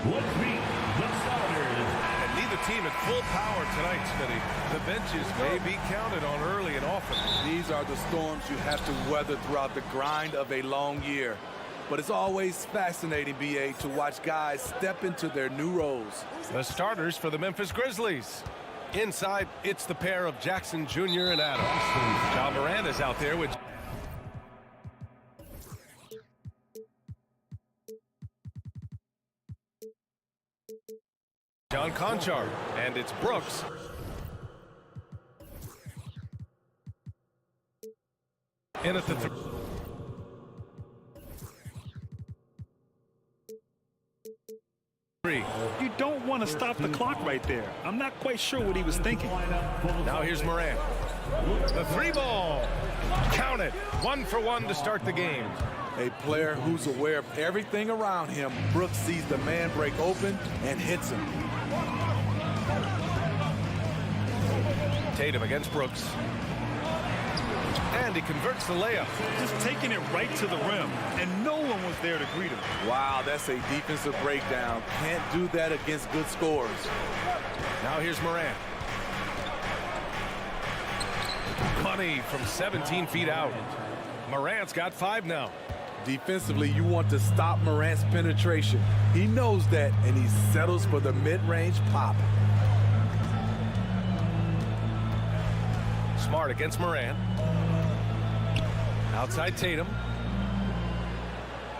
Let's meet the starters. And neither team at full power tonight, Smitty. The benches may be counted on early and often. These are the storms you have to weather throughout the grind of a long year. But it's always fascinating, B.A., to watch guys step into their new roles. The starters for the Memphis Grizzlies. Inside, it's the pair of Jackson Jr. and Adams. Ja Morant is out there with... John Conchar, and it's Brooks. In at the three. You don't want to stop the clock right there. I'm not quite sure what he was thinking. Now here's Morant. The three ball. Count it. 1 for 1 to start the game. A player who's aware of everything around him. Brooks sees the man break open and hits him. Tatum against Brooks. And he converts the layup. Just taking it right to the rim, and no one was there to greet him. Wow, that's a defensive breakdown. Can't do that against good scorers. Now here's Morant. Money from 17 feet out. Morant's got 5 now. Defensively, you want to stop Morant's penetration. He knows that, and he settles for the mid-range pop. Smart against Morant. Outside Tatum.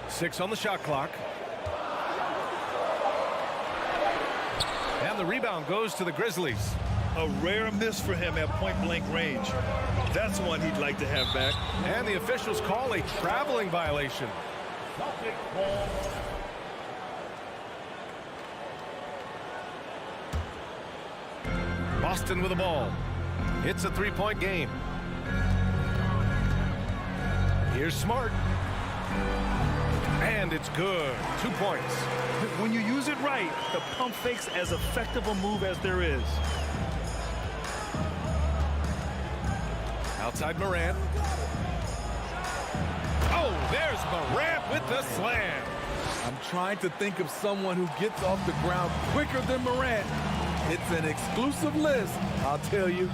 6 on the shot clock. And the rebound goes to the Grizzlies. A rare miss for him at point-blank range. That's one he'd like to have back. And the officials call a traveling violation. Celtic ball. Boston with the ball. It's a 3-point game. Here's Smart. And it's good. 2 points. When you use it right, the pump fake's as effective a move as there is. Outside Morant. Oh, there's Morant with the slam. I'm trying to think of someone who gets off the ground quicker than Morant. It's an exclusive list, I'll tell you.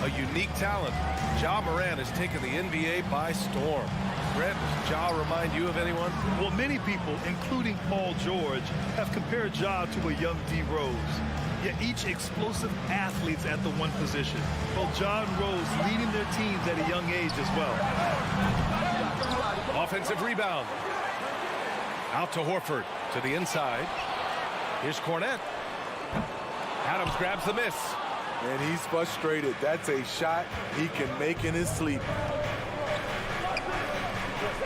A unique talent. Ja Morant has taken the NBA by storm. Brett, does Ja remind you of anyone? Well, many people, including Paul George, have compared Ja to a young D. Rose. Yet each explosive athlete's at the one position. Well, Ja and Rose leading their teams at a young age as well. Offensive rebound. Out to Horford. To the inside. Here's Cornette. Adams grabs the miss. And he's frustrated. That's a shot he can make in his sleep.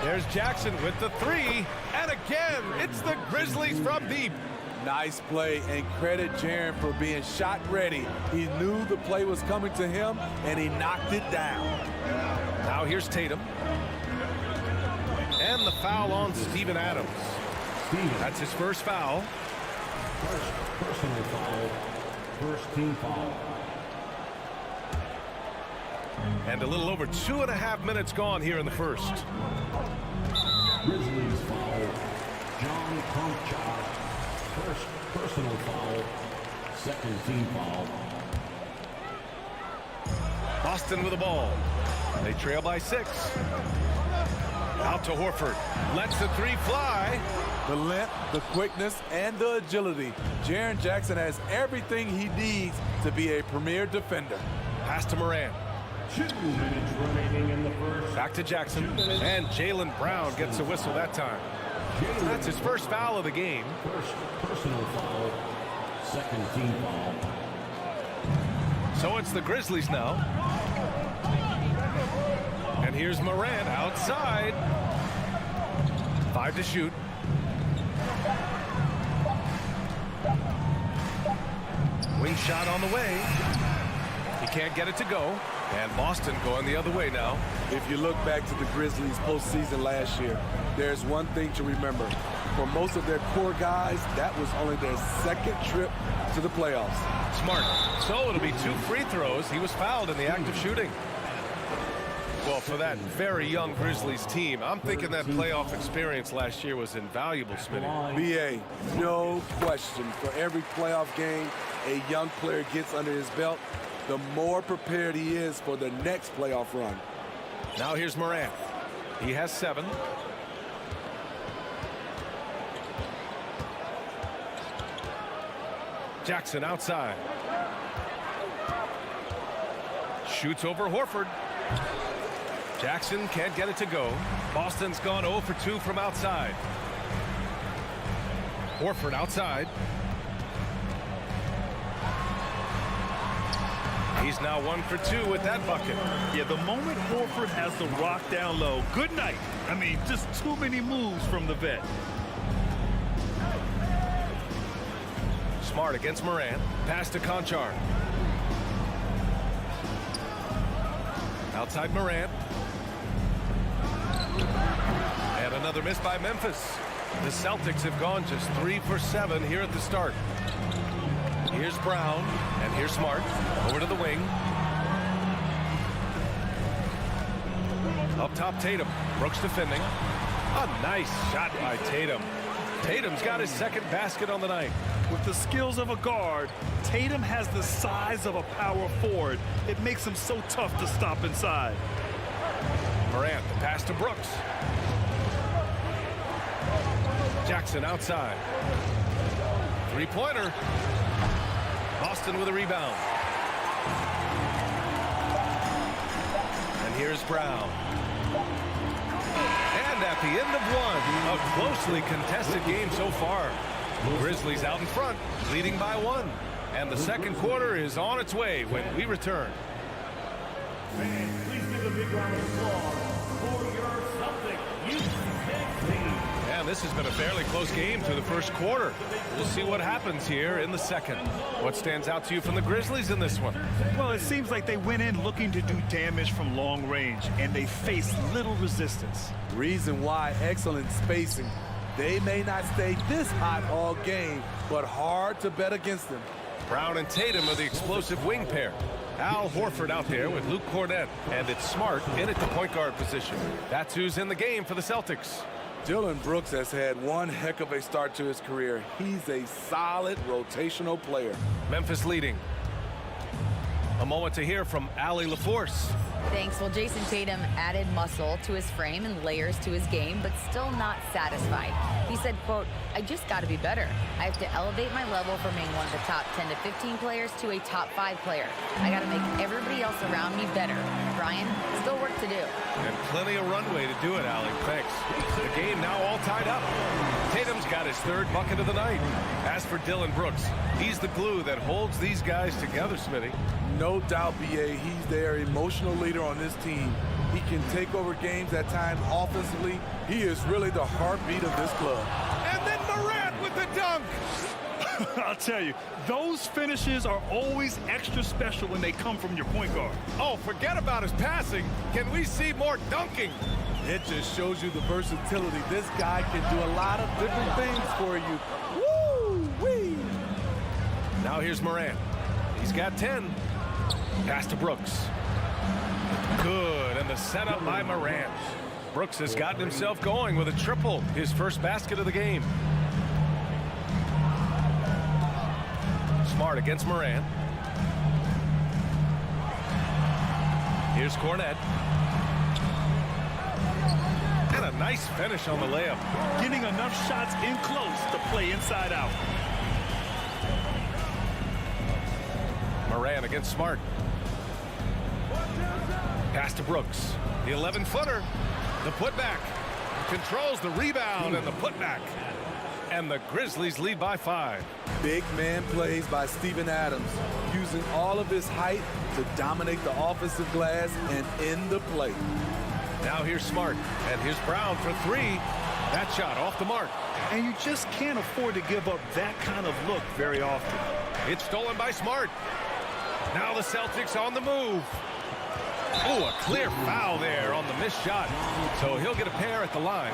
There's Jackson with the 3. And again, it's the Grizzlies from deep. Nice play, and credit Jaren for being shot ready. He knew the play was coming to him, and he knocked it down. Now here's Tatum. And the foul on Steven Adams. That's his first foul. First personal foul. First team foul. And a little over 2.5 minutes gone here in the first. Grizzlies foul. John Conchar. First personal foul. Second team foul. Boston with the ball. They trail by 6. Out to Horford. Lets the 3 fly. The length, the quickness, and the agility. Jaren Jackson has everything he needs to be a premier defender. Pass to Morant. 2 minutes remaining in the first. Back to Jackson. And Jaylen Brown gets a whistle that time. That's his first foul of the game. First personal foul. Second team foul. So it's the Grizzlies now. And here's Morant outside. 5 to shoot. Wing shot on the way. He can't get it to go. And Boston going the other way now. If you look back to the Grizzlies postseason last year, there's one thing to remember. For most of their core guys, that was only their second trip to the playoffs. Smart. So it'll be 2 free throws. He was fouled in the act of shooting. Well, for that very young Grizzlies team, I'm thinking that playoff experience last year was invaluable, Smitty. BA, no question. For every playoff game a young player gets under his belt, the more prepared he is for the next playoff run. Now here's Morant. He has 7. Jackson outside. Shoots over Horford. Jackson can't get it to go. Boston's gone 0 for 2 from outside. Horford outside. He's now 1 for 2 with that bucket. Yeah, the moment Horford has the rock down low, good night. I mean, just too many moves from the vet. Smart against Morant. Pass to Conchar. Outside Morant. And another miss by Memphis. The Celtics have gone just 3 for 7 here at the start. Here's Brown, and here's Smart. Over to the wing. Up top, Tatum. Brooks defending. A nice shot by Tatum. Tatum's got his second basket on the night. With the skills of a guard, Tatum has the size of a power forward. It makes him so tough to stop inside. Morant, the pass to Brooks. Jackson outside. Three-pointer. Boston with a rebound. And here's Brown. And at the end of one, a closely contested game so far. Grizzlies out in front, leading by 1. And the second quarter is on its way when we return. Please give a big round of applause for your Celtics Youth team. And this has been a fairly close game through the first quarter. We'll see what happens here in the second. What stands out to you from the Grizzlies in this one? Well, it seems like they went in looking to do damage from long range, and they faced little resistance. Reason why: excellent spacing. They may not stay this hot all game, but hard to bet against them. Brown and Tatum are the explosive wing pair. Al Horford out there with Luke Cornett, and it's Smart in at the point guard position. That's who's in the game for the Celtics. Dillon Brooks has had one heck of a start to his career. He's a solid rotational player. Memphis leading. A moment to hear from Allie LaForce. Thanks. Well, Jason Tatum added muscle to his frame and layers to his game, but still not satisfied. He said, quote, "I just got to be better. I have to elevate my level from being one of the top 10 to 15 players to a top 5 player. I got to make everybody else around me better. Brian, still work to do." And plenty of runway to do it, Allie. Thanks. The game now all tied up. Tatum's got his 3rd bucket of the night. As for Dillon Brooks, he's the glue that holds these guys together, Smitty. No doubt, BA, he's their emotional leader on this team. He can take over games at times offensively. He is really the heartbeat of this club. And then Morant with the dunk. I'll tell you, those finishes are always extra special when they come from your point guard. Oh, forget about his passing. Can we see more dunking? It just shows you the versatility. This guy can do a lot of different things for you. Woo-wee! Now here's Morant. He's got 10. Pass to Brooks. Good, and the setup by Morant. Brooks has gotten himself going with a triple, his first basket of the game. Smart against Morant. Here's Cornett. And a nice finish on the layup. Getting enough shots in close to play inside out. Morant against Smart. Pass to Brooks. The 11-footer. The putback. Controls the rebound and the putback. And the Grizzlies lead by 5. Big man plays by Steven Adams, using all of his height to dominate the offensive glass and end the play. Now here's Smart, and here's Brown for 3. That shot off the mark. And you just can't afford to give up that kind of look very often. It's stolen by Smart. Now the Celtics on the move. Oh, a clear foul there on the missed shot. So he'll get a pair at the line.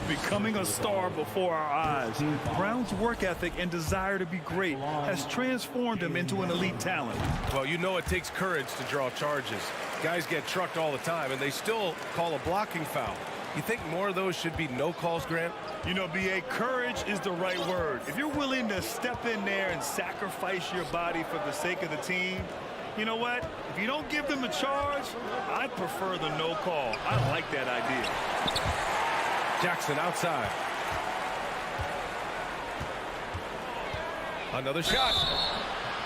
Becoming a star before our eyes. Brown's work ethic and desire to be great has transformed him into an elite talent. Well, you know it takes courage to draw charges. Guys get trucked all the time, and they still call a blocking foul. You think more of those should be no calls, Grant? You know, B.A., courage is the right word. If you're willing to step in there and sacrifice your body for the sake of the team, you know what? If you don't give them a charge, I'd prefer the no call. I like that idea. Jackson outside. Another shot.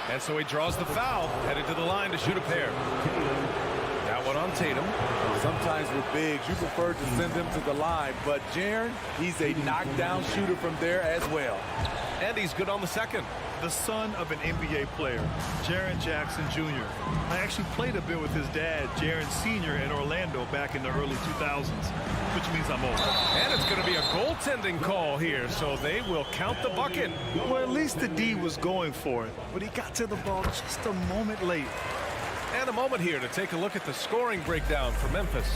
And so he draws the foul, headed to the line to shoot a pair. That one on Tatum. Sometimes with bigs, you prefer to send them to the line, but Jaren, he's a knockdown shooter from there as well. And he's good on the second. The son of an NBA player, Jaren Jackson Jr. I actually played a bit with his dad, Jaren Sr. in Orlando back in the early 2000s, which means I'm old. And it's going to be a goaltending call here, so they will count the bucket. Well, at least the D was going for it, but he got to the ball just a moment late. And a moment here to take a look at the scoring breakdown for Memphis.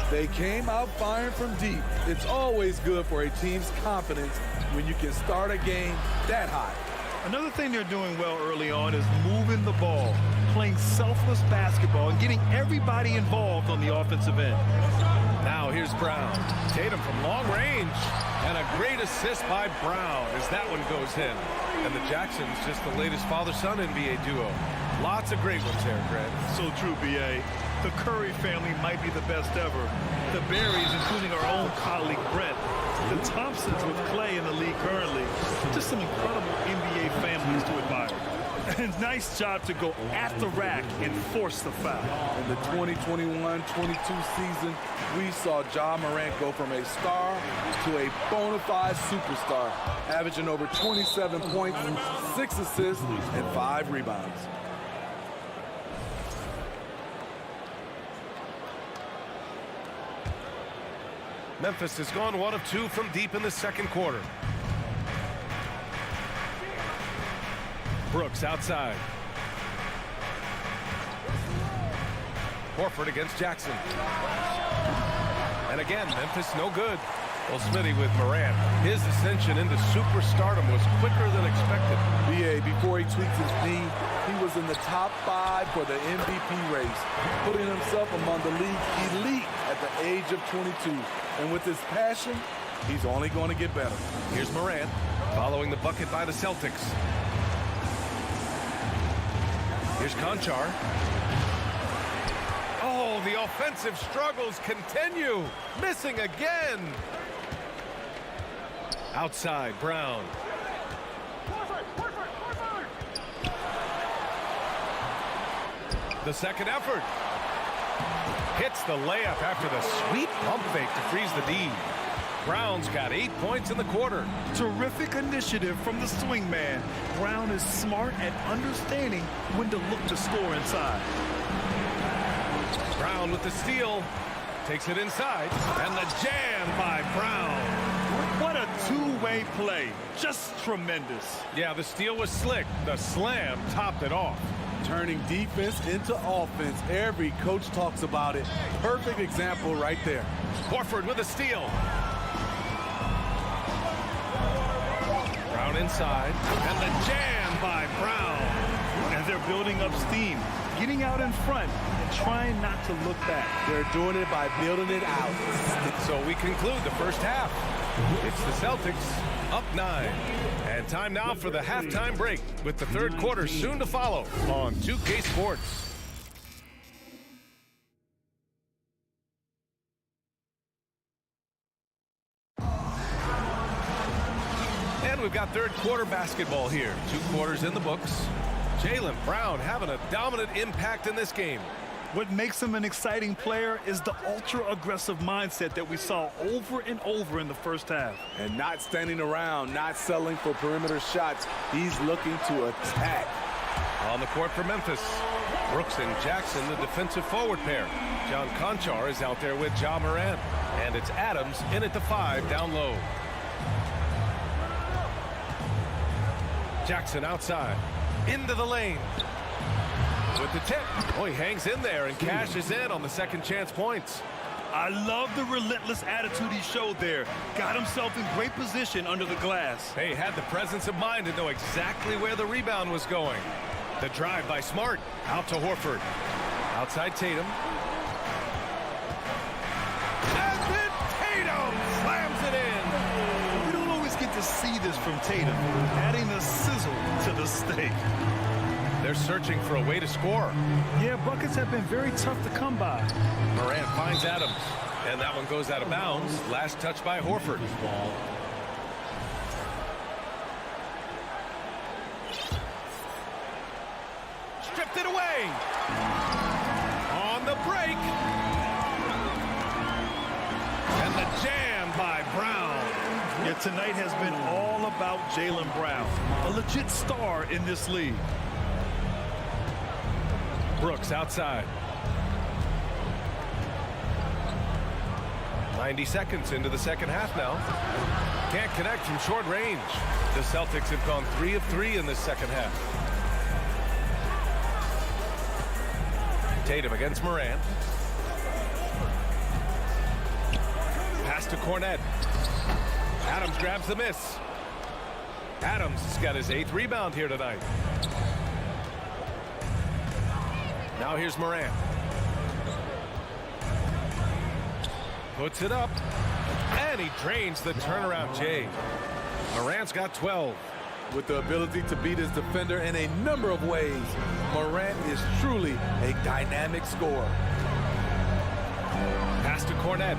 They came out firing from deep. It's always good for a team's confidence when you can start a game that high. Another thing they're doing well early on is moving the ball, playing selfless basketball, and getting everybody involved on the offensive end. Now here's Brown. Tatum from long range. And a great assist by Brown as that one goes in. And the Jacksons just the latest father-son NBA duo. Lots of great ones there, Grant. So true, B.A. The Curry family might be the best ever. The Berries, including our own colleague Brent. The Thompsons with Clay in the league currently. Just some incredible NBA families to admire. And nice job to go at the rack and force the foul. In the 2021-22 season, we saw Ja Morant go from a star to a bona fide superstar, averaging over 27 points, 6 assists, and 5 rebounds. Memphis has gone 1 of 2 from deep in the second quarter. Brooks outside. Horford against Jackson. And again, Memphis no good. Well, Smitty with Morant. His ascension into superstardom was quicker than expected. B.A., before he tweaked his knee, he was in the top 5 for the MVP race, putting himself among the league's elite at the age of 22. And with his passion, he's only going to get better. Here's Morant, following the bucket by the Celtics. Here's Conchar. Oh, the offensive struggles continue. Missing again. Outside, Brown. The second effort. Hits the layup after the sweet pump fake to freeze the D. Brown's got 8 points in the quarter. Terrific initiative from the swing man. Brown is smart at understanding when to look to score inside. Brown with the steal. Takes it inside. And the jam by Brown. What a two-way play. Just tremendous. Yeah, the steal was slick. The slam topped it off. Turning defense into offense. Every coach talks about it. Perfect example right there. Horford with a steal. Brown inside. And the jam by Brown. And they're building up steam, getting out in front and trying not to look back. They're doing it by building it out. So we conclude the first half. It's the Celtics up 9. And time now for the halftime break with the third quarter soon to follow on 2K Sports. And we've got third quarter basketball here. 2 quarters in the books. Jaylen Brown having a dominant impact in this game. What makes him an exciting player is the ultra-aggressive mindset that we saw over and over in the first half. And not standing around, not settling for perimeter shots. He's looking to attack. On the court for Memphis, Brooks and Jackson, the defensive forward pair. John Conchar is out there with Ja Morant. And it's Adams in at the 5 down low. Jackson outside. Into the lane. With the tip. Oh, he hangs in there and cashes in on the second chance points. I love the relentless attitude he showed there. Got himself in great position under the glass. He had the presence of mind to know exactly where the rebound was going. The drive by Smart. Out to Horford. Outside Tatum. to see this from Tatum, adding the sizzle to the steak. They're searching for a way to score. Yeah, buckets have been very tough to come by. Morant finds Adams, and that one goes out of bounds. Last touch by Horford. Stripped it away. On the break. And the jam by Brown. Yeah, tonight has been all about Jaylen Brown, a legit star in this league. Brooks outside. 90 seconds into the second half now. Can't connect from short range. The Celtics have gone 3 of 3 in this second half. Tatum against Morant. Pass to Cornet. Adams grabs the miss. Adams has got his 8th rebound here tonight. Now here's Morant. Puts it up. And he drains the turnaround J. Morant's got 12. With the ability to beat his defender in a number of ways, Morant is truly a dynamic scorer. Pass to Cornet.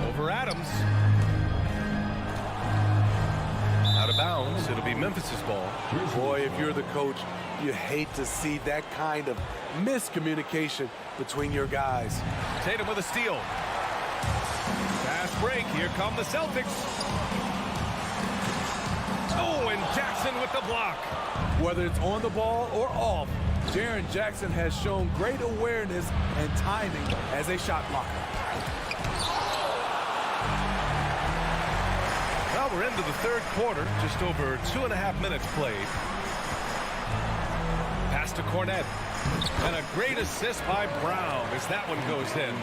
Over Adams. Out of bounds. It'll be Memphis's ball. Boy, if you're the coach, you hate to see that kind of miscommunication between your guys. Tatum with a steal. Fast break. Here come the Celtics. Oh, and Jackson with the block. Whether it's on the ball or off, Jaren Jackson has shown great awareness and timing as a shot blocker. Well, we're into the third quarter. Just over 2.5 minutes played. Pass to Cornet. And a great assist by Brown as that one goes in.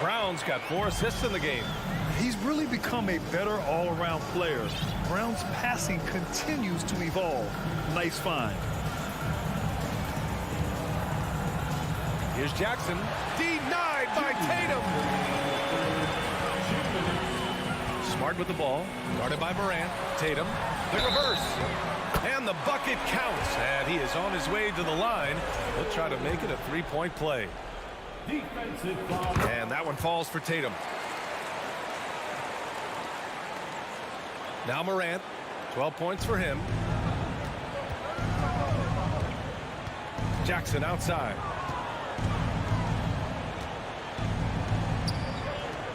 Brown's got 4 assists in the game. He's really become a better all-around player. Brown's passing continues to evolve. Nice find. Here's Jackson. Denied by Tatum. Smart with the ball. Guarded by Morant. Tatum. The reverse. And the bucket counts. And he is on his way to the line. He'll try to make it a 3-point play. Defensive foul. And that one falls for Tatum. Now Morant. 12 points for him. Jackson outside.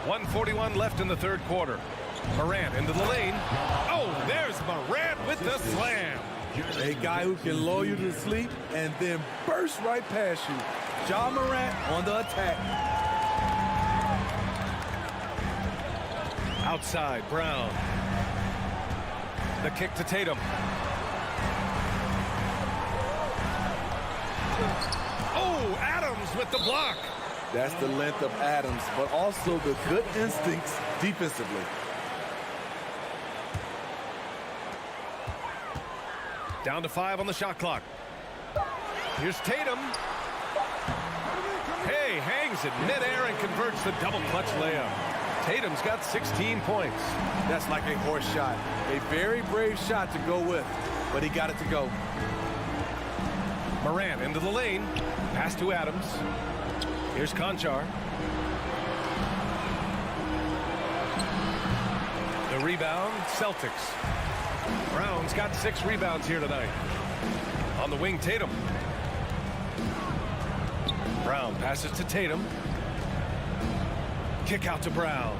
1:41 left in the third quarter. Morant into the lane. Oh, there's Morant with the slam. A guy who can lull you to sleep and then burst right past you. Ja Morant on the attack. Outside, Brown. The kick to Tatum. Oh, Adams with the block. That's the length of Adams, but also the good instincts defensively. Down to 5 on the shot clock. Here's Tatum. Hey, hangs in midair and converts the double clutch layup. Tatum's got 16 points. That's like a horse shot. A very brave shot to go with, but he got it to go. Morant into the lane. Pass to Adams. Here's Conchar. The rebound, Celtics. Brown's got 6 rebounds here tonight. On the wing, Tatum. Brown passes to Tatum. Kick out to Brown.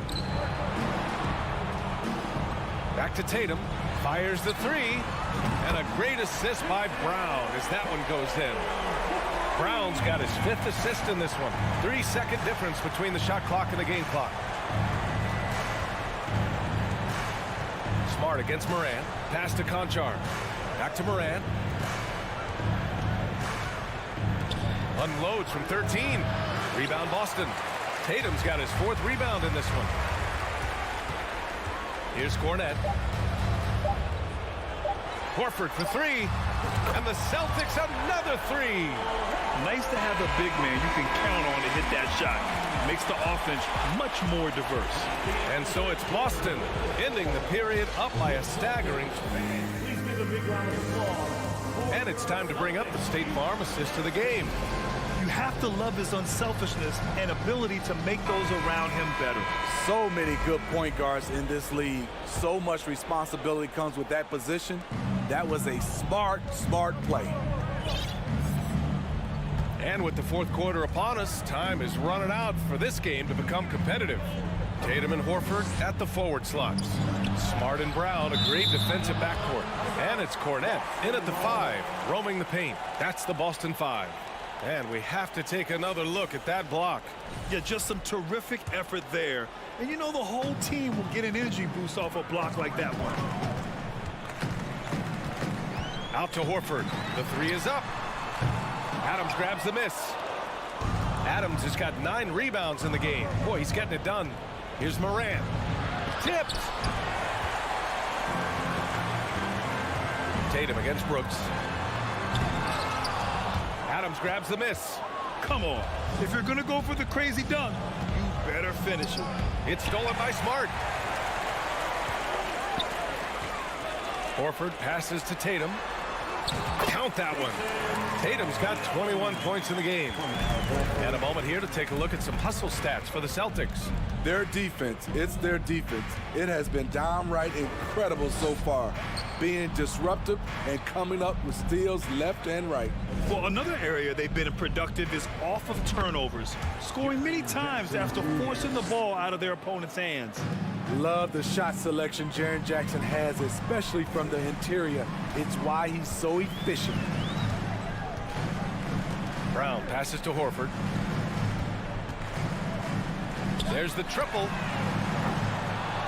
Back to Tatum. Fires the 3. And a great assist by Brown as that one goes in. Brown's got his 5th assist in this one. 3-second difference between the shot clock and the game clock. Smart against Morant. Pass to Conchar. Back to Morant. Unloads from 13. Rebound Boston. Tatum's got his 4th rebound in this one. Here's Cornet. Horford for 3. And the Celtics another 3. Nice to have a big man you can count on to hit that shot. Makes the offense much more diverse. And so it's Boston ending the period up by a staggering. Please give a big round of applause. And it's time to bring up the State Farm assist to the game. You have to love his unselfishness and ability to make those around him better. So many good point guards in this league. So much responsibility comes with that position. That was a smart play. And with the fourth quarter upon us, time is running out for this game to become competitive. Tatum and Horford at the forward slots. Smart and Brown, a great defensive backcourt. And it's Cornette in at the 5, roaming the paint. That's the Boston 5. And we have to take another look at that block. Yeah, just some terrific effort there. And you know the whole team will get an energy boost off a block like that one. Out to Horford. The 3 is up. Adams grabs the miss. Adams has got 9 rebounds in the game. Boy, he's getting it done. Here's Morant. Tipped. Tatum against Brooks. Adams grabs the miss. Come on. If you're going to go for the crazy dunk, you better finish it. It's stolen by Smart. Horford passes to Tatum. Count that one. Tatum's got 21 points in the game. And a moment here to take a look at some hustle stats for the Celtics. Their defense, it's their defense. It has been downright incredible so far, being disruptive and coming up with steals left and right. Well, another area they've been productive is off of turnovers, scoring many times after forcing the ball out of their opponent's hands. Love the shot selection Jaren Jackson has, especially from the interior. It's why he's so efficient. Brown passes to Horford. There's the triple.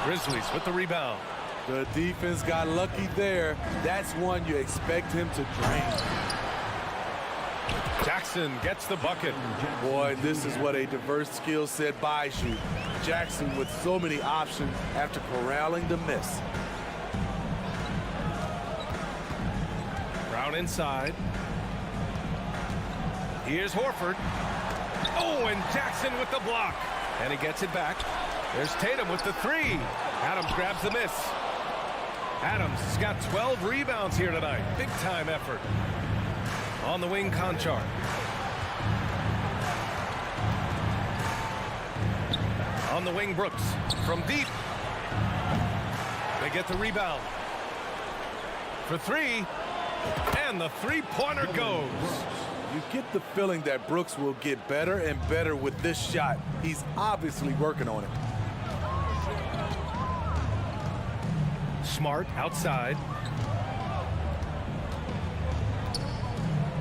Grizzlies with the rebound. The defense got lucky there. That's one you expect him to drain. Jackson gets the bucket. Boy, this is what a diverse skill set buys you. Jackson with so many options after corralling the miss. Brown inside. Here's Horford. Oh, and Jackson with the block. And he gets it back. There's Tatum with the 3. Adams grabs the miss. Adams has got 12 rebounds here tonight. Big time effort. On the wing, Conchar. On the wing, Brooks. From deep. They get the rebound. For 3. And the three-pointer goes. You get the feeling that Brooks will get better and better with this shot. He's obviously working on it. Smart outside.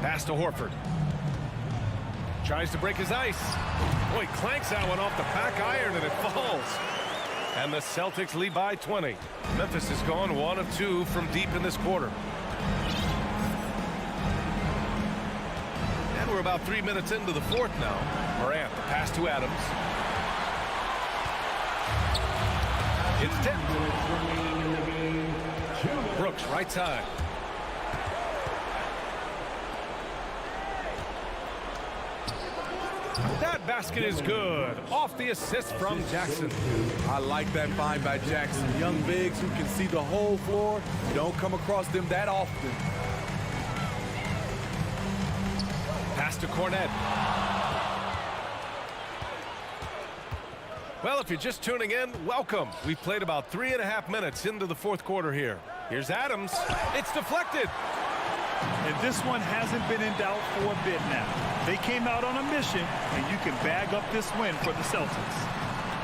Pass to Horford. Tries to break his ice. Boy, clanks that one off the back iron and it falls. And the Celtics lead by 20. Memphis has gone 1 of 2 from deep in this quarter. And we're about 3 minutes into the fourth now. Morant, the pass to Adams. It's tipped. Brooks, right side. That basket is good. Off the assist from Jackson. I like that find by Jackson. Young bigs who can see the whole floor. You don't come across them that often. Pass to Cornette. Well, if you're just tuning in, welcome. We've played about 3.5 minutes into the fourth quarter here. Here's Adams. It's deflected. And this one hasn't been in doubt for a bit now. They came out on a mission, and you can bag up this win for the Celtics.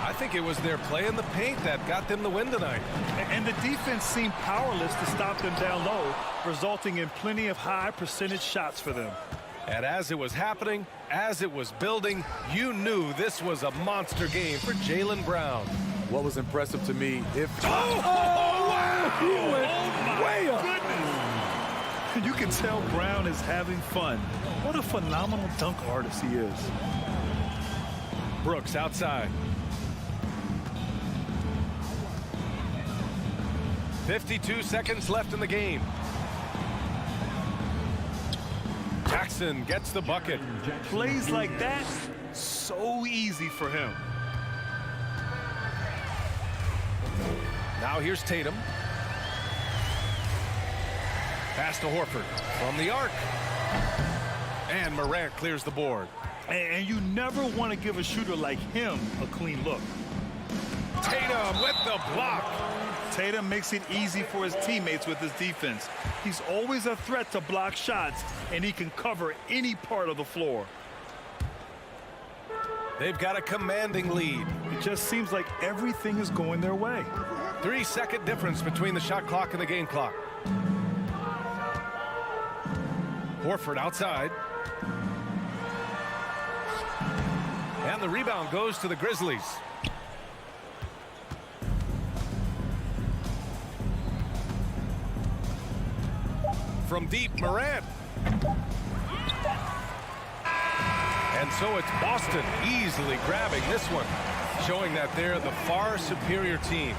I think it was their play in the paint that got them the win tonight. And the defense seemed powerless to stop them down low, resulting in plenty of high percentage shots for them. And as it was happening, as it was building, you knew this was a monster game for Jaylen Brown. What was impressive to me, Wow! he went way up. Goodness. You can tell Brown is having fun. What a phenomenal dunk artist he is. Brooks outside. 52 seconds left in the game. Jackson gets the bucket. Plays like that, so easy for him. Now here's Tatum. Pass to Horford from the arc. And Morant clears the board. And you never want to give a shooter like him a clean look. Tatum with the block. Tatum makes it easy for his teammates with his defense. He's always a threat to block shots, and he can cover any part of the floor. They've got a commanding lead. It just seems like everything is going their way. 3-second difference between the shot clock and the game clock. Horford outside. And the rebound goes to the Grizzlies. From deep, Morant. And so it's Boston easily grabbing this one, showing that they're the far superior team.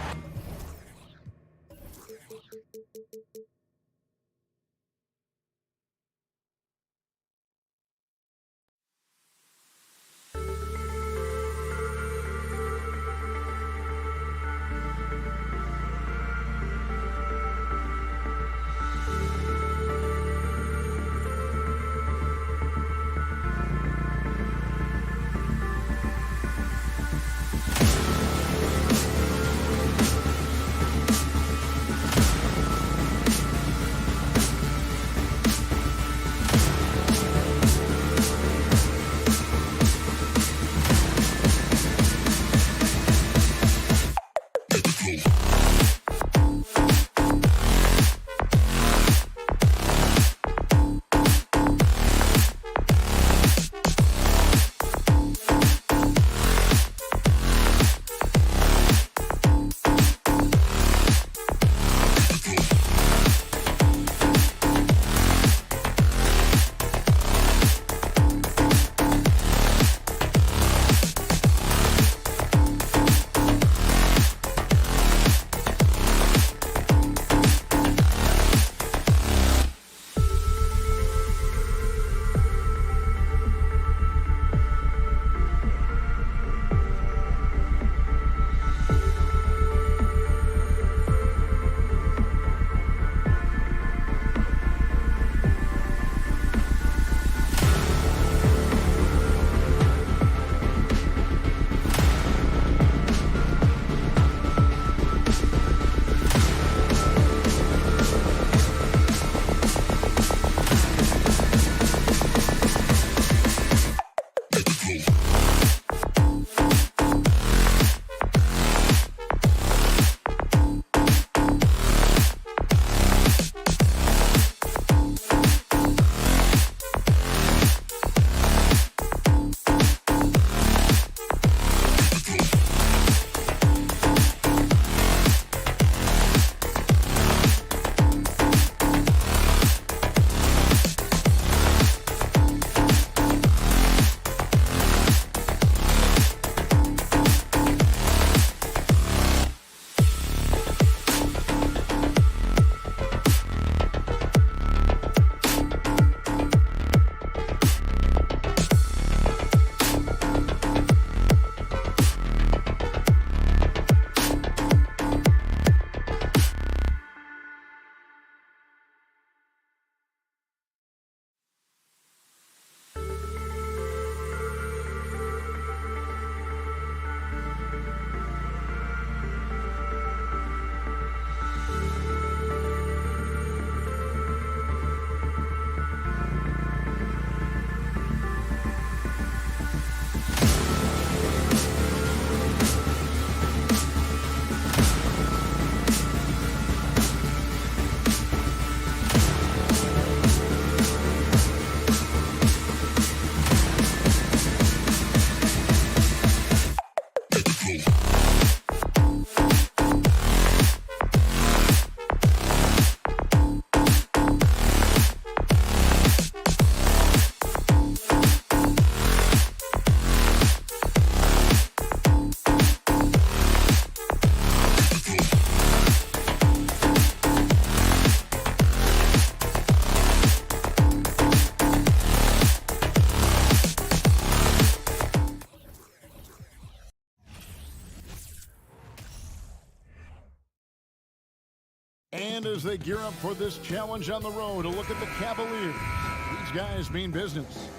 And as they gear up for this challenge on the road, a look at the Cavaliers. These guys mean business.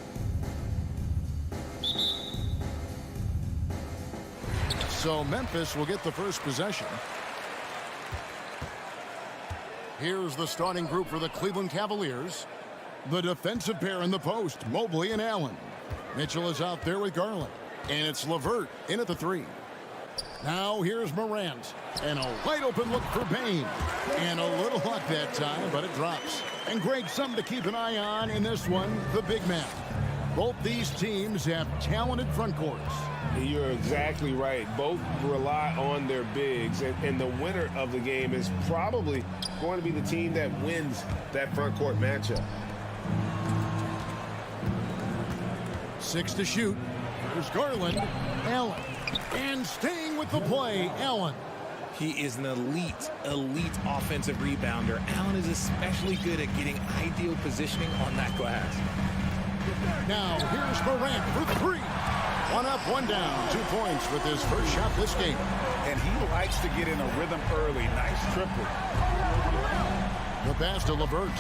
So Memphis will get the first possession. Here's the starting group for the Cleveland Cavaliers. The defensive pair in the post, Mobley and Allen. Mitchell is out there with Garland. And it's LeVert in at the 3. Now here's Morant. And a wide open look for Payne. And a little luck that time, but it drops. And Greg, something to keep an eye on in this one, the big man. Both these teams have talented front courts. You're exactly right. Both rely on their bigs, and the winner of the game is probably going to be the team that wins that front court matchup. 6 to shoot. Here's Garland. Allen. And staying with the play, Allen. He is an elite offensive rebounder. Allen is especially good at getting ideal positioning on that glass. Now, here's Morant for 3. 1 up, 1 down. 2 points with his first shot this game. And he likes to get in a rhythm early. Nice triple. The pass to LeVert.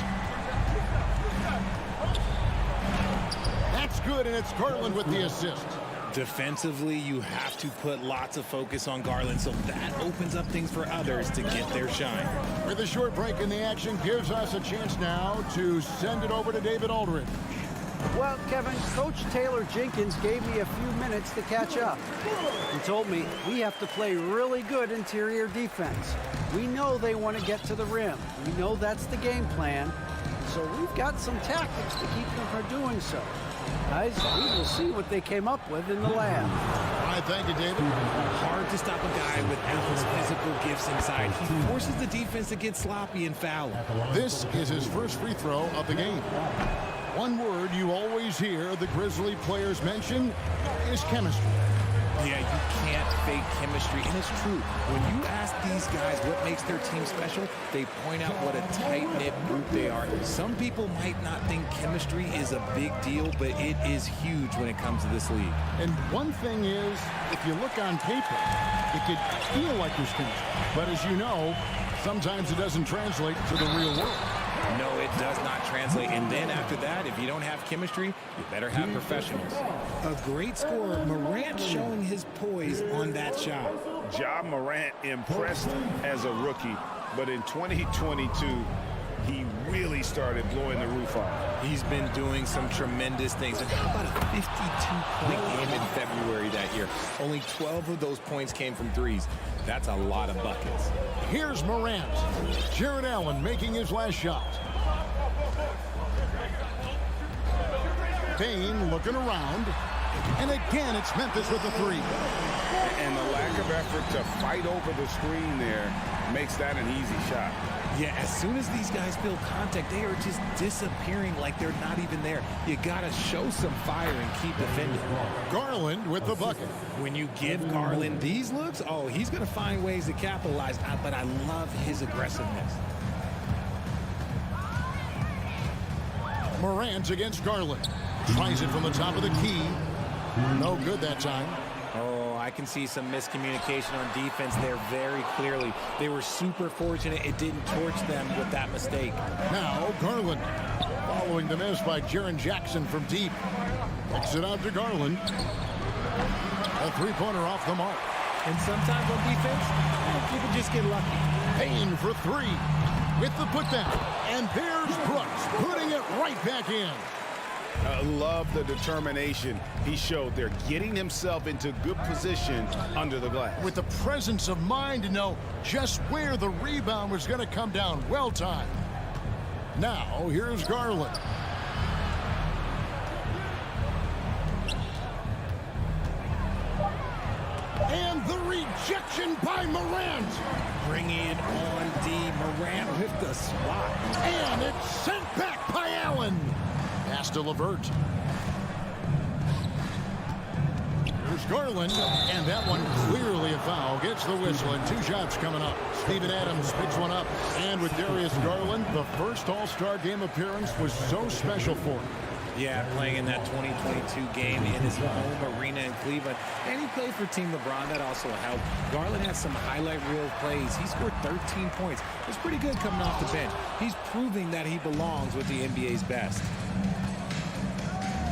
That's good, and it's Garland with the assist. Defensively, you have to put lots of focus on Garland, so that opens up things for others to get their shine. With a short break in the action, gives us a chance now to send it over to David Aldridge. Well, Kevin, Coach Taylor Jenkins gave me a few minutes to catch up. He told me we have to play really good interior defense. We know they want to get to the rim. We know that's the game plan. So we've got some tactics to keep them from doing so. Guys, we will see what they came up with in the lab. All right, thank you, David. Hard to stop a guy without his physical gifts inside. He forces the defense to get sloppy and foul. This is his first free throw of the game. One word you always hear the Grizzly players mention is chemistry. Yeah, you can't fake chemistry, and it's true. When you ask these guys what makes their team special, they point out what a tight-knit group they are. Some people might not think chemistry is a big deal, but it is huge when it comes to this league. And one thing is, if you look on paper, it could feel like there's chemistry. But as you know, sometimes it doesn't translate to the real world. No, it does not translate. And then after that, if you don't have chemistry, you better have professionals. A great scorer, Morant showing his poise on that shot. Ja Morant impressed as a rookie, but in 2022, he really started blowing the roof off. He's been doing some tremendous things. And how about a 52-point game in February that year? Only 12 of those points came from threes. That's a lot of buckets. Here's Morant. Jared Allen making his last shot. Payne looking around. And again, it's Memphis with the 3. And the lack of effort to fight over the screen there makes that an easy shot. Yeah, as soon as these guys feel contact, they are just disappearing like they're not even there. You got to show some fire and keep defending. Garland with the bucket. When you give Garland these looks, oh, he's going to find ways to capitalize. But I love his aggressiveness. Morant against Garland. Tries it from the top of the key. No good that time. Oh, I can see some miscommunication on defense there very clearly. They were super fortunate it didn't torch them with that mistake. Now Garland following the miss by Jaren Jackson from deep. Kicks it out to Garland. A 3-pointer off the mark. And sometimes on defense, people just get lucky. Payne for 3 with the putdown. And there's Brooks putting it right back in. I love the determination he showed there, getting himself into good position under the glass. With the presence of mind to know just where the rebound was going to come down. Well timed. Now, here's Garland. And the rejection by Morant. Bringing it on D. Morant with the swat. And it's sent back by Allen. Pass to LeVert. Here's Garland, and that one clearly a foul. Gets the whistle, and 2 shots coming up. Steven Adams picks one up. And with Darius Garland, the first All-Star game appearance was so special for him. Yeah, playing in that 2022 game in his home arena in Cleveland. And he played for Team LeBron. That also helped. Garland has some highlight reel plays. He scored 13 points. It's pretty good coming off the bench. He's proving that he belongs with the NBA's best.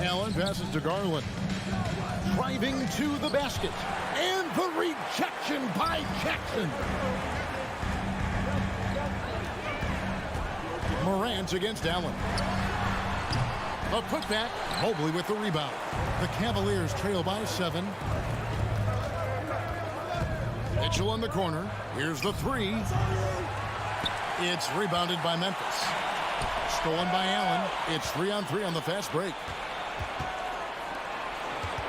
Allen passes to Garland. Driving to the basket. And the rejection by Jackson. Morant against Allen. A putback. Mobley with the rebound. The Cavaliers trail by 7. Mitchell in the corner. Here's the 3. It's rebounded by Memphis. Stolen by Allen. It's 3-on-3 on the fast break.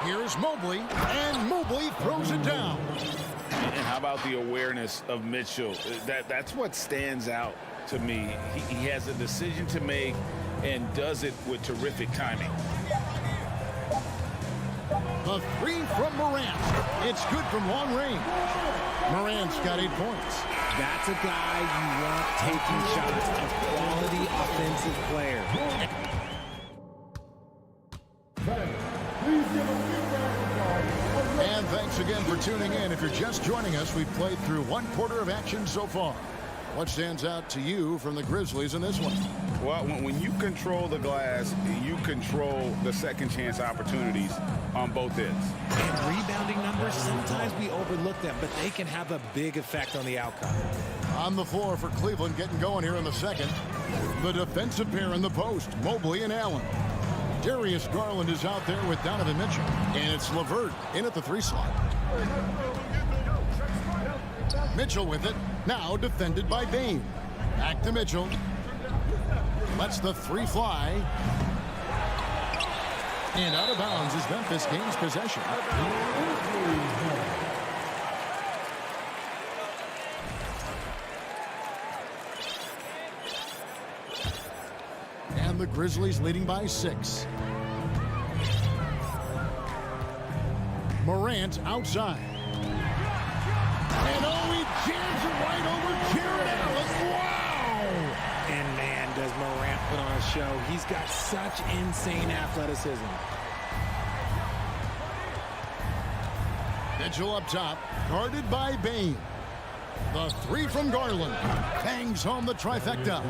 Here's Mobley, and Mobley throws it down. And how about the awareness of Mitchell? That's what stands out to me. He has a decision to make and does it with terrific timing. The 3 from Morant. It's good from long range. Morant's got 8 points. That's a guy you want taking shots, a quality offensive player. And thanks again for tuning in. If you're just joining us, we've played through 1 quarter of action so far. What stands out to you from the Grizzlies in this one? Well, when you control the glass, you control the second chance opportunities on both ends. And rebounding numbers, sometimes we overlook them, but they can have a big effect on the outcome. On the floor for Cleveland, getting going here in the second. The defensive pair in the post, Mobley and Allen. Darius Garland is out there with Donovan Mitchell. And it's LeVert in at the 3 slot. Mitchell with it. Now defended by Bane. Back to Mitchell. Lets the 3 fly. And out of bounds as Memphis gains possession. And the Grizzlies leading by 6. Morant outside. And oh, he jams it right over Jared Allen. Wow! And man, does Morant put on a show. He's got such insane athleticism. Mitchell up top, guarded by Bane. The 3 from Garland. Bangs home the trifecta.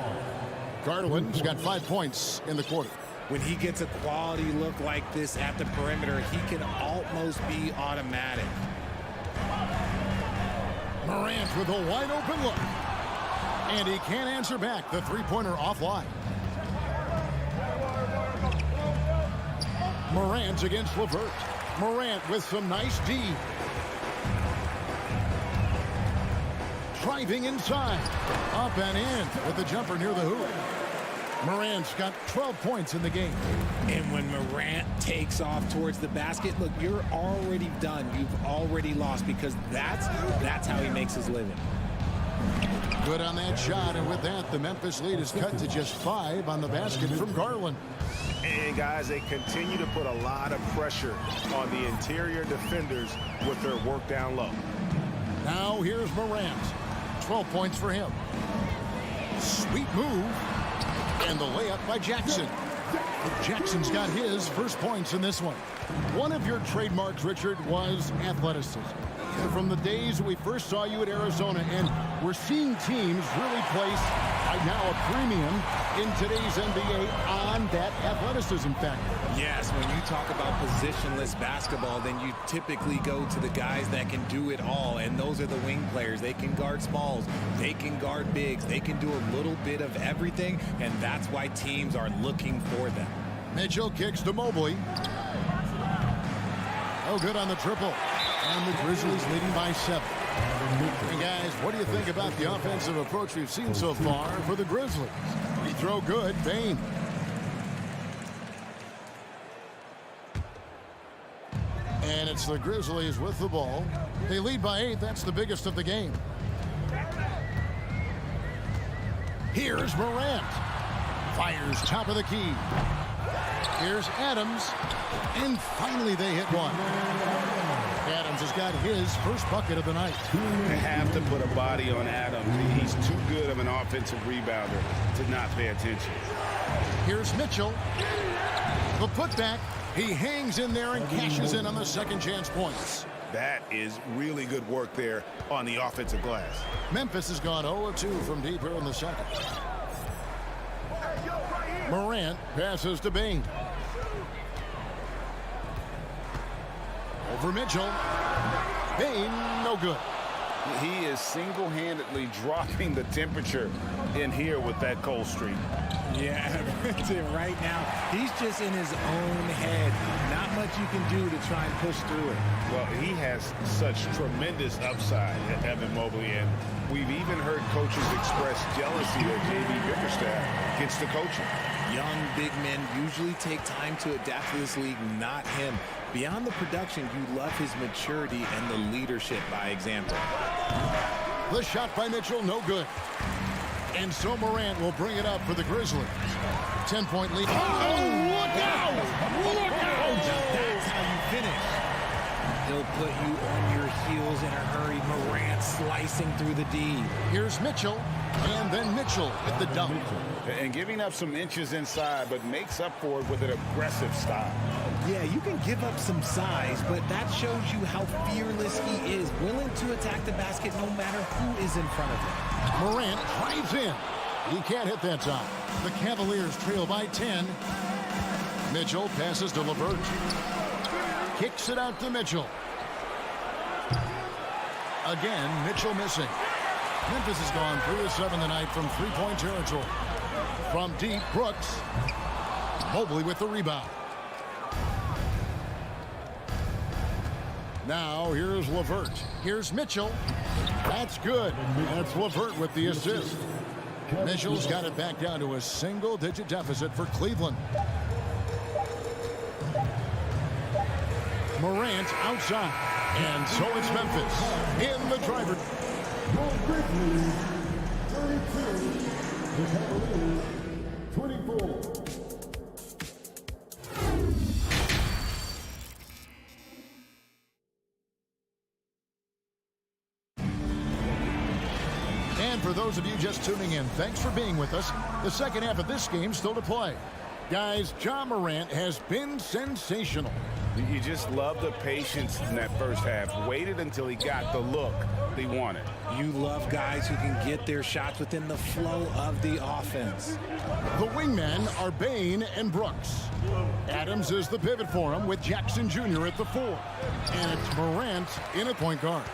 Garland's got 5 points in the quarter. When he gets a quality look like this at the perimeter, he can almost be automatic. Morant with a wide open look. And he can't answer back. The 3-pointer offline. Morant against LeVert. Morant with some nice D. Driving inside. Up and in with the jumper near the hoop. Morant's got 12 points in the game. And when Morant takes off towards the basket, look, you're already done. You've already lost because that's how he makes his living. Good on that shot, and with that, the Memphis lead is cut to just 5 on the basket from Garland. And guys, they continue to put a lot of pressure on the interior defenders with their work down low. Now here's Morant. 12 points for him. Sweet move. And the layup by Jackson. Jackson's got his first points in this one. One of your trademarks, Richard, was athleticism. From the days we first saw you at Arizona, and we're seeing teams really place right now a premium in today's NBA on that athleticism factor. Yes, when you talk about positionless basketball, then you typically go to the guys that can do it all, and those are the wing players. They can guard smalls, they can guard bigs, they can do a little bit of everything, and that's why teams are looking for them. Mitchell kicks to Mobley. Oh, good on the triple. And the Grizzlies leading by 7. And guys, what do you think about the offensive approach we've seen so far for the Grizzlies? Free throw good, Bane. And it's the Grizzlies with the ball. They lead by 8. That's the biggest of the game. Here's Morant. Fires top of the key. Here's Adams. And finally they hit one. Adams has got his first bucket of the night. They have to put a body on Adams. He's too good of an offensive rebounder to not pay attention. Here's Mitchell. The putback, he hangs in there and cashes in on the second chance points. That is really good work there on the offensive glass. Memphis has gone 0-2 from deep here in the second. Morant passes to Bain. Over Mitchell. Bain, no good. He is single-handedly dropping the temperature in here with that cold streak. Yeah, right now, he's just in his own head. Not much you can do to try and push through it. Well, he has such tremendous upside, Evan Mobley, and we've even heard coaches express jealousy that J.B. Bickerstaff gets to coaching. Young big men usually take time to adapt to this league, not him. Beyond the production, you love his maturity and the leadership by example. The shot by Mitchell, no good. And so Morant will bring it up for the Grizzlies. 10-point lead. Oh, look out! Look out! That's how you finish. He'll put you on your heels in a hurry. Morant slicing through the D. Here's Mitchell, and then Mitchell with the dunk. And giving up some inches inside, but makes up for it with an aggressive style. Yeah, you can give up some size, but that shows you how fearless he is, willing to attack the basket no matter who is in front of him. Morant drives in. He can't hit that time. The Cavaliers trail by 10. Mitchell passes to LeVert. Kicks it out to Mitchell. Again, Mitchell missing. Memphis has gone 3 of 7 tonight from three-point territory. From deep, Brooks. Mobley with the rebound. Now, here's LeVert. Here's Mitchell. That's good. That's LeVert with the assist. Mitchell's got it back down to a single-digit deficit for Cleveland. Morant outside. And so it's Memphis in the driver. Grizzlies 32, the Cavaliers 24. And for those of you just tuning in, thanks for being with us. The second half of this game still to play. Guys, Ja Morant has been sensational. You just love the patience in that first half. Waited until he got the look he wanted. You love guys who can get their shots within the flow of the offense. The wingmen are Bain and Brooks. Adams is the pivot for him with Jackson Jr. at the 4. And it's Morant in at point guard.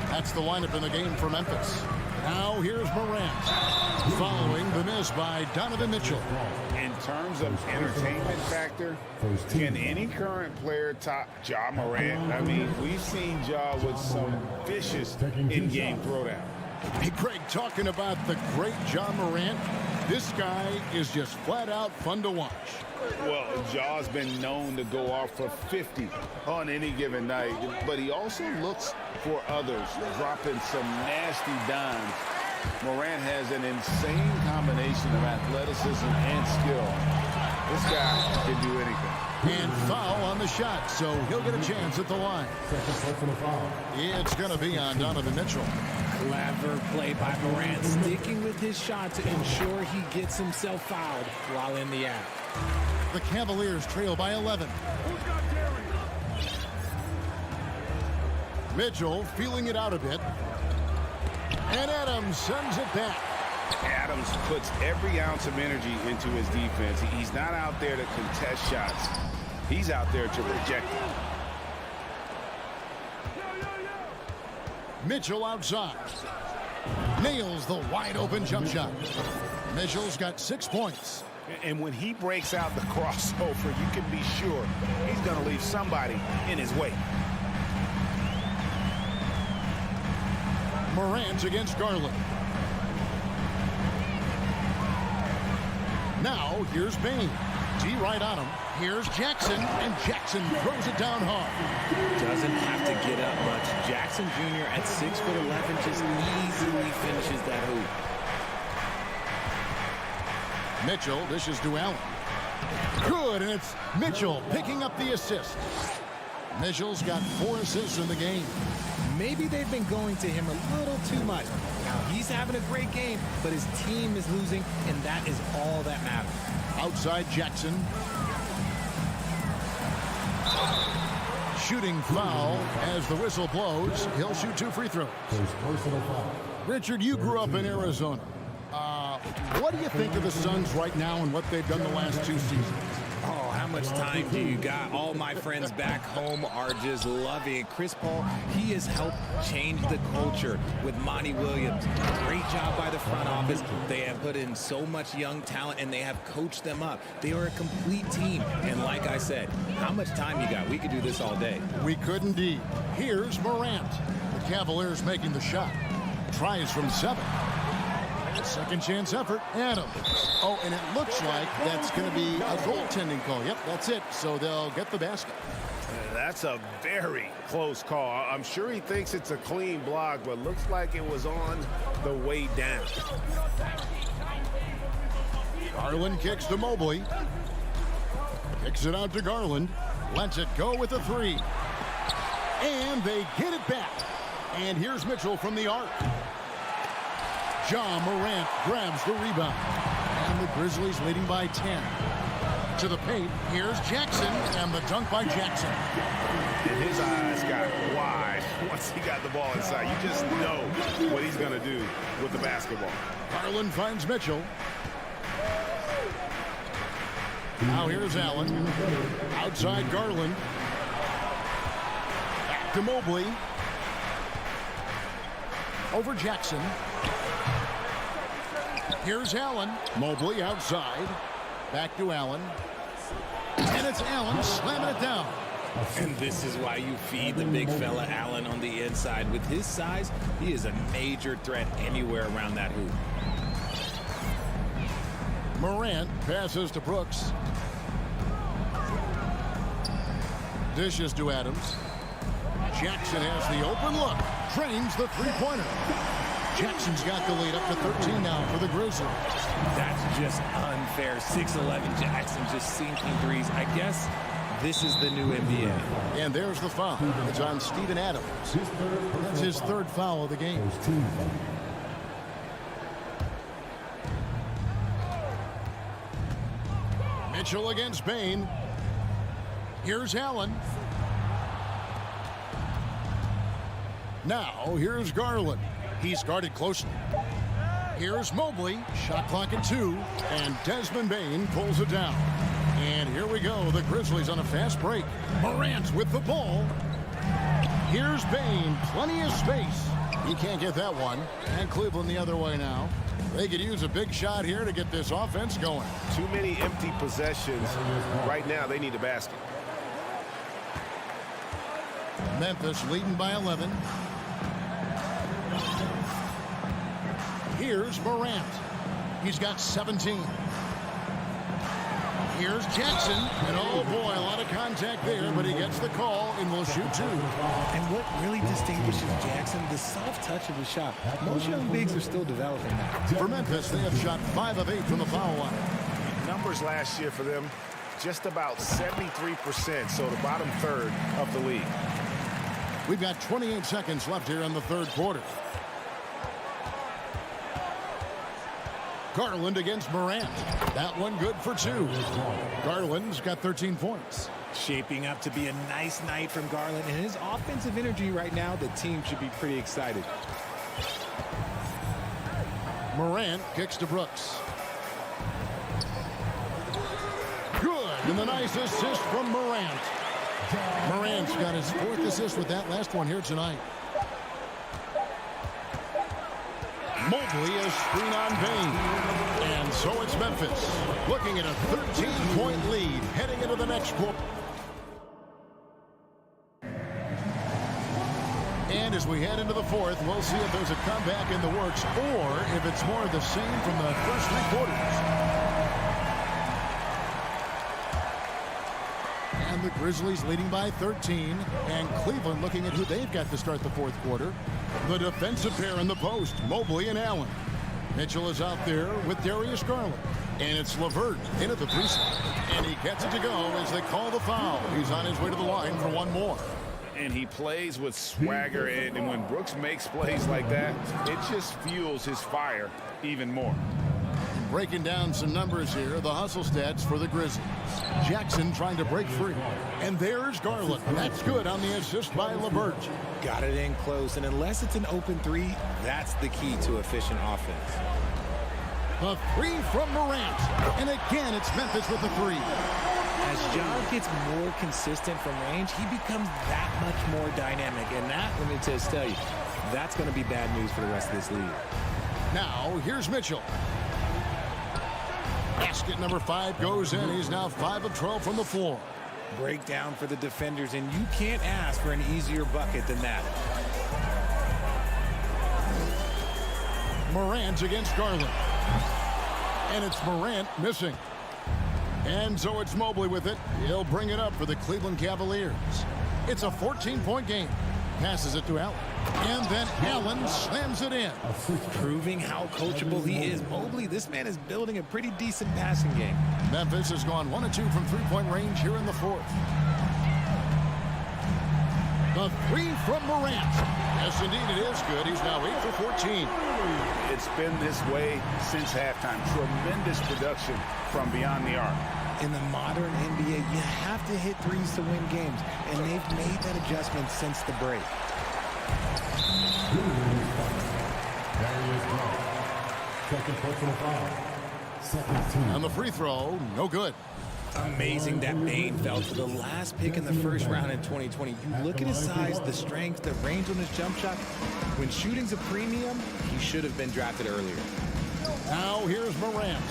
That's the lineup in the game for Memphis. Now here's Morant, following the miss by Donovan Mitchell. In terms of entertainment factor, can any current player top Ja Morant? I mean, we've seen Ja with some vicious in-game throwdown. Hey, Greg, talking about the great Ja Morant, this guy is just flat out fun to watch. Well, Ja's been known to go off for 50 on any given night, but he also looks for others, dropping some nasty dimes. Morant has an insane combination of athleticism and skill. This guy can do anything. And foul on the shot, so he'll get a chance at the line. It's going to be on Donovan Mitchell. Clever play by Morant, sticking with his shot to ensure he gets himself fouled while in the act. The Cavaliers trail by 11. Mitchell feeling it out a bit. And Adams sends it back. Adams puts every ounce of energy into his defense. He's not out there to contest shots. He's out there to reject them. Mitchell outside. Nails the wide open jump shot. Mitchell's got 6 points. And when he breaks out the crossover, you can be sure he's going to leave somebody in his way. Morant against Garland. Now, here's Bain. D right on him. Here's Jackson, and Jackson throws it down hard. Doesn't have to get up much. Jackson Jr. at 6'11" just easily finishes that hoop. Mitchell dishes to Allen. Good, and it's Mitchell picking up the assist. Mitchell's got 4 assists in the game. Maybe they've been going to him a little too much. Now, he's having a great game, but his team is losing, and that is all that matters. Outside Jackson. shooting foul as the whistle blows. He'll shoot 2 free throws. Richard, you grew up in Arizona. What do you think of the Suns right now and what they've done the last 2 seasons? Oh, how much time do you got? All my friends back home are just loving it. Chris Paul, he has helped change the culture with Monty Williams. Great job by the front office. They have put in so much young talent, and they have coached them up. They are a complete team. And like I said, how much time you got? We could do this all day. We could indeed. Here's Morant. The Cavaliers making the shot. Tries from 7. Second chance effort, Adams. Oh, and it looks like that's going to be a goaltending call. Yep, that's it. So they'll get the basket. That's a very close call. I'm sure he thinks it's a clean block, but looks like it was on the way down. Garland kicks to Mobley. Kicks it out to Garland. Lets it go with a 3. And they get it back. And here's Mitchell from the arc. Ja Morant grabs the rebound. And the Grizzlies leading by 10. To the paint, here's Jackson, and the dunk by Jackson. And his eyes got wide once he got the ball inside. You just know what he's going to do with the basketball. Garland finds Mitchell. Now here's Allen. Outside Garland. Back to Mobley. Over Jackson. Here's Allen. Mobley outside. Back to Allen. And it's Allen slamming it down. And this is why you feed the big fella Allen on the inside. With his size, he is a major threat anywhere around that hoop. Morant passes to Brooks. Dishes to Adams. Jackson has the open look. Drains the three-pointer. Jackson's got the lead up to 13 now for the Grizzlies. That's just unfair. 6'11" Jackson just sinking threes. I guess this is the new NBA. And there's the foul. It's on Steven Adams. That's his 3rd foul of the game. Mitchell against Bain. Here's Allen. Now here's Garland. He's guarded closely. Here's Mobley. Shot clock at 2. And Desmond Bain pulls it down. And here we go. The Grizzlies on a fast break. Morant with the ball. Here's Bain. Plenty of space. He can't get that one. And Cleveland the other way now. They could use a big shot here to get this offense going. Too many empty possessions. Right now, they need a basket. Memphis leading by 11. Here's Morant. He's got 17. Here's Jackson. And oh boy, a lot of contact there, but he gets the call and will shoot 2. And what really distinguishes Jackson, the soft touch of his shot. Most young bigs are still developing that. For Memphis, they have shot 5 of 8 from the foul line. Numbers last year for them, just about 73%, so the bottom third of the league. We've got 28 seconds left here in the 3rd quarter. Garland against Morant. That one good for 2. Garland's got 13 points. Shaping up to be a nice night from Garland. And his offensive energy right now, the team should be pretty excited. Morant kicks to Brooks. Good. And the nice assist from Morant. Morant's got his 4th assist with that last one here tonight. Mobley is screen on Bain. And so it's Memphis looking at a 13-point lead heading into the next quarter. And as we head into the 4th, we'll see if there's a comeback in the works or if it's more of the same from the first 3 quarters. And the Grizzlies leading by 13. And Cleveland looking at who they've got to start the 4th quarter. The defensive pair in the post, Mobley and Allen. Mitchell is out there with Darius Garland. And it's LeVert in at the 3 spot. And he gets it to go as they call the foul. He's on his way to the line for one more. And he plays with swagger, and when Brooks makes plays like that, it just fuels his fire even more. Breaking down some numbers here, the hustle stats for the Grizzlies. Jackson trying to break free. And there's Garland. That's good on the assist by LeVert. Got it in close, and unless it's an open three, that's the key to efficient offense. A three from Morant. And again, it's Memphis with the three. As Ja gets more consistent from range, he becomes that much more dynamic. And that, let me just tell you, that's going to be bad news for the rest of this league. Now, here's Mitchell. Basket number 5 goes in. He's now 5 of 12 from the floor. Breakdown for the defenders, and you can't ask for an easier bucket than that. Morant against Garland. And it's Morant missing. And so it's Mobley with it. He'll bring it up for the Cleveland Cavaliers. It's a 14-point game. Passes it to Allen. And then Allen slams it in. Proving how coachable he is. Mobley, this man is building a pretty decent passing game. Memphis has gone 1 of 2 from three-point range here in the fourth. The three from Morant. Yes, indeed, it is good. He's now 8 for 14. It's been this way since halftime. Tremendous production from beyond the arc. In the modern NBA, you have to hit threes to win games, and they've made that adjustment since the break. Second personal foul. On the free throw, no good. Amazing that Bane fell to the last pick in the first round in 2020. You look at his size, the strength, the range on his jump shot. When shooting's a premium, he should have been drafted earlier. Now here's Morant.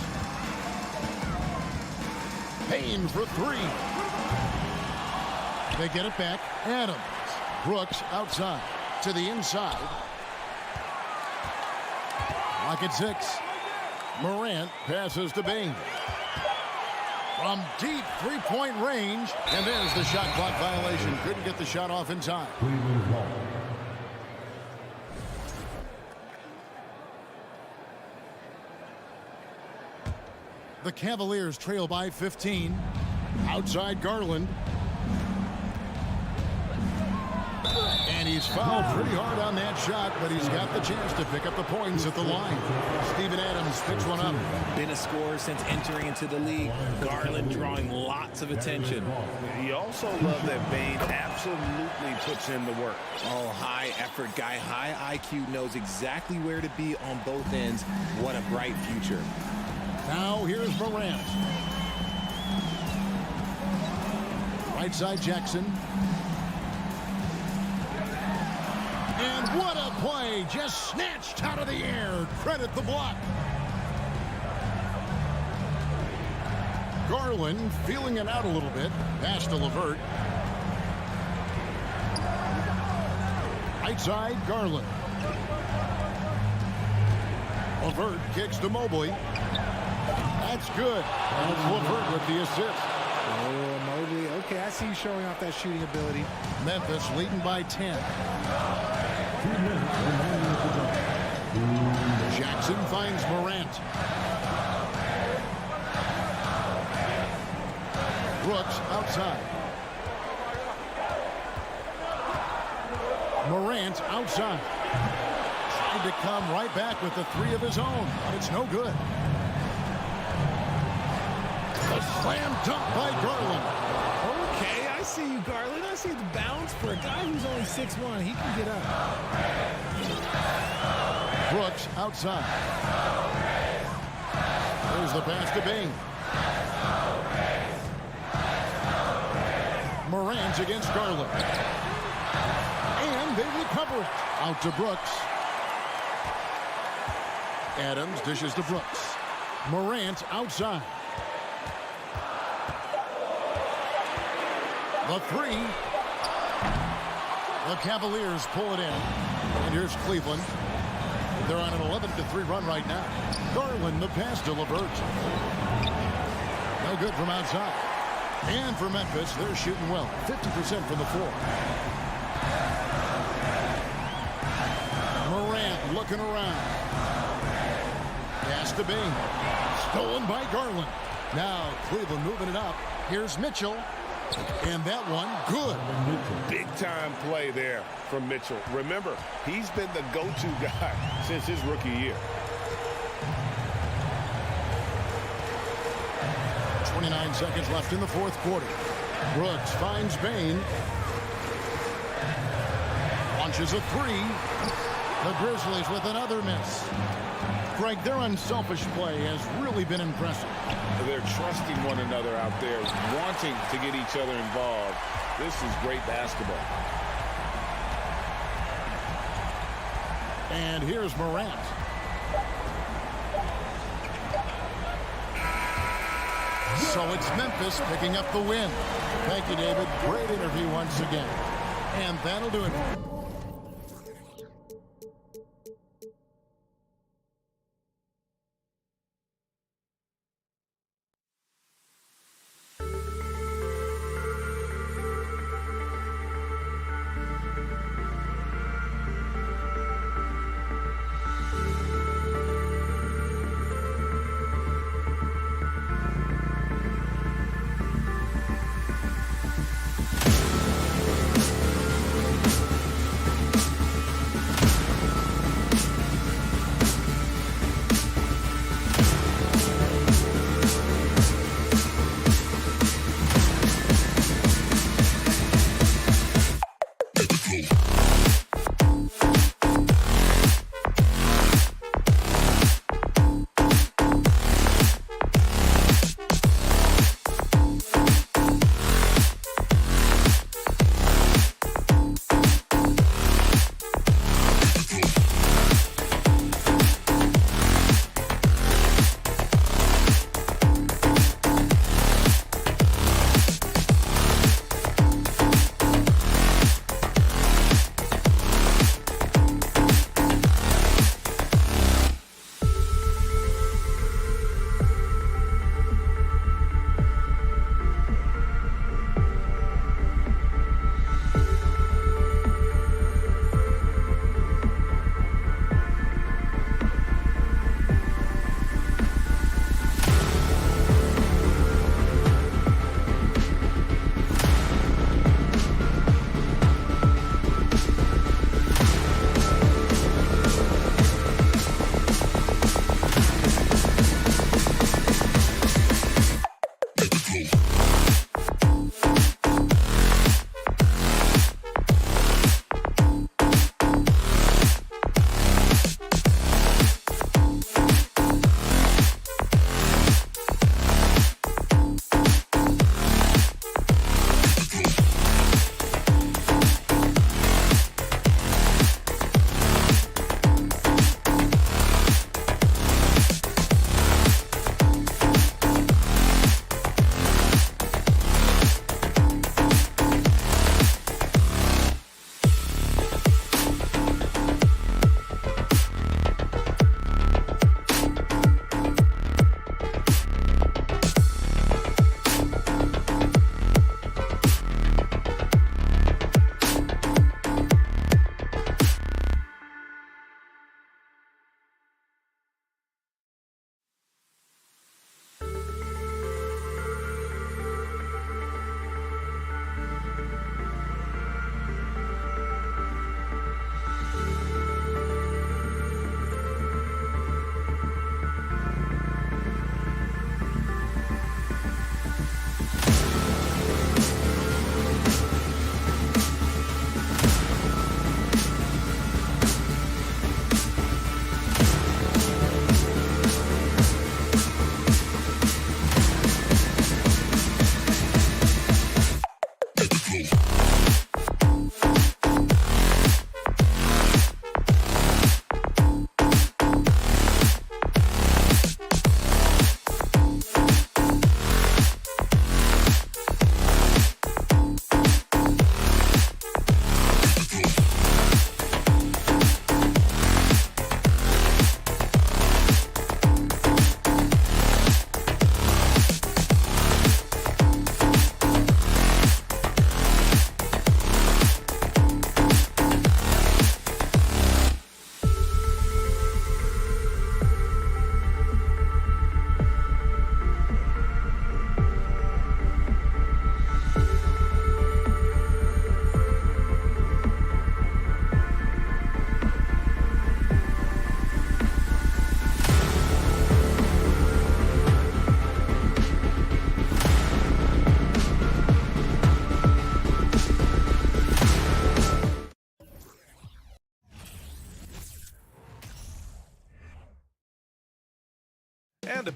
Payne for 3. They get it back. Adams. Brooks outside. To the inside. Lock at 6. Morant passes to Bane. From deep three-point range. And there's the shot clock violation. Couldn't get the shot off in time. The Cavaliers trail by 15. Outside Garland. And he's fouled pretty hard on that shot, but he's got the chance to pick up the points at the line. Steven Adams picks one up. Been a scorer since entering into the league. Garland drawing lots of attention. You also love that Bane absolutely puts in the work. Oh, high effort guy, high IQ, knows exactly where to be on both ends. What a bright future. Now here's Morant. Right side Jackson. And what a play, just snatched out of the air. Credit the block. Garland feeling it out a little bit. Pass to LeVert. Right side, Garland. LeVert kicks to Mobley. That's good. And it's LeVert with the assist. Oh, Mobley. Okay, I see you showing off that shooting ability. Memphis leading by 10. Jackson finds Morant. Brooks outside. Morant outside. Tried to come right back with the 3 of his own, but it's no good. A slam dunk by Garland. Okay, I see you, Garland. I see the bounce for a guy who's only 6'1". He can get up. Brooks outside. There's the pass to Bane. Morant against Garland. And they recover it. Out to Brooks. Adams dishes to Brooks. Morant outside. The 3. The Cavaliers pull it in. And here's Cleveland. They're on an 11-3 run right now. Garland, the pass to LeVert. No good from outside. And for Memphis, they're shooting well. 50% from the floor. Morant looking around. Pass to Bane. Stolen by Garland. Now Cleveland moving it up. Here's Mitchell. And that one, good. Big-time play there from Mitchell. Remember, he's been the go-to guy since his rookie year. 29 seconds left in the fourth quarter. Brooks finds Bain. Launches a three. The Grizzlies with another miss. Greg, their unselfish play has really been impressive. They're trusting one another out there, wanting to get each other involved. This is great basketball. And here's Morant. So it's Memphis picking up the win. Thank you, David. Great interview once again. And that'll do it.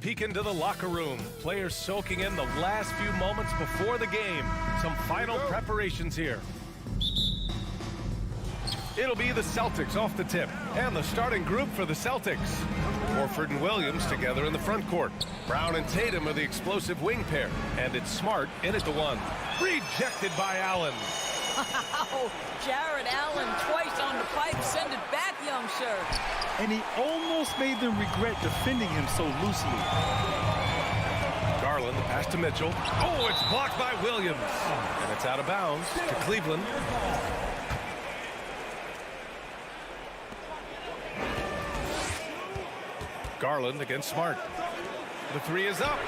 peek into the locker room. Players soaking in the last few moments before the game. Some final preparations here. It'll be the Celtics off the tip, and the starting group for the Celtics. Horford and Williams together in the front court. Brown and Tatum are the explosive wing pair, and it's Smart in at the one. Rejected by Allen. Wow, Jared Allen twice on the pipe. Send it back, young sir. And he almost made them regret defending him so loosely. Garland, the pass to Mitchell. Oh, it's blocked by Williams. And it's out of bounds to Cleveland. Garland against Smart. The three is up.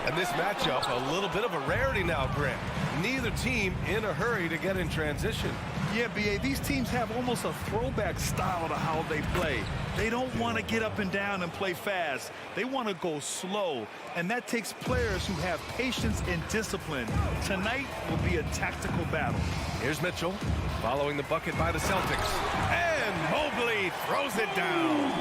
And this matchup, a little bit of a rarity now, Grant. Neither team in a hurry to get in transition. Yeah, B.A., these teams have almost a throwback style to how they play. They don't want to get up and down and play fast. They want to go slow, and that takes players who have patience and discipline. Tonight will be a tactical battle. Here's Mitchell, following the bucket by the Celtics. And Mobley throws it down.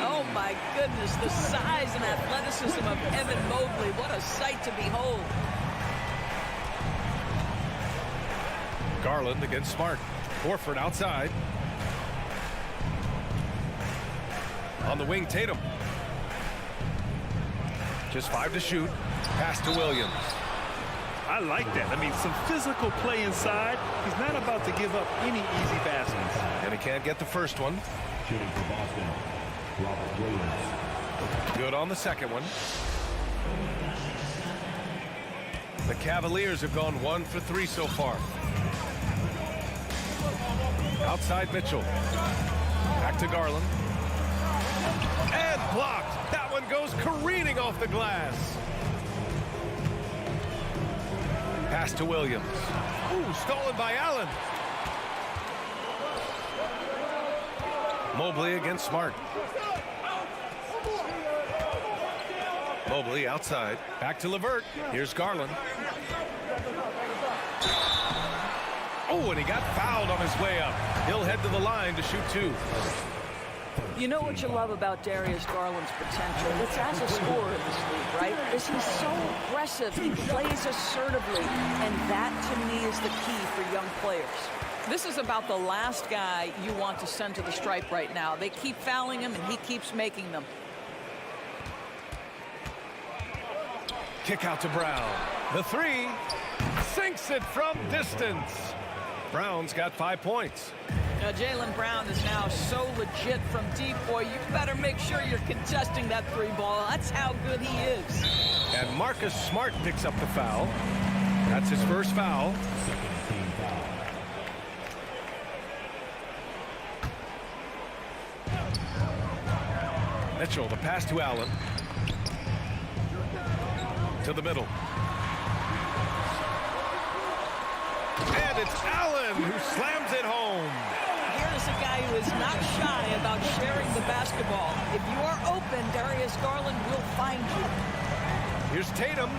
Oh, my goodness, the size and athleticism of Evan Mobley. What a sight to behold. Garland against Smart. Horford outside. On the wing, Tatum. Just 5 to shoot. Pass to Williams. I like that. I mean, some physical play inside. He's not about to give up any easy baskets. And he can't get the first one. Shooting for Boston, Robert Williams. Good on the second one. The Cavaliers have gone 1 for 3 so far. Outside Mitchell. Back to Garland. And blocked. That one goes careening off the glass. Pass to Williams. Ooh, stolen by Allen. Mobley against Smart. Mobley outside. Back to LeVert. Here's Garland. Oh, and he got fouled on his way up. He'll head to the line to shoot 2. You know what you love about Darius Garland's potential? It's as a scorer in this league, right? Is he's so aggressive. He plays assertively, and that, to me, is the key for young players. This is about the last guy you want to send to the stripe right now. They keep fouling him, and he keeps making them. Kick out to Brown. The 3 sinks it from distance. Brown's got 5 points. Now, Jaylen Brown is now so legit from deep, boy. You better make sure you're contesting that 3 ball. That's how good he is. And Marcus Smart picks up the foul. That's his first foul. Mitchell, the pass to Allen. To the middle. And it's Allen who slams it home. Here's a guy who is not shy about sharing the basketball. If you are open, Darius Garland will find you. Here's Tatum.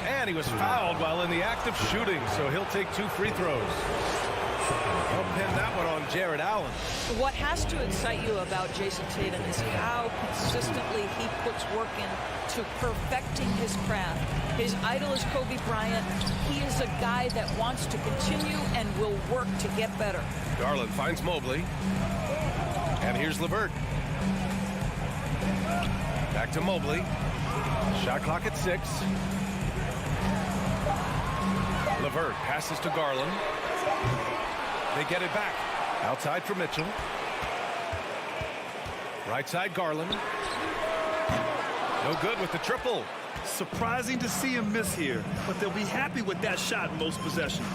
And he was fouled while in the act of shooting, so he'll take 2 free throws. He'll pin that one on Jared Allen. What has to excite you about Jason Tatum is how consistently he puts work in to perfecting his craft. His idol is Kobe Bryant. He is a guy that wants to continue and will work to get better. Garland finds Mobley. And here's LeVert. Back to Mobley. Shot clock at 6. LeVert passes to Garland. They get it back. Outside for Mitchell. Right side Garland. No good with the triple. Surprising to see him miss here, but they'll be happy with that shot in most possessions.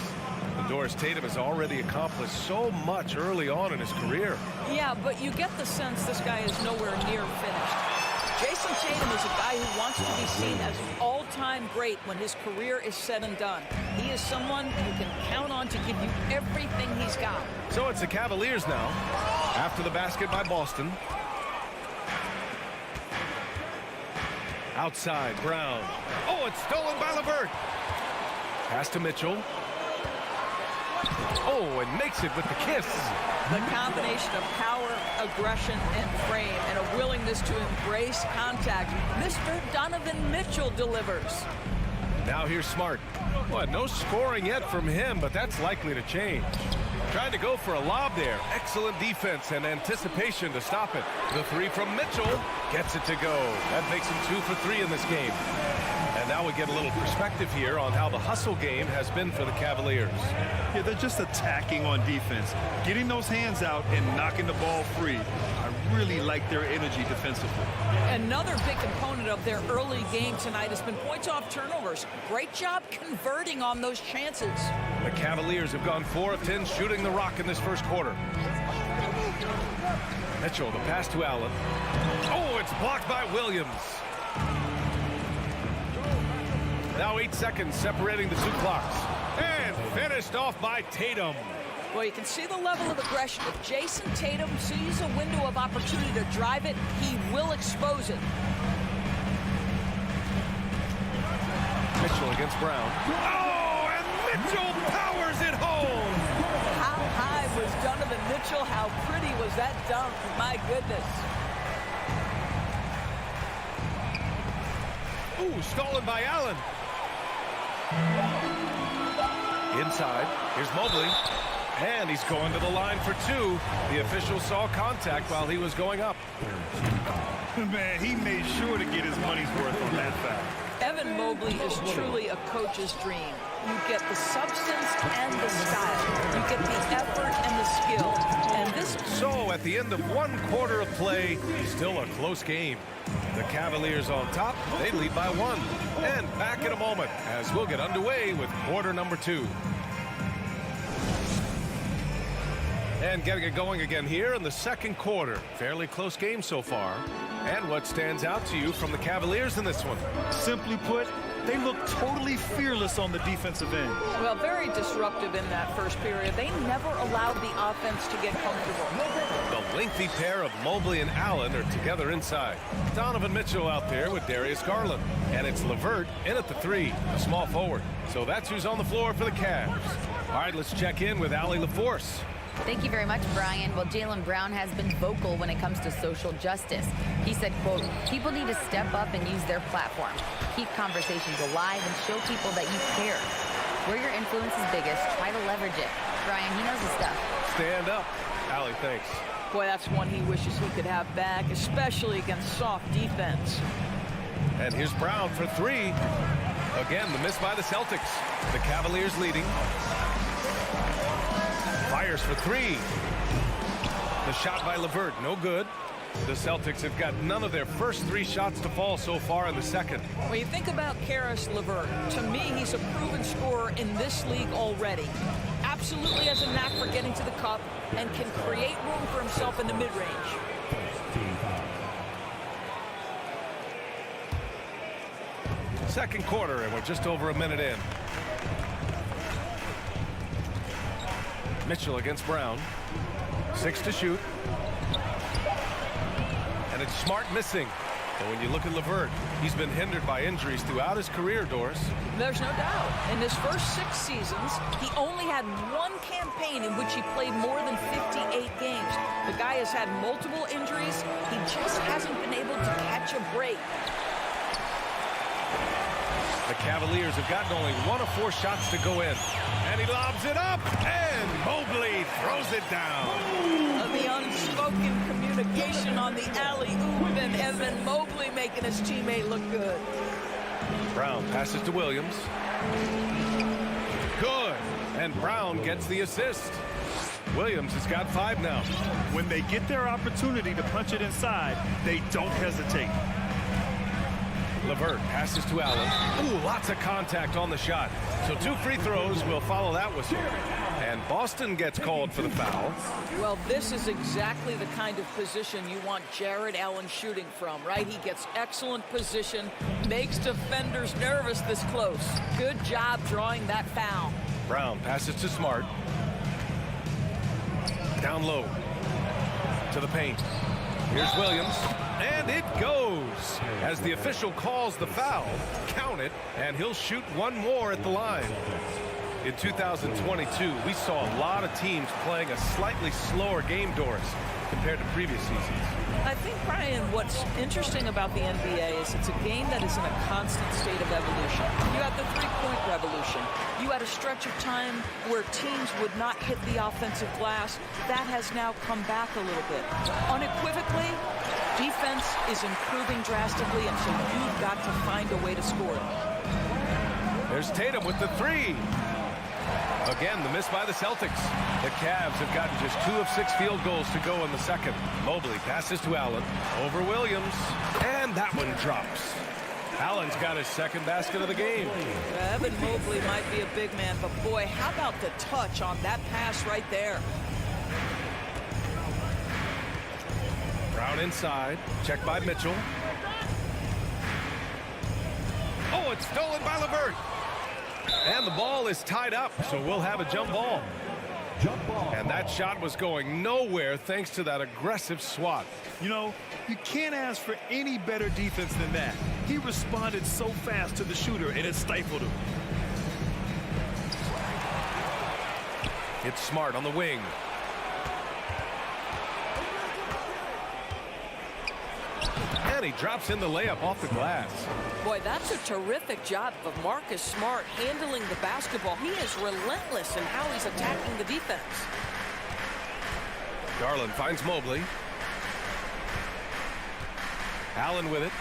Doris Tatum has already accomplished so much early on in his career. Yeah, but you get the sense this guy is nowhere near finished. Jason Tatum is a guy who wants to be seen as an all-time great when his career is said and done. He is someone you can count on to give you everything he's got. So it's the Cavaliers now, after the basket by Boston. Outside, Brown. Oh, it's stolen by LeVert. Pass to Mitchell. Oh, and makes it with the kiss. The combination of power, aggression, and frame, and a willingness to embrace contact. Mr. Donovan Mitchell delivers. Now here's Smart. Well, no scoring yet from him, but that's likely to change. Trying to go for a lob there. Excellent defense and anticipation to stop it. The three from Mitchell gets it to go. That makes him 2 for 3 in this game. And now we get a little perspective here on how the hustle game has been for the Cavaliers. Yeah, they're just attacking on defense, getting those hands out and knocking the ball free. I really like their energy defensively. Another big component of their early game tonight has been points off turnovers. Great job converting on those chances. The Cavaliers have gone 4 of 10 shooting the rock in this first quarter. Mitchell, the pass to Allen. Oh, it's blocked by Williams. Now 8 seconds separating the two clocks. And finished off by Tatum. Well, you can see the level of aggression. If Jason Tatum sees a window of opportunity to drive it, he will expose it. Mitchell against Brown. Oh, and Mitchell powers it home. How high was Donovan Mitchell? How pretty was that dunk? My goodness. Ooh, stolen by Allen. Inside, here's Mobley. And he's going to the line for 2. The official saw contact while he was going up. Man, he made sure to get his money's worth on that foul. Evan Mobley is truly a coach's dream. You get the substance and the style. You get the effort and the skill. And this... So at the end of 1 quarter of play, still a close game. The Cavaliers on top, they lead by 1. And back in a moment as we'll get underway with quarter number 2. And getting it going again here in the second quarter. Fairly close game so far. And what stands out to you from the Cavaliers in this one? Simply put, they look totally fearless on the defensive end. Well, very disruptive in that first period. They never allowed the offense to get comfortable. The lengthy pair of Mobley and Allen are together inside. Donovan Mitchell out there with Darius Garland. And it's LeVert in at the 3, a small forward. So that's who's on the floor for the Cavs. All right, let's check in with Allie LaForce. Thank you very much, Brian. Well, Jaylen Brown has been vocal when it comes to social justice. He said, quote, people need to step up and use their platform. Keep conversations alive and show people that you care. Where your influence is biggest, try to leverage it. Brian, he knows his stuff. Stand up. Allie, thanks. Boy, that's one he wishes he could have back, especially against soft defense. And here's Brown for 3. Again, the miss by the Celtics. The Cavaliers leading. Fires for 3. The shot by LeVert, no good. The Celtics have got none of their first 3 shots to fall so far in the second. When you think about Karis LeVert, to me, he's a proven scorer in this league already. Absolutely has a knack for getting to the cup and can create room for himself in the mid-range. Second quarter, and we're just over a minute in. Mitchell against Brown. 6 to shoot. And it's Smart missing. And when you look at LeVert, he's been hindered by injuries throughout his career, Doris. There's no doubt. In his first 6 seasons, he only had 1 campaign in which he played more than 58 games. The guy has had multiple injuries. He just hasn't been able to catch a break. The Cavaliers have gotten only 1 of 4 shots to go in. And he lobs it up, and Mobley throws it down. The unspoken communication on the alley-oop, and Evan Mobley making his teammate look good. Brown passes to Williams. Good. And Brown gets the assist. Williams has got 5 now. When they get their opportunity to punch it inside, they don't hesitate. LeVert passes to Allen. Ooh, lots of contact on the shot. So 2 free throws will follow that whistle. And Boston gets called for the foul. Well, this is exactly the kind of position you want Jared Allen shooting from, right? He gets excellent position, makes defenders nervous this close. Good job drawing that foul. Brown passes to Smart. Down low. To the paint. Here's Williams. And it goes. As the official calls the foul, count it, and he'll shoot 1 more at the line. In 2022, we saw a lot of teams playing a slightly slower game, Doris, compared to previous seasons. I think, Brian, what's interesting about the NBA is it's a game that is in a constant state of evolution. You had the three-point revolution. You had a stretch of time where teams would not hit the offensive glass. That has now come back a little bit. Unequivocally, defense is improving drastically, and so you've got to find a way to score it. There's Tatum with the three. Again, the miss by the Celtics. The Cavs have gotten just 2 of 6 field goals to go in the second. Mobley passes to Allen. Over Williams. And that one drops. Allen's got his second basket of the game. Evan Mobley might be a big man, but boy, how about the touch on that pass right there? Brown inside. Check by Mitchell. Oh, it's stolen by LeVert. And the ball is tied up, so we'll have a jump ball. And that shot was going nowhere thanks to that aggressive swat. You know, you can't ask for any better defense than that. He responded so fast to the shooter, and it stifled him. It's Smart on the wing. And he drops in the layup off the glass. Boy, that's a terrific job of Marcus Smart handling the basketball. He is relentless in how he's attacking the defense. Garland finds Mobley. Allen with it.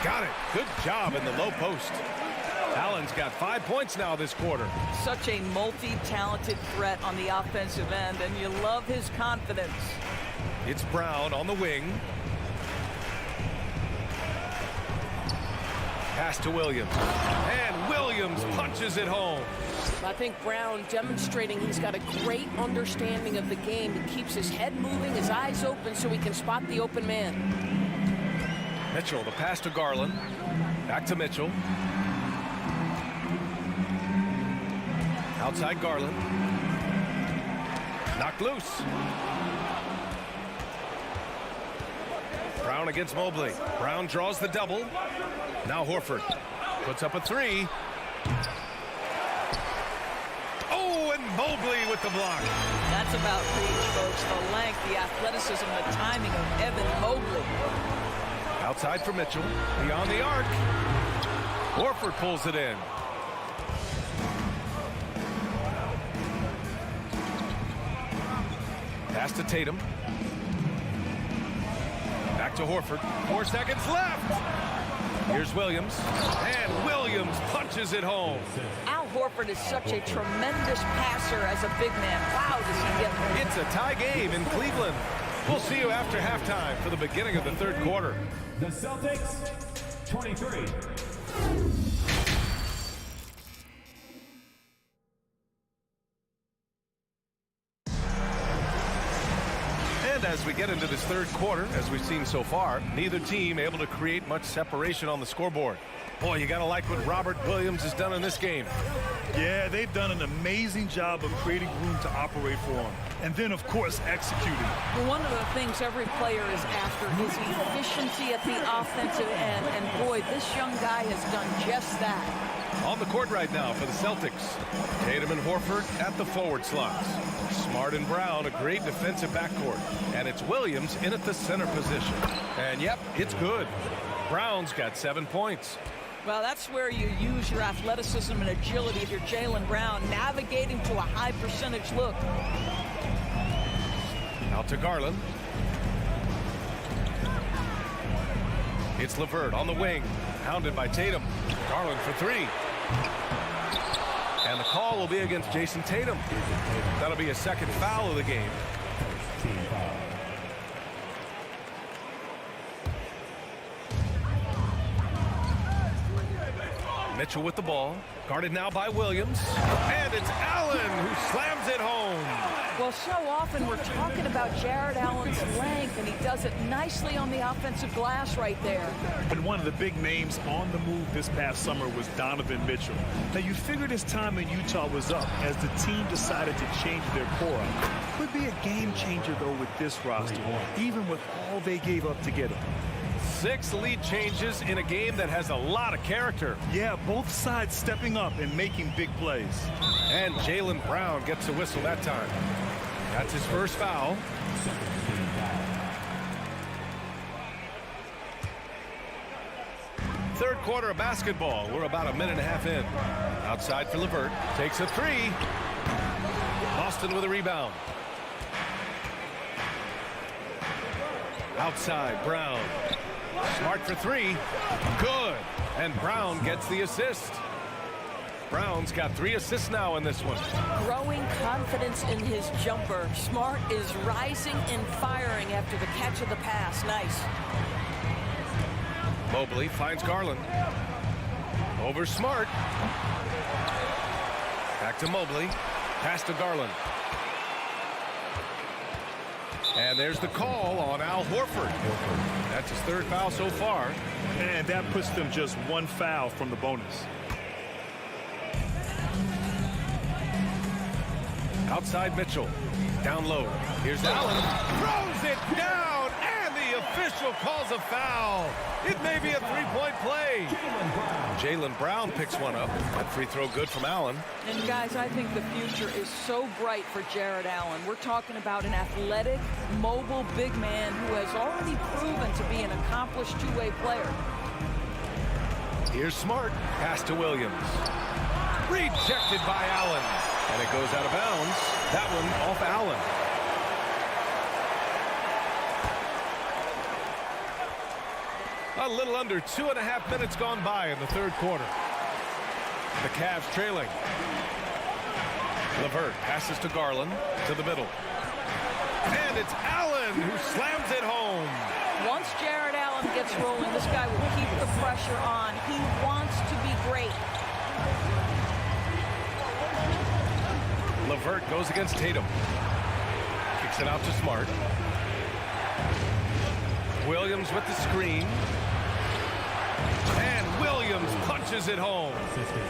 Got it. Good job in the low post. Allen's got 5 points now this quarter. Such a multi-talented threat on the offensive end, and you love his confidence. It's Brown on the wing. Pass to Williams. And Williams punches it home. I think Brown demonstrating he's got a great understanding of the game. He keeps his head moving, his eyes open so he can spot the open man. Mitchell, the pass to Garland. Back to Mitchell. Outside Garland. Knocked loose. Brown against Mobley. Brown draws the double. Now Horford puts up a three. Oh, and Mobley with the block. That's about reach, folks. The length, the athleticism, the timing of Evan Mobley. Outside for Mitchell. Beyond the arc. Horford pulls it in. Pass to Tatum. Back to Horford. 4 seconds left. Here's Williams. And Williams punches it home. Al Horford is such a tremendous passer as a big man. Wow, does he get there. It's a tie game in Cleveland. We'll see you after halftime for the beginning of the third quarter. The Celtics, 23. And as we get into this third quarter, as we've seen so far, neither team able to create much separation on the scoreboard. Boy, you got to like what Robert Williams has done in this game. Yeah, they've done an amazing job of creating room to operate for him. And then, of course, executing. Well, one of the things every player is after is efficiency at the offensive end. And boy, this young guy has done just that. On the court right now for the Celtics. Tatum and Horford at the forward slots. Smart and Brown, a great defensive backcourt. And it's Williams in at the center position. And yep, it's good. Brown's got 7 points. Well, that's where you use your athleticism and agility if you're Jaylen Brown, navigating to a high percentage look. Out to Garland. It's LeVert on the wing, hounded by Tatum. Garland for three. And the call will be against Jason Tatum. That'll be a second foul of the game. Mitchell with the ball, guarded now by Williams, and it's Allen who slams it home. Well, so often we're talking about Jared Allen's length, and he does it nicely on the offensive glass right there. And one of the big names on the move this past summer was Donovan Mitchell. Now, you figured his time in Utah was up as the team decided to change their core up. Could be a game changer, though, with this roster, even with all they gave up to get him. 6 lead changes in a game that has a lot of character. Yeah, both sides stepping up and making big plays. And Jaylen Brown gets a whistle that time. That's his first foul. Third quarter of basketball. We're about a minute and a half in. Outside for LeVert. Takes a 3. Boston with a rebound. Outside, Brown. Smart for 3. Good. And Brown gets the assist. Brown's got 3 assists now in this one. Growing confidence in his jumper. Smart is rising and firing after the catch of the pass. Nice. Mobley finds Garland. Over Smart. Back to Mobley. Pass to Garland. And there's the call on Al Horford. That's his 3rd foul so far. And that puts them just 1 foul from the bonus. Outside Mitchell. Down low. Here's Allen. Throws it down. And the official calls a foul. It may be a 3-point play. Jaylen Brown picks one up. That free throw good from Allen. And guys, I think the future is so bright for Jared Allen. We're talking about an athletic, mobile big man who has already proven to be an accomplished two-way player. Here's Smart. Pass to Williams. Rejected by Allen. And it goes out of bounds. That one off Allen. A little under 2.5 minutes gone by in the third quarter. The Cavs trailing. LeVert passes to Garland to the middle. And it's Allen who slams it home. Once Jared Allen gets rolling, this guy will keep the pressure on. He wants to be great. LeVert goes against Tatum. Kicks it out to Smart. Williams with the screen. And Williams punches it home.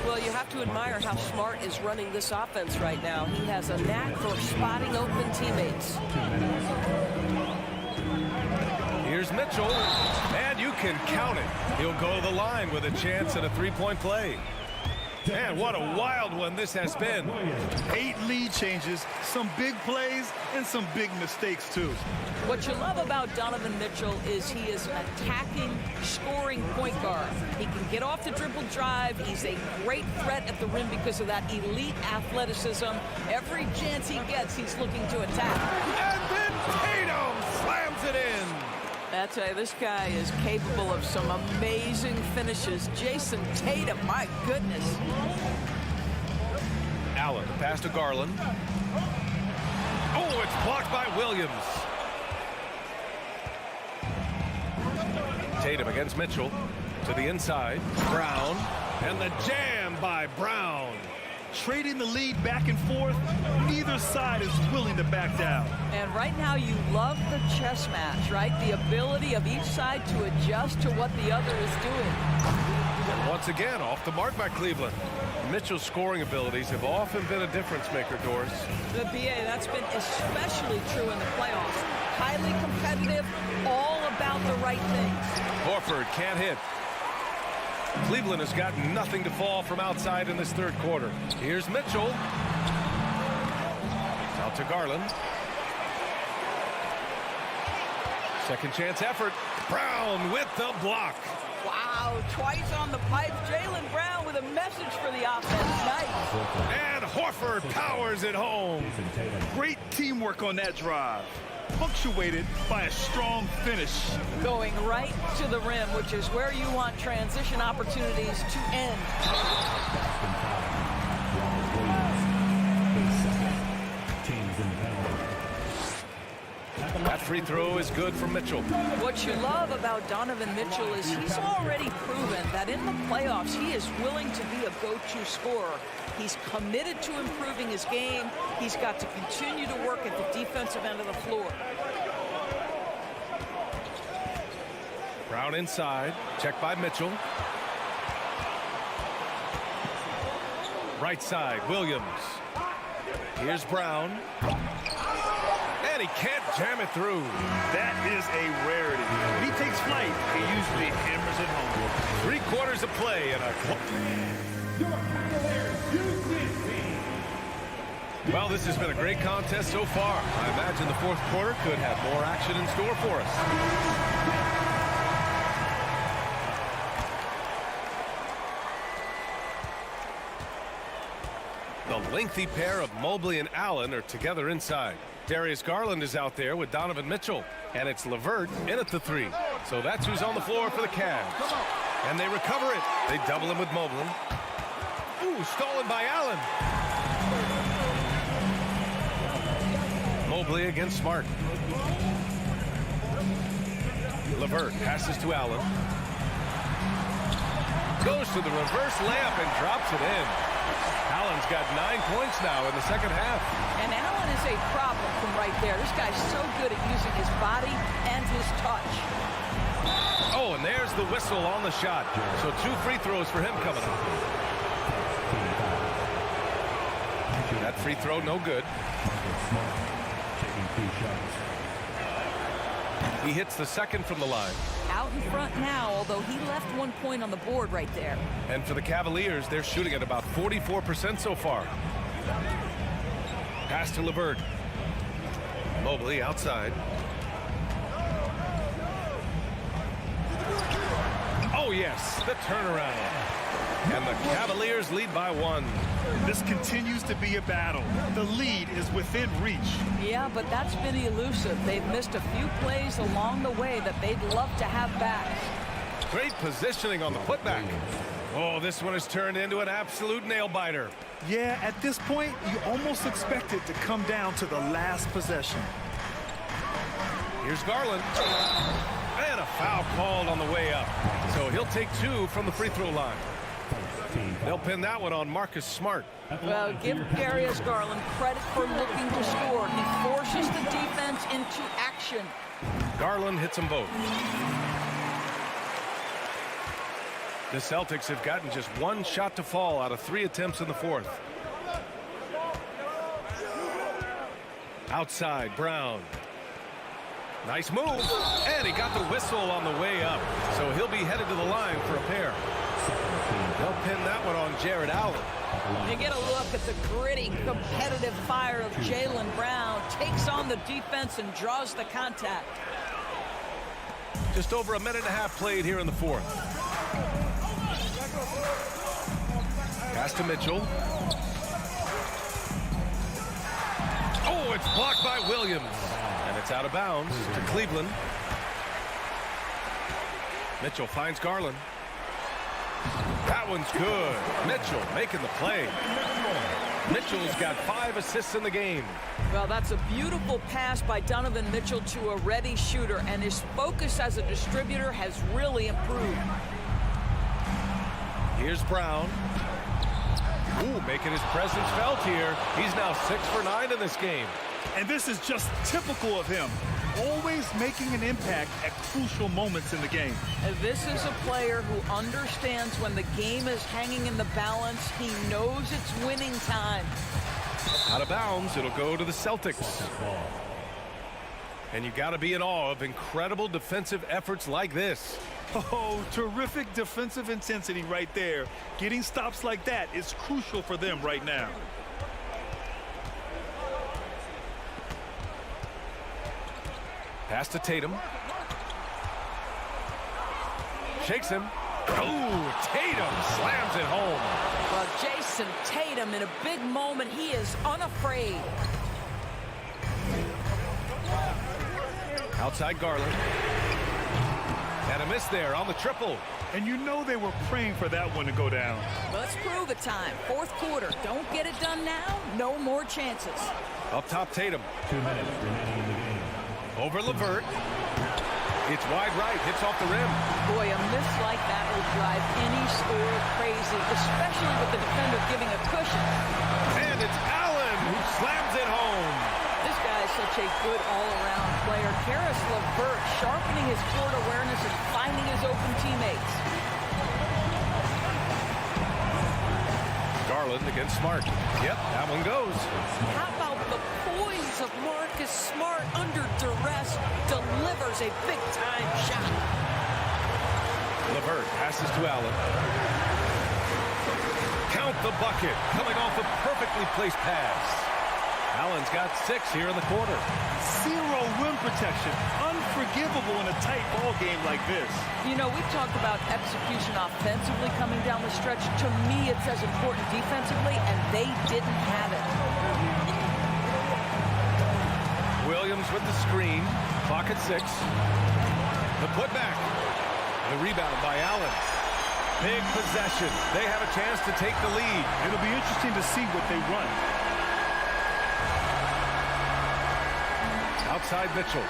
Well, you have to admire how Smart is running this offense right now. He has a knack for spotting open teammates. Here's Mitchell, and you can count it. He'll go to the line with a chance at a 3-point play. Man, what a wild one this has been. 8 lead changes, some big plays, and some big mistakes, too. What you love about Donovan Mitchell is he is an attacking, scoring point guard. He can get off the dribble drive. He's a great threat at the rim because of that elite athleticism. Every chance he gets, he's looking to attack. And then Tatum slams it in. I tell you, this guy is capable of some amazing finishes. Jason Tatum, my goodness. Allen, pass to Garland. Oh, it's blocked by Williams. Tatum against Mitchell. To the inside. Brown. And the jam by Brown. Trading the lead back and forth, neither side is willing to back down. And right now you love the chess match, right? The ability of each side to adjust to what the other is doing. And once again, off the mark by Cleveland. Mitchell's scoring abilities have often been a difference maker, Doris. The BA, that's been especially true in the playoffs. Highly competitive, all about the right things. Horford can't hit. Cleveland has got nothing to fall from outside in this third quarter. Here's Mitchell. Out to Garland. Second chance effort. Brown with the block. Wow, twice on the pipe. Jaylen Brown with a message for the offense. Nice. And Horford powers it home. Great teamwork on that drive. Punctuated by a strong finish. Going right to the rim, which is where you want transition opportunities to end. That free throw is good for Mitchell. What you love about Donovan Mitchell is he's already proven that in the playoffs he is willing to be a go-to scorer. He's committed to improving his game. He's got to continue to work at the defensive end of the floor. Brown inside. Checked by Mitchell. Right side, Williams. Here's Brown. And he can't jam it through. That is a rarity. When he takes flight, he usually hammers it home. 3 quarters of play and a... Well, this has been a great contest so far. I imagine the 4th quarter could have more action in store for us. The lengthy pair of Mobley and Allen are together inside. Darius Garland is out there with Donovan Mitchell. And it's LeVert in at the 3. So that's who's on the floor for the Cavs. And they recover it. They double him with Mobley. Ooh, stolen by Allen. Mobley against Smart. LeVert passes to Allen. Goes to the reverse layup and drops it in. Allen's got 9 points now in the second half. And Allen is a problem from right there. This guy's so good at using his body and his touch. Oh, and there's the whistle on the shot. So 2 free throws for him coming up. That free throw, no good. He hits the second from the line. Out in front now, although he left 1 point on the board right there. And for the Cavaliers, they're shooting at about 44% so far. Pass to LeVert. Mobley outside. Oh, yes, the turnaround. And the Cavaliers lead by 1. This continues to be a battle. The lead is within reach. Yeah, but that's been elusive. They've missed a few plays along the way that they'd love to have back. Great positioning on the putback. Oh, this one has turned into an absolute nail-biter. Yeah, at this point, you almost expect it to come down to the last possession. Here's Garland. And a foul called on the way up. So he'll take 2 from the free throw line. They'll pin that one on Marcus Smart. Well, give Darius Garland credit for looking to score. He forces the defense into action. Garland hits them both. The Celtics have gotten just 1 shot to fall out of 3 attempts in the 4th. Outside, Brown. Nice move. And he got the whistle on the way up. So he'll be headed to the line for a pair. They'll pin that one on Jared Allen. You get a look at the gritty, competitive fire of Jaylen Brown. Takes on the defense and draws the contact. Just over a minute and a half played here in the 4th. Pass to Mitchell. Oh, it's blocked by Williams. And it's out of bounds to Cleveland. Mitchell finds Garland. That one's good. Mitchell making the play. Mitchell's got 5 assists in the game. Well, that's a beautiful pass by Donovan Mitchell to a ready shooter, and his focus as a distributor has really improved. Here's Brown. Ooh, making his presence felt here. He's now 6 for 9 in this game. And this is just typical of him. Always making an impact at crucial moments in the game. And this is a player who understands when the game is hanging in the balance. He knows it's winning time. Out of bounds, it'll go to the Celtics. And you got to be in awe of incredible defensive efforts like this. Oh, terrific defensive intensity right there. Getting stops like that is crucial for them right now. Pass to Tatum. Shakes him. Oh, Tatum slams it home. Well, Jason Tatum in a big moment. He is unafraid. Outside Garland. And a miss there on the triple. And you know they were praying for that one to go down. Let's prove it time. 4th quarter. Don't get it done now. No more chances. Up top, Tatum. 2 minutes remaining in the game. Over LeVert. It's wide right. Hits off the rim. Boy, a miss like that will drive any scorer crazy, especially with the defender giving a cushion. And it's Allen who slams it home. This guy is such a good all-around player. Karis LeVert sharpening his court awareness and finding his open teammates. Garland against Smart. Yep, that one goes. How about The poise of Marcus Smart under duress delivers a big-time shot. LeVert passes to Allen. Count the bucket, coming off a perfectly placed pass. Allen's got 6 here in the quarter. 0 rim protection. Unforgivable in a tight ball game like this. You know, we talked about execution offensively coming down the stretch. To me, it's as important defensively, and they didn't have it. Williams with the screen. Clock at 6. The putback. The rebound by Allen. Big possession. They have a chance to take the lead. It'll be interesting to see what they run. Outside Mitchell.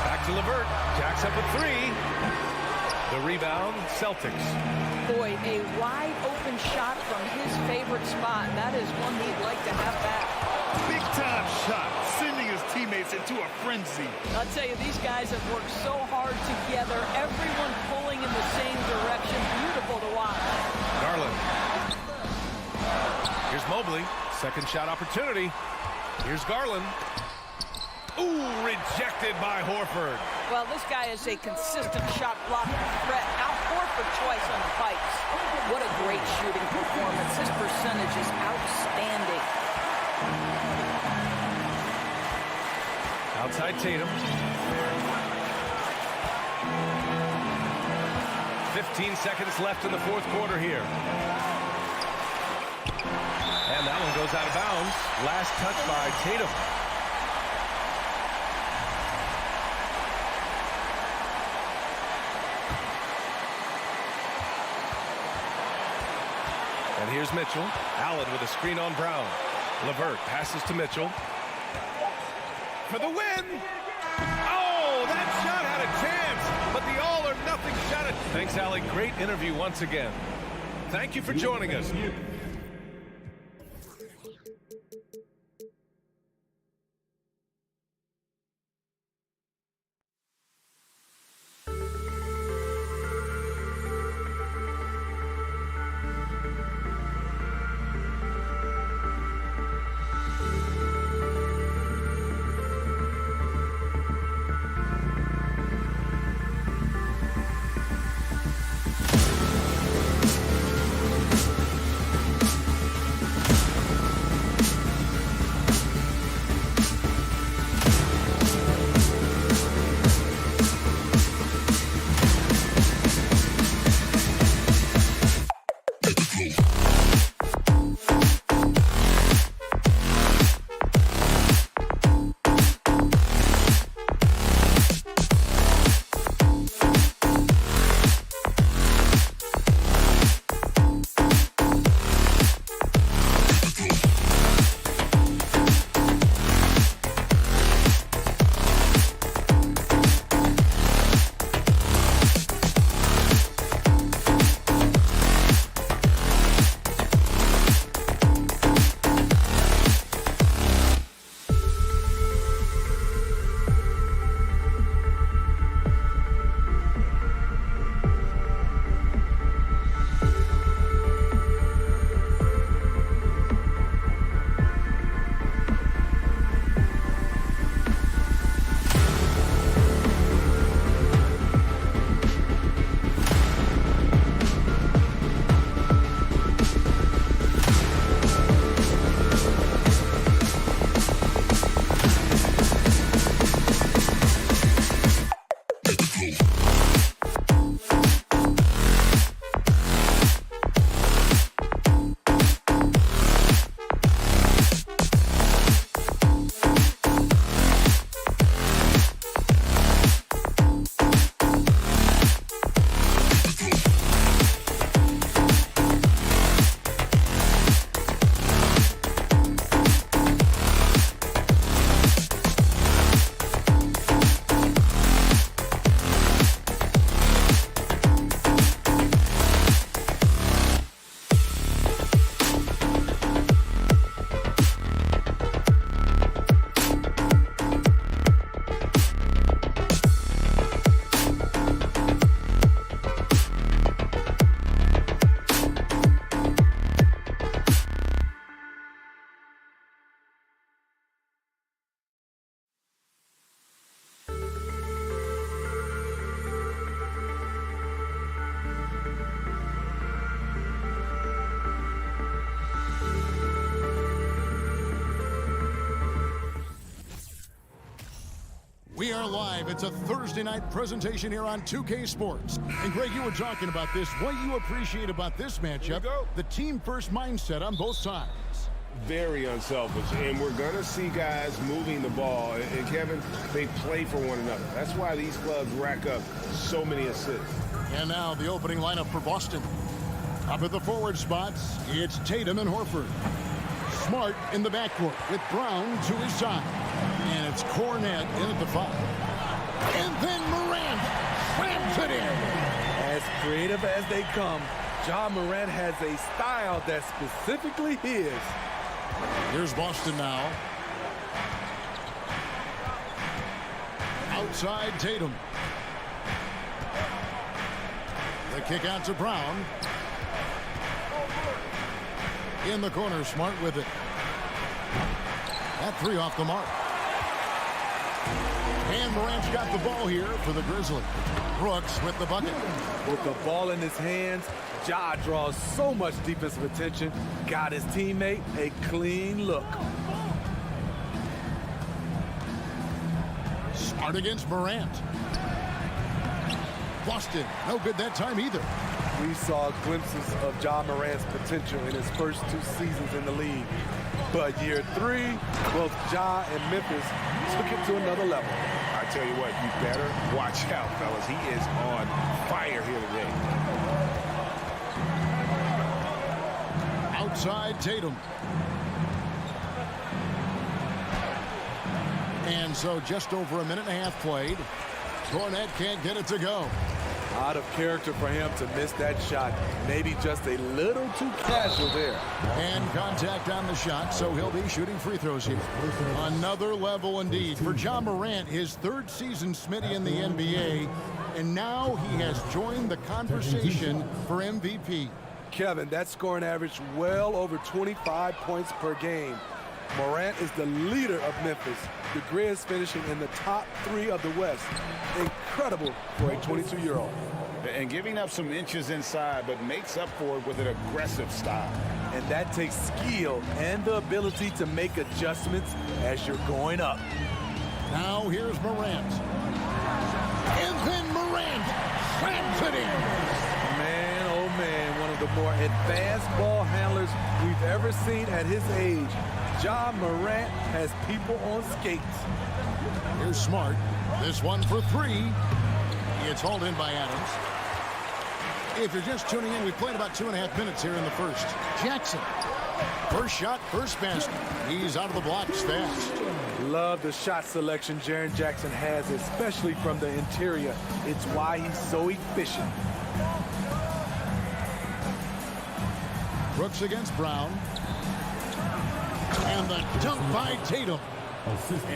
Back to LeVert. Jacks up a 3. The rebound, Celtics. Boy, a wide open shot from his favorite spot. That is one he'd like to have back. Big time shot, sending his teammates into a frenzy. I'll tell you, these guys have worked so hard together. Everyone pulling in the same direction. Beautiful to watch. Garland. Here's Mobley. Second shot opportunity. Here's Garland. Ooh, rejected by Horford. Well, this guy is a consistent shot blocking threat. Out Horford twice on the pipes. What a great shooting performance. His percentage is outstanding. Outside Tatum. 15 seconds left in the fourth quarter here. And that one goes out of bounds. Last touch by Tatum. And here's Mitchell. Allen with a screen on Brown. LeVert passes to Mitchell. For the win! Oh, that shot had a chance, but the all-or-nothing shot. Thanks, Allie. Great interview once again. Thank you for joining us. We are live. It's a Thursday night presentation here on 2K Sports. And Greg, you were talking about this. What you appreciate about this matchup, the team-first mindset on both sides. Very unselfish, and we're going to see guys moving the ball. And Kevin, they play for one another. That's why these clubs rack up so many assists. And now the opening lineup for Boston. Up at the forward spots, it's Tatum and Horford. Smart in the backcourt with Brown to his side. And it's Cornet in at the 5. And then Morant slams it in. As creative as they come, Ja Morant has a style that's specifically his. Here's Boston now. Outside Tatum. The kick out to Brown. In the corner, Smart with it. That 3 off the mark. And Morant's got the ball here for the Grizzlies. Brooks with the bucket. With the ball in his hands, Ja draws so much defensive attention. Got his teammate a clean look. Smart against Morant. Boston, no good that time either. We saw glimpses of Ja Morant's potential in his first 2 seasons in the league. But year 3, both Ja and Memphis took it to another level. I tell you what, you better watch out, fellas. He is on fire here today. Outside Tatum. And so just over a minute and a half played. Cornet can't get it to go. Out of character for him to miss that shot. Maybe just a little too casual there. And contact on the shot, so he'll be shooting free throws here. Another level indeed for Ja Morant, his 3rd season Smitty in the NBA. And now he has joined the conversation for MVP. Kevin, that scoring average well over 25 points per game. Morant is the leader of Memphis. The Grizz finishing in the top 3 of the West. Incredible for a 22-year-old. And giving up some inches inside, but makes up for it with an aggressive style. And that takes skill and the ability to make adjustments as you're going up. Now here's Morant. And then Morant slams it in. Man, oh man, one of the more advanced ball handlers we've ever seen at his age. Ja Morant has people on skates. Here's Smart. This one for 3. It's hauled in by Adams. If you're just tuning in, we played about 2.5 minutes here in the first. Jackson. First shot, first basket. He's out of the blocks fast. Love the shot selection Jaren Jackson has, especially from the interior. It's why he's so efficient. Brooks against Brown. And the dunk by Tatum.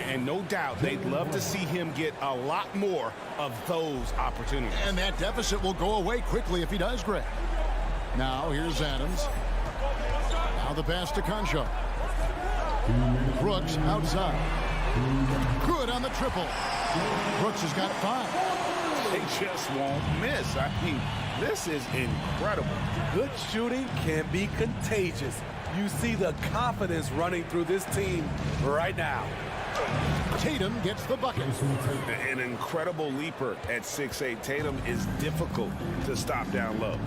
And no doubt they'd love to see him get a lot more of those opportunities. And that deficit will go away quickly if he does, Greg. Now here's Adams. Now the pass to Concho. Brooks outside. Good on the triple. Brooks has got 5. They just won't miss. I mean, this is incredible. Good shooting can be contagious. You see the confidence running through this team right now. Tatum gets the bucket. An incredible leaper at 6'8". Tatum is difficult to stop down low.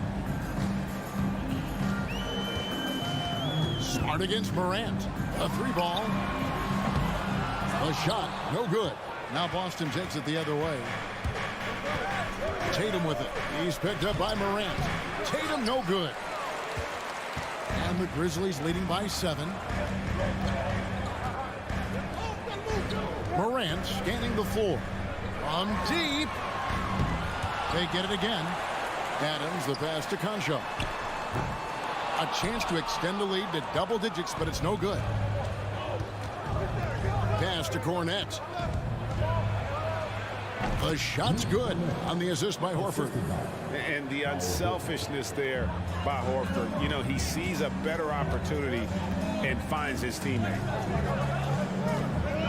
Smart against Morant. A 3-ball. A shot, no good. Now Boston takes it the other way. Tatum with it. He's picked up by Morant. Tatum no good. And the Grizzlies leading by 7. Morant scanning the floor. From deep. They get it again. Adams, the pass to Concho. A chance to extend the lead to double digits, but it's no good. Pass to Cornet. The shot's good on the assist by Horford. And the unselfishness there by Horford. You know, he sees a better opportunity and finds his teammate.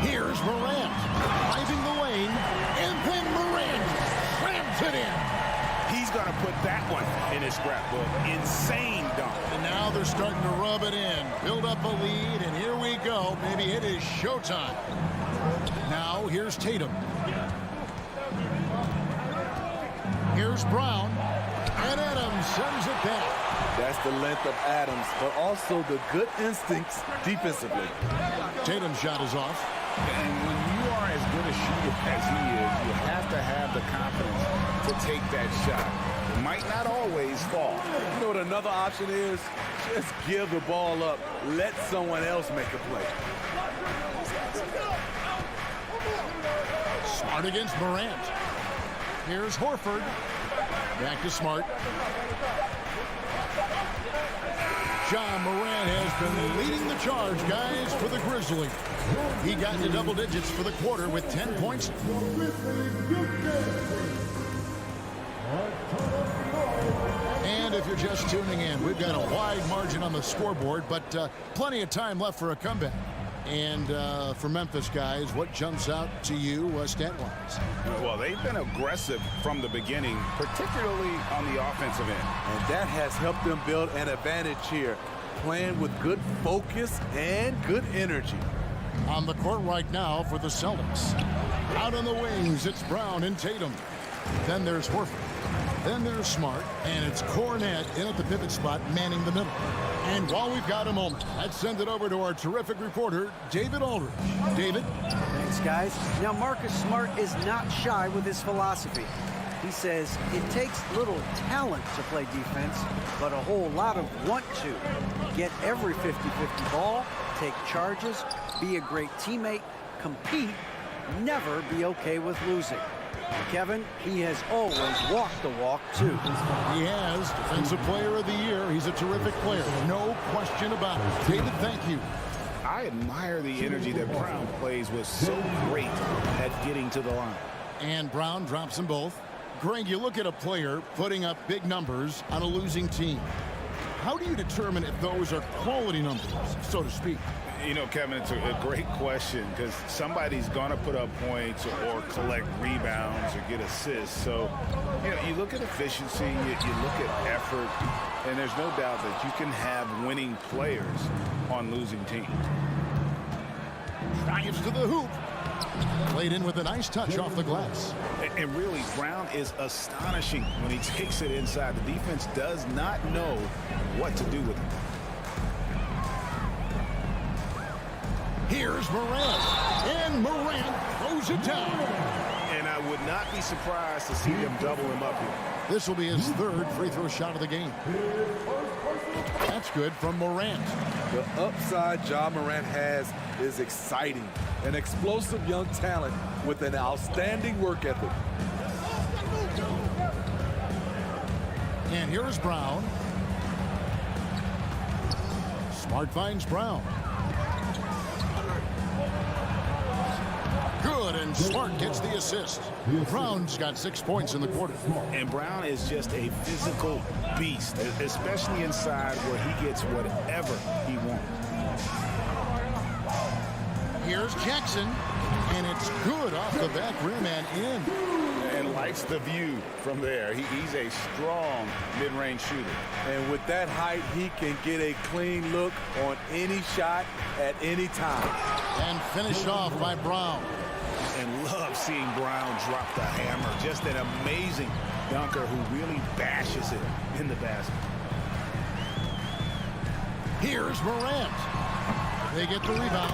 Here's Morant, driving the lane, and then Morant slams it in. He's going to put that one in his scrapbook. Insane dunk. And now they're starting to rub it in, build up a lead, and here we go. Maybe it is showtime. Now here's Tatum. Here's Brown. And Adams sends it back. That's the length of Adams, but also the good instincts defensively. Tatum's shot is off. And when you are as good a shooter as he is, you have to have the confidence to take that shot. It might not always fall. You know what another option is? Just give the ball up. Let someone else make a play. Smart against Morant. Here's Horford. Back to Smart. Ja Morant has been leading the charge, guys, for the Grizzlies. He got into double digits for the quarter with 10 points. And if you're just tuning in, we've got a wide margin on the scoreboard, but plenty of time left for a comeback. And for Memphis, guys, what jumps out to you stat-wise? Well, they've been aggressive from the beginning, particularly on the offensive end. And that has helped them build an advantage here, playing with good focus and good energy. On the court right now for the Celtics. Out on the wings, it's Brown and Tatum. Then there's Horford. Then there's Smart, and it's Cornette in at the pivot spot, manning the middle. And while we've got a moment, let's send it over to our terrific reporter, David Aldridge. David? Thanks, guys. Now, Marcus Smart is not shy with his philosophy. He says it takes little talent to play defense, but a whole lot of want to. Get every 50-50 ball, take charges, be a great teammate, compete, never be okay with losing. Kevin, he has always walked the walk, too. He has. Defensive Player of the Year. He's a terrific player. No question about it. David, thank you. I admire the energy that Brown plays with so great at getting to the line. And Brown drops them both. Greg, you look at a player putting up big numbers on a losing team. How do you determine if those are quality numbers, so to speak? You know, Kevin, it's a great question because somebody's going to put up points or collect rebounds or get assists. So, you know, you look at efficiency, you look at effort, and there's no doubt that you can have winning players on losing teams. Drives to the hoop. Played in with a nice touch off the glass. And really, Brown is astonishing when he takes it inside. The defense does not know what to do with it. Here's Morant, and Morant throws it down. And I would not be surprised to see them double him up here. This will be his third free throw shot of the game. That's good from Morant. The upside Ja Morant has is exciting. An explosive young talent with an outstanding work ethic. And here's Brown. Smart finds Brown. Good, and Smart gets the assist. Brown's got 6 points in the quarter. And Brown is just a physical beast, especially inside where he gets whatever he wants. Here's Jackson, and it's good off the back rim and in. And likes the view from there. He's a strong mid-range shooter. And with that height, he can get a clean look on any shot at any time. And finished off by Brown. And love seeing Brown drop the hammer. Just an amazing dunker who really bashes it in the basket. Here's Morant. They get the rebound.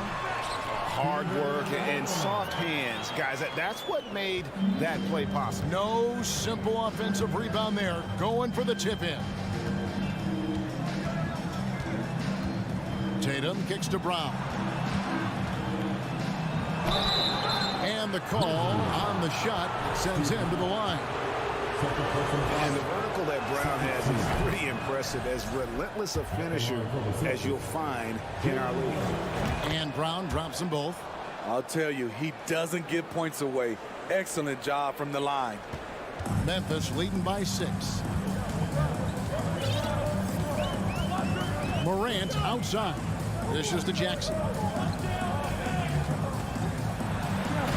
Hard work and soft hands. Guys, that's what made that play possible. No simple offensive rebound there. Going for the tip in. Tatum kicks to Brown. And the call on the shot sends him to the line. And the vertical that Brown has is pretty impressive, as relentless a finisher as you'll find in our league. And Brown drops them both. I'll tell you, he doesn't give points away. Excellent job from the line. Memphis leading by 6. Morant outside. Dishes to Jackson.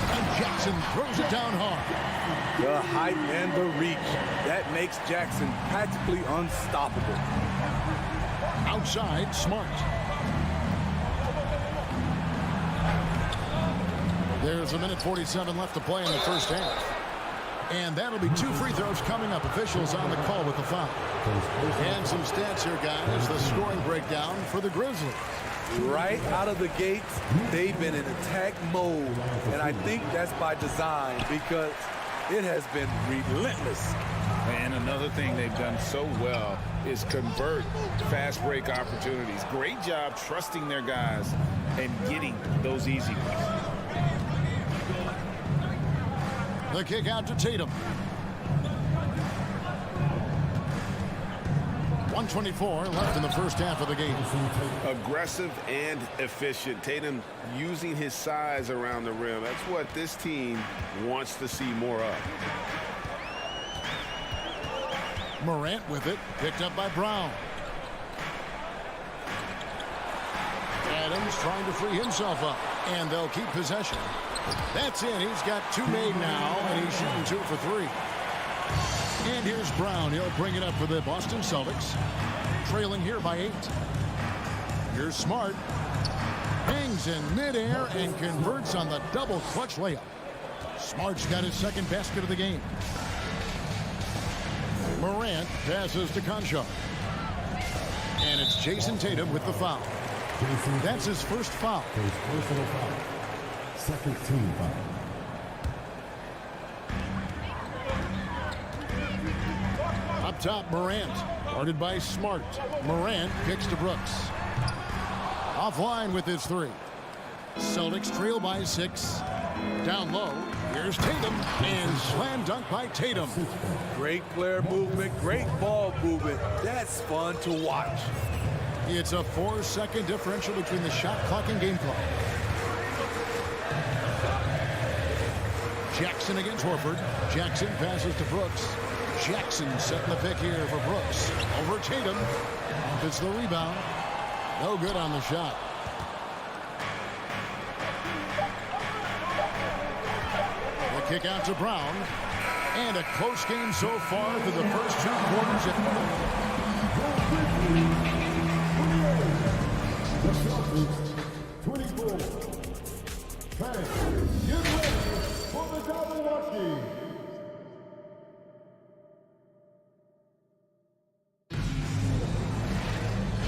And Jackson throws it down hard. The height and the reach. That makes Jackson practically unstoppable. Outside, Smart. There's 1:47 left to play in the first half. And that'll be 2 free throws coming up. Officials on the call with the foul. And some stats here, guys. The scoring breakdown for the Grizzlies. Right out of the gates, they've been in attack mode. And I think that's by design because it has been relentless. And another thing they've done so well is convert fast break opportunities. Great job trusting their guys and getting those easy ones. The kick out to Tatum. 1:24 left in the first half of the game. Aggressive and efficient. Tatum using his size around the rim. That's what this team wants to see more of. Morant with it, picked up by Brown. Adams trying to free himself up, and they'll keep possession. That's it. He's got 2 made now, and he's shooting 2 for 3. And here's Brown. He'll bring it up for the Boston Celtics, trailing here by 8. Here's Smart. Hangs in midair and converts on the double clutch layup. Smart's got his second basket of the game. Morant passes to Conchar. And it's Jason Tatum with the foul. That's his first foul. Personal foul. Second team foul. Up top, Morant. Guarded by Smart. Morant kicks to Brooks. Offline with his 3. Celtics trail by 6. Down low. Here's Tatum. And slam dunk by Tatum. Great player movement, great ball movement. That's fun to watch. It's a 4-second differential between the shot clock and game clock. Jackson against Horford. Jackson passes to Brooks. Jackson setting the pick here for Brooks. Over Tatum. It's the rebound. No good on the shot. The kick out to Brown. And a close game so far through the first 2 quarters. The Celtics, 24. Fans, get ready for the double watching.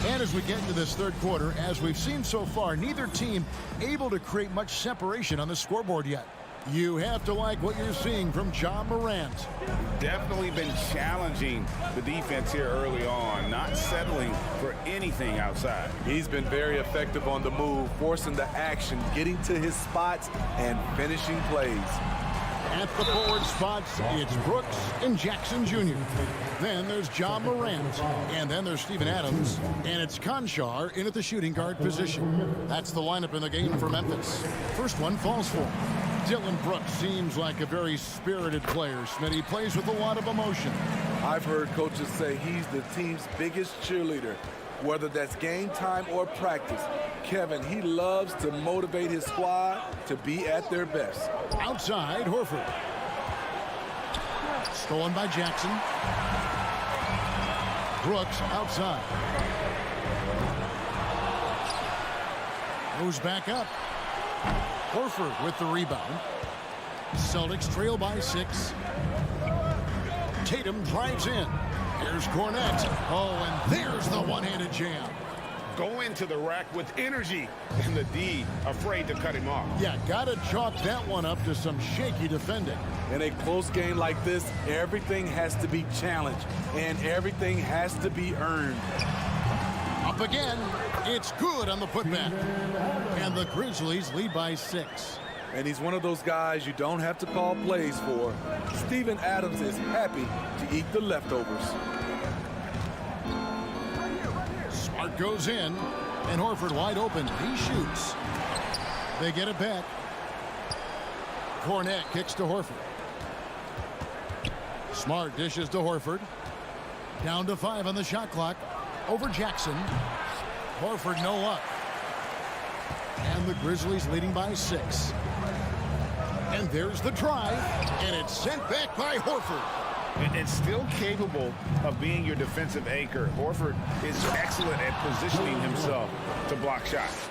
And as we get into this third quarter, as we've seen so far, neither team able to create much separation on the scoreboard yet. You have to like what you're seeing from Ja Morant. Definitely been challenging the defense here early on, not settling for anything outside. He's been very effective on the move, forcing the action, getting to his spots, and finishing plays. At the forward spots, it's Brooks and Jackson Jr. Then there's Ja Morant. And then there's Steven Adams. And it's Conchar in at the shooting guard position. That's the lineup in the game for Memphis. First one falls for Dylan Brooks. Seems like a very spirited player. Smitty plays with a lot of emotion. I've heard coaches say he's the team's biggest cheerleader, whether that's game time or practice. Kevin, he loves to motivate his squad to be at their best. Outside, Horford. Stolen by Jackson. Brooks outside. Moves back up. Horford with the rebound. Celtics trail by 6. Tatum drives in. Here's Cornette. Oh, and there's the one-handed jam. Go into the rack with energy, and the D afraid to cut him off. Yeah, gotta chalk that one up to some shaky defending. In a close game like this, everything has to be challenged, and everything has to be earned. Up again. It's good on the putback. And the Grizzlies lead by 6. And he's one of those guys you don't have to call plays for. Steven Adams is happy to eat the leftovers. Smart goes in, and Horford wide open. He shoots. They get it back. Cornette kicks to Horford. Smart dishes to Horford. Down to 5 on the shot clock. Over Jackson. Horford no luck. And the Grizzlies leading by 6. And there's the drive, and it's sent back by Horford. And still capable of being your defensive anchor. Horford is excellent at positioning himself to block shots.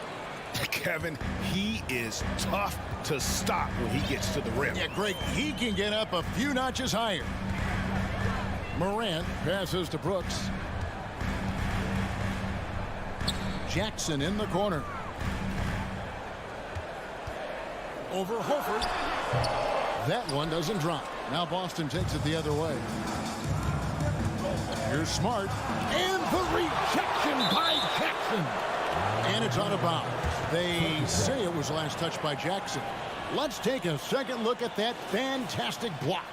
Kevin, he is tough to stop when he gets to the rim. Yeah, Greg, he can get up a few notches higher. Morant passes to Brooks. Jackson in the corner. Over Horford. That one doesn't drop. Now Boston takes it the other way. Here's Smart. And the rejection by Jackson. And it's out of bounds. They say it was last touched by Jackson. Let's take a second look at that fantastic block.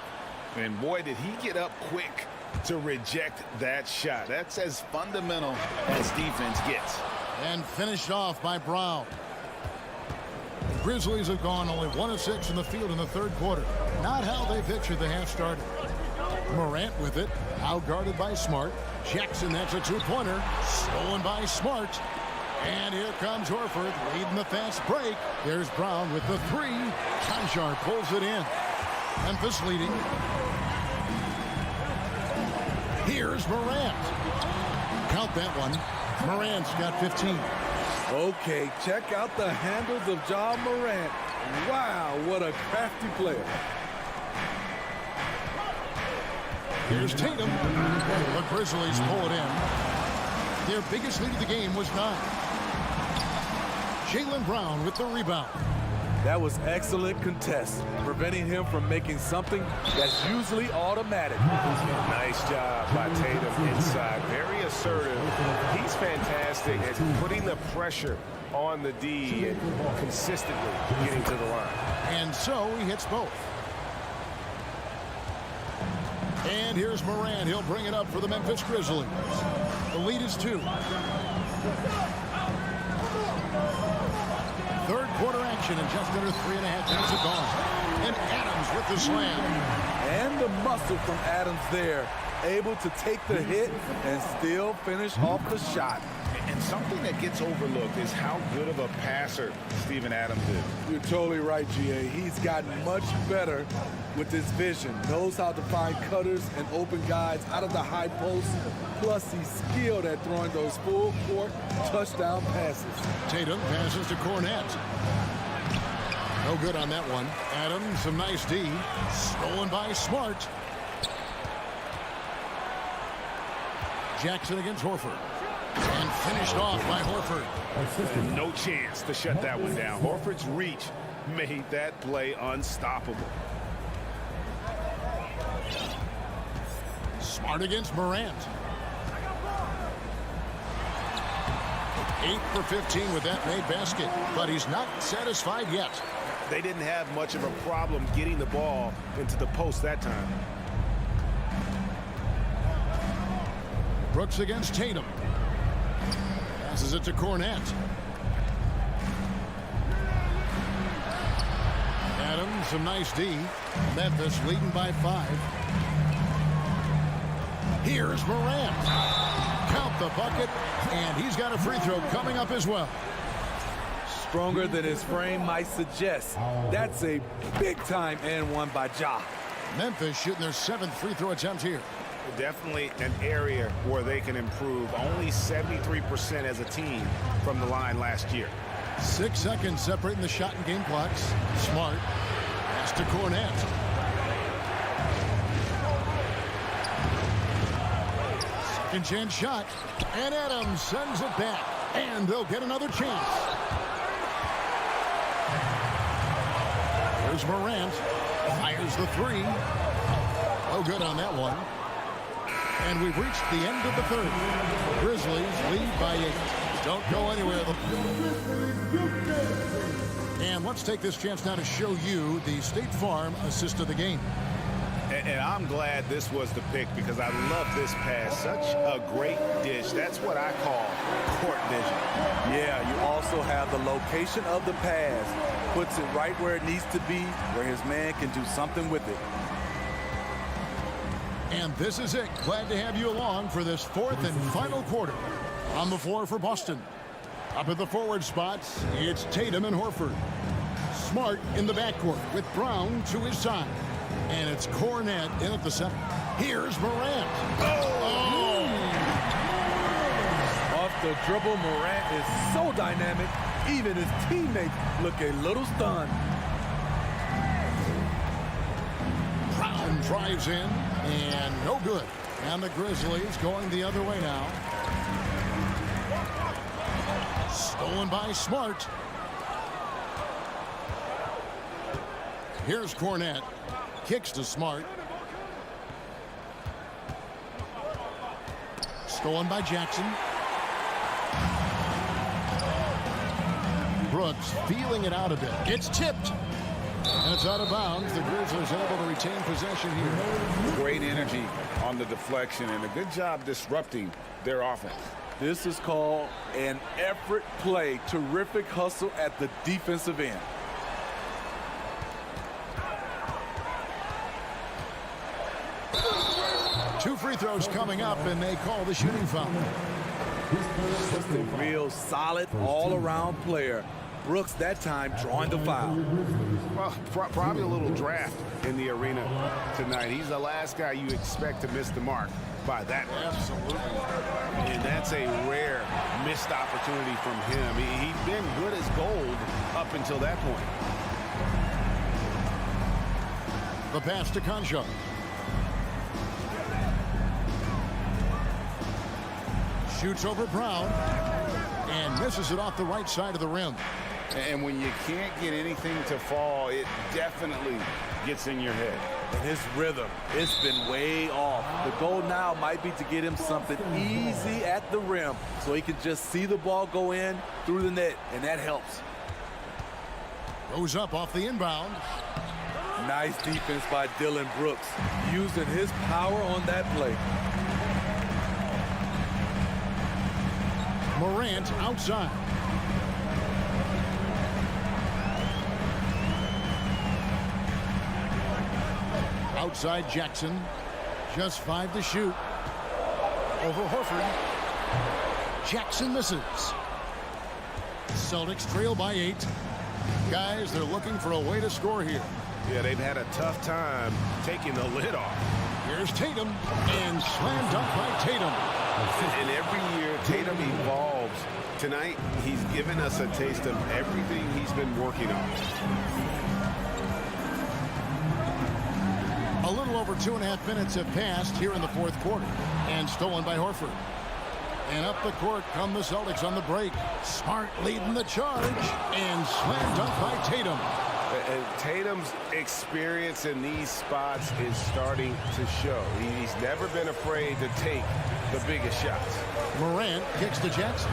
And boy, did he get up quick to reject that shot. That's as fundamental as defense gets. And finished off by Brown. The Grizzlies have gone only 1 of 6 in the field in the third quarter. Not how they pictured the half started. Morant with it, out guarded by Smart. Jackson, that's a two-pointer, stolen by Smart. And here comes Horford leading the fast break. There's Brown with the three. Konchar pulls it in. Memphis leading. Here's Morant. Count that one. Morant's got 15. Okay, check out the handles of Ja Morant. Wow, what a crafty player. Here's Tatum. The Grizzlies pull it in. Their biggest lead of the game was 9. Jaylen Brown with the rebound. That was excellent contest, preventing him from making something that's usually automatic. Nice job by Tatum inside. Very assertive. He's fantastic at putting the pressure on the D and consistently getting to the line. And so he hits both. And here's Morant. He'll bring it up for the Memphis Grizzlies. The lead is 2. Third quarter action in just under 3.5 minutes of gone. And Adams with the slam. And the muscle from Adams there. Able to take the hit and still finish off the shot. And something that gets overlooked is how good of a passer Steven Adams is. You're totally right, GA. He's gotten much better with his vision. Knows how to find cutters and open guys out of the high post. Plus, he's skilled at throwing those full court touchdown passes. Tatum passes to Cornette. No good on that one. Adams, some nice D. Stolen by Smart. Jackson against Horford. And finished off by Horford. No chance to shut that one down. Horford's reach made that play unstoppable. Smart against Morant. 8 for 15 with that made basket, but he's not satisfied yet. They didn't have much of a problem getting the ball into the post that time. Brooks against Tatum. Passes it to Cornette. Adams, some nice D. Memphis leading by 5. Here's Morant. Count the bucket, and he's got a free throw coming up as well. Stronger than his frame might suggest. That's a big-time and one by Ja. Memphis shooting their 7th free throw attempt here. Definitely an area where they can improve. Only 73% as a team from the line last year. 6 seconds separating the shot and game clocks. Smart. Pass to Cornette. Second chance shot. And Adams sends it back. And they'll get another chance. Here's Morant. Fires the 3. No good on that one. And we've reached the end of the third. Grizzlies lead by 8. Don't go anywhere. And let's take this chance now to show you the State Farm assist of the game. And I'm glad this was the pick because I love this pass. Such a great dish. That's what I call court vision. Yeah, you also have the location of the pass. Puts it right where it needs to be, where his man can do something with it. And this is it. Glad to have you along for this 4th and final quarter. On the floor for Boston. Up at the forward spots, it's Tatum and Horford. Smart in the backcourt with Brown to his side. And it's Cornette in at the center. Here's Morant. Off the dribble, Morant is so dynamic. Even his teammates look a little stunned. Brown drives in, and no good. And the Grizzlies going the other way now. Stolen by Smart. Here's Cornette. Kicks to Smart. Stolen by Jackson. Brooks feeling it out a bit. It's tipped. And it's out of bounds. The Grizzlies able to retain possession here. Great energy on the deflection and a good job disrupting their offense. This is called an effort play. Terrific hustle at the defensive end. Two free throws coming up, and they call the shooting foul. Just a real solid all-around player. Brooks that time drawing the foul. Well, probably a little draft in the arena tonight. He's the last guy you expect to miss the mark by that much. Absolutely. And that's a rare missed opportunity from him. He's been good as gold up until that point. The pass to Concho. Shoots over Brown and misses it off the right side of the rim. And when you can't get anything to fall, it definitely gets in your head. And his rhythm, it's been way off. The goal now might be to get him something easy at the rim so he can just see the ball go in through the net, and that helps. Goes up off the inbound. Nice defense by Dylan Brooks, using his power on that play. Morant outside. Outside Jackson. Just 5 to shoot. Over Horford. Jackson misses. Celtics trail by 8. Guys, they're looking for a way to score here. Yeah, they've had a tough time taking the lid off. Here's Tatum, and slam dunk by Tatum. And every year, Tatum evolves. Tonight, he's given us a taste of everything he's been working on. A little over 2.5 minutes have passed here in the fourth quarter, and stolen by Horford. And up the court come the Celtics on the break. Smart leading the charge, and slam dunk by Tatum. And Tatum's experience in these spots is starting to show. He's never been afraid to take the biggest shots. Morant kicks to Jackson.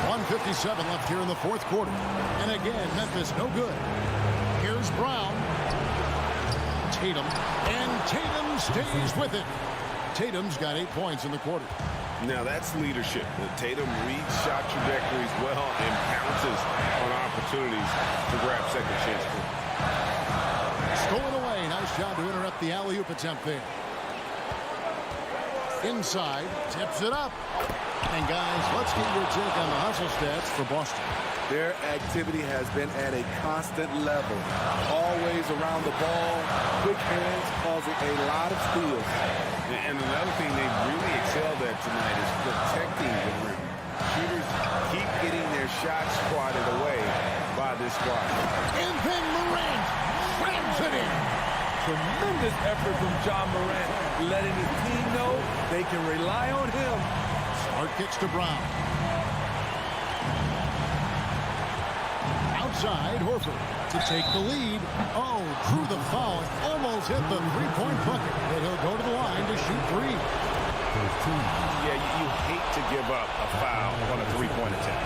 1:57 left here in the fourth quarter. And again, Memphis no good. Here's Brown. Tatum. And Tatum stays with it. Tatum's got 8 points in the quarter. Now that's leadership. Tatum reads shot trajectories well and pounces on opportunities to grab second chance. Stolen away. Nice job to interrupt the alley-oop attempt there. Inside. Tips it up. And guys, let's get your take on the hustle stats for Boston. Their activity has been at a constant level. Always around the ball. Quick hands causing a lot of steals. And another thing they've really excelled at tonight is protecting the rim. Shooters keep getting their shots squatted away by this squad. And then Morant slams it in. Tremendous effort from John Morant, letting his team know they can rely on him. Smart kicks to Brown. Outside, Horford to take the lead. Oh, drew the foul. Almost hit the three-point bucket. But he'll go to the line to shoot 3. Yeah, you hate to give up a foul on a three-point attempt.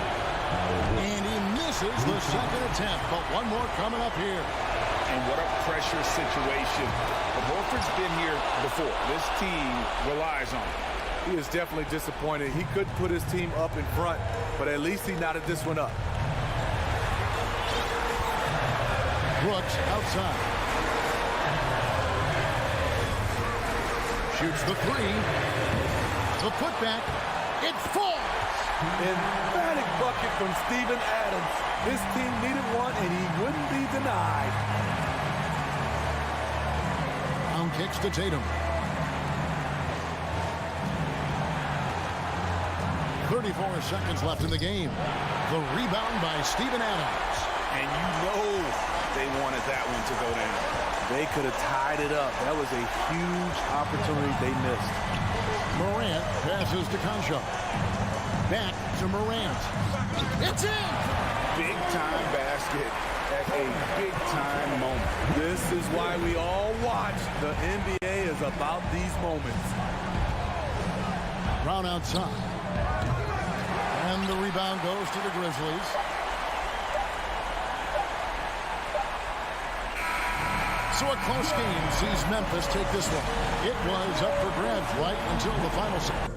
And he misses the second attempt. But one more coming up here. And what a pressure situation. But Horford's been here before. This team relies on him. He is definitely disappointed. He couldn't put his team up in front, but at least he knotted this one up. Brooks outside. Shoots the 3. The putback. It falls. Emphatic bucket from Steven Adams. This team needed one, and he wouldn't be denied. Brown kicks to Tatum. 34 seconds left in the game. The rebound by Steven Adams. And you know they wanted that one to go down. They could have tied it up. That was a huge opportunity they missed. Morant passes to Concho. Back to Morant. It's in! Big-time basket at a big-time moment. This is why we all watch. The NBA is about these moments. Brown outside. And the rebound goes to the Grizzlies. So a close game sees Memphis take this one. It was up for grabs right until the final second.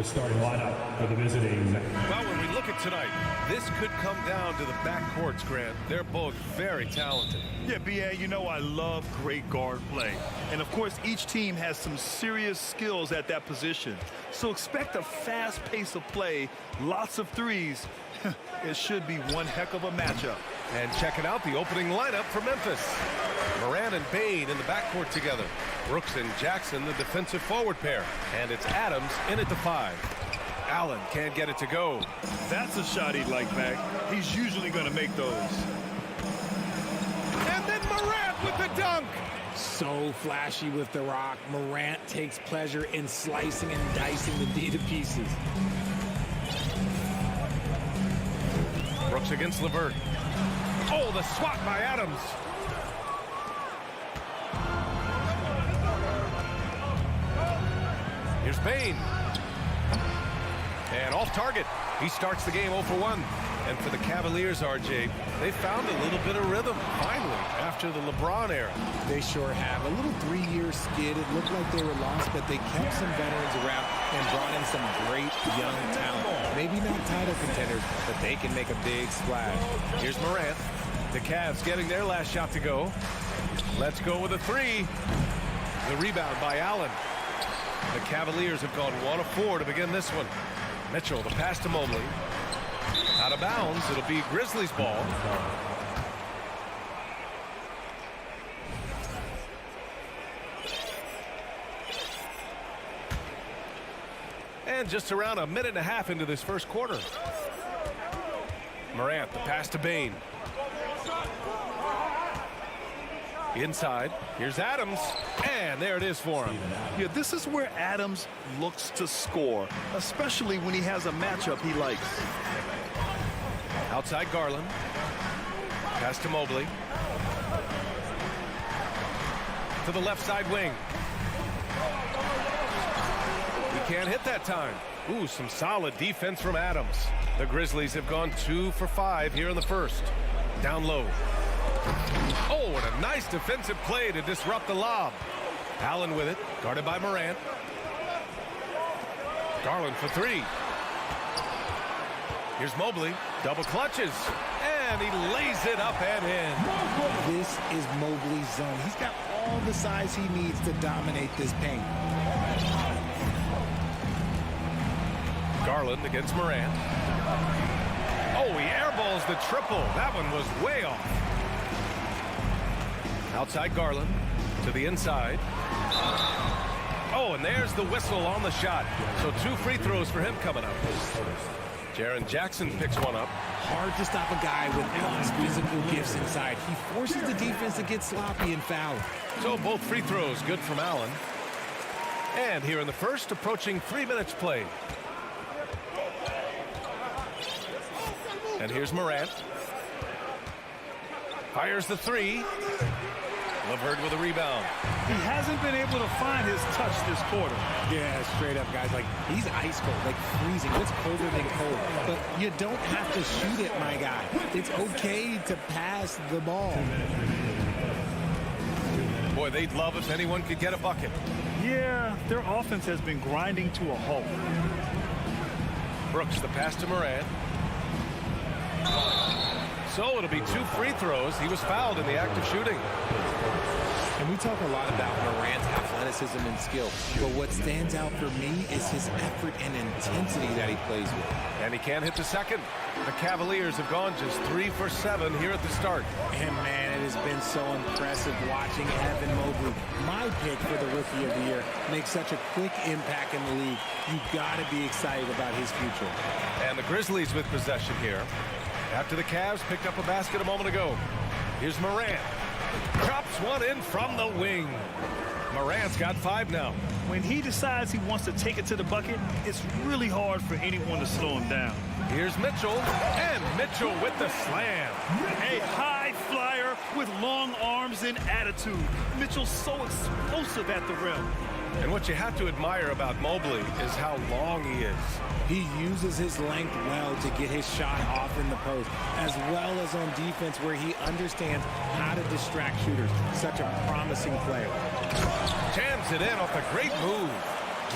The starting lineup for the visiting. Well, when we look at tonight, this could come down to the backcourts, Grant. They're both very talented. Yeah, B.A., you know I love great guard play. And, of course, each team has some serious skills at that position. So expect a fast pace of play, lots of threes. It should be one heck of a matchup. And checking out the opening lineup for Memphis. Moran and Bain in the backcourt together. Brooks and Jackson, the defensive forward pair. And it's Adams in at the 5. Allen can't get it to go. That's a shot he'd like back. He's usually going to make those. And then Morant with the dunk. So flashy with the rock. Morant takes pleasure in slicing and dicing the D to pieces. Brooks against LeVert. Oh, the swat by Adams. Here's Bain. And off target. He starts the game 0 for 1. And for the Cavaliers, RJ, they found a little bit of rhythm, finally, after the LeBron era. They sure have. A little 3-year skid. It looked like they were lost, but they kept some veterans around and brought in some great young talent. Maybe not title contenders, but they can make a big splash. Here's Morant. The Cavs getting their last shot to go. Let's go with a 3. The rebound by Allen. The Cavaliers have gone 1 of 4 to begin this one. Mitchell, the pass to Mobley. Out of bounds. It'll be Grizzlies ball. And just around a minute and a half into this first quarter. Morant, the pass to Bain. Inside. Here's Adams. And there it is for him. Yeah, this is where Adams looks to score, especially when he has a matchup he likes. Outside Garland. Pass to Mobley. To the left side wing. He can't hit that time. Ooh, some solid defense from Adams. The Grizzlies have gone 2 for 5 here in the first. Down low. Oh, and a nice defensive play to disrupt the lob. Allen with it, guarded by Morant. Garland for 3. Here's Mobley, double clutches, and he lays it up and in. This is Mobley's zone. He's got all the size he needs to dominate this paint. Garland against Morant. Oh, he airballs the triple. That one was way off. Outside Garland to the inside. Oh, and there's the whistle on the shot. So 2 free throws for him coming up. Jaren Jackson picks one up. Hard to stop a guy with Allen's physical gifts inside. He forces the defense to get sloppy and foul. So both free throws good from Allen. And here in the first, approaching 3 minutes played. And here's Morant. Fires the 3. LeVert with a rebound. He hasn't been able to find his touch this quarter. Yeah, straight up, guys. Like, he's ice cold, like freezing. It's colder than cold. But you don't have to shoot it, my guy. It's okay to pass the ball. Boy, they'd love if anyone could get a bucket. Yeah, their offense has been grinding to a halt. Brooks, the pass to Morant. So it'll be 2 free throws. He was fouled in the act of shooting. And we talk a lot about Morant's athleticism and skill, but what stands out for me is his effort and intensity that he plays with. And he can't hit the second. The Cavaliers have gone just 3 for 7 here at the start. And man, it has been so impressive watching Evan Mobley, my pick for the Rookie of the Year, make such a quick impact in the league. You gotta be excited about his future. And the Grizzlies with possession here. After the Cavs picked up a basket a moment ago. Here's Morant. Drops one in from the wing. Morant's got 5 now. When he decides he wants to take it to the bucket, it's really hard for anyone to slow him down. Here's Mitchell, and Mitchell with the slam. A high flyer with long arms and attitude. Mitchell's so explosive at the rim. And what you have to admire about Mobley is how long he is. He uses his length well to get his shot off in the post, as well as on defense where he understands how to distract shooters. Such a promising player. Jams it in off a great move.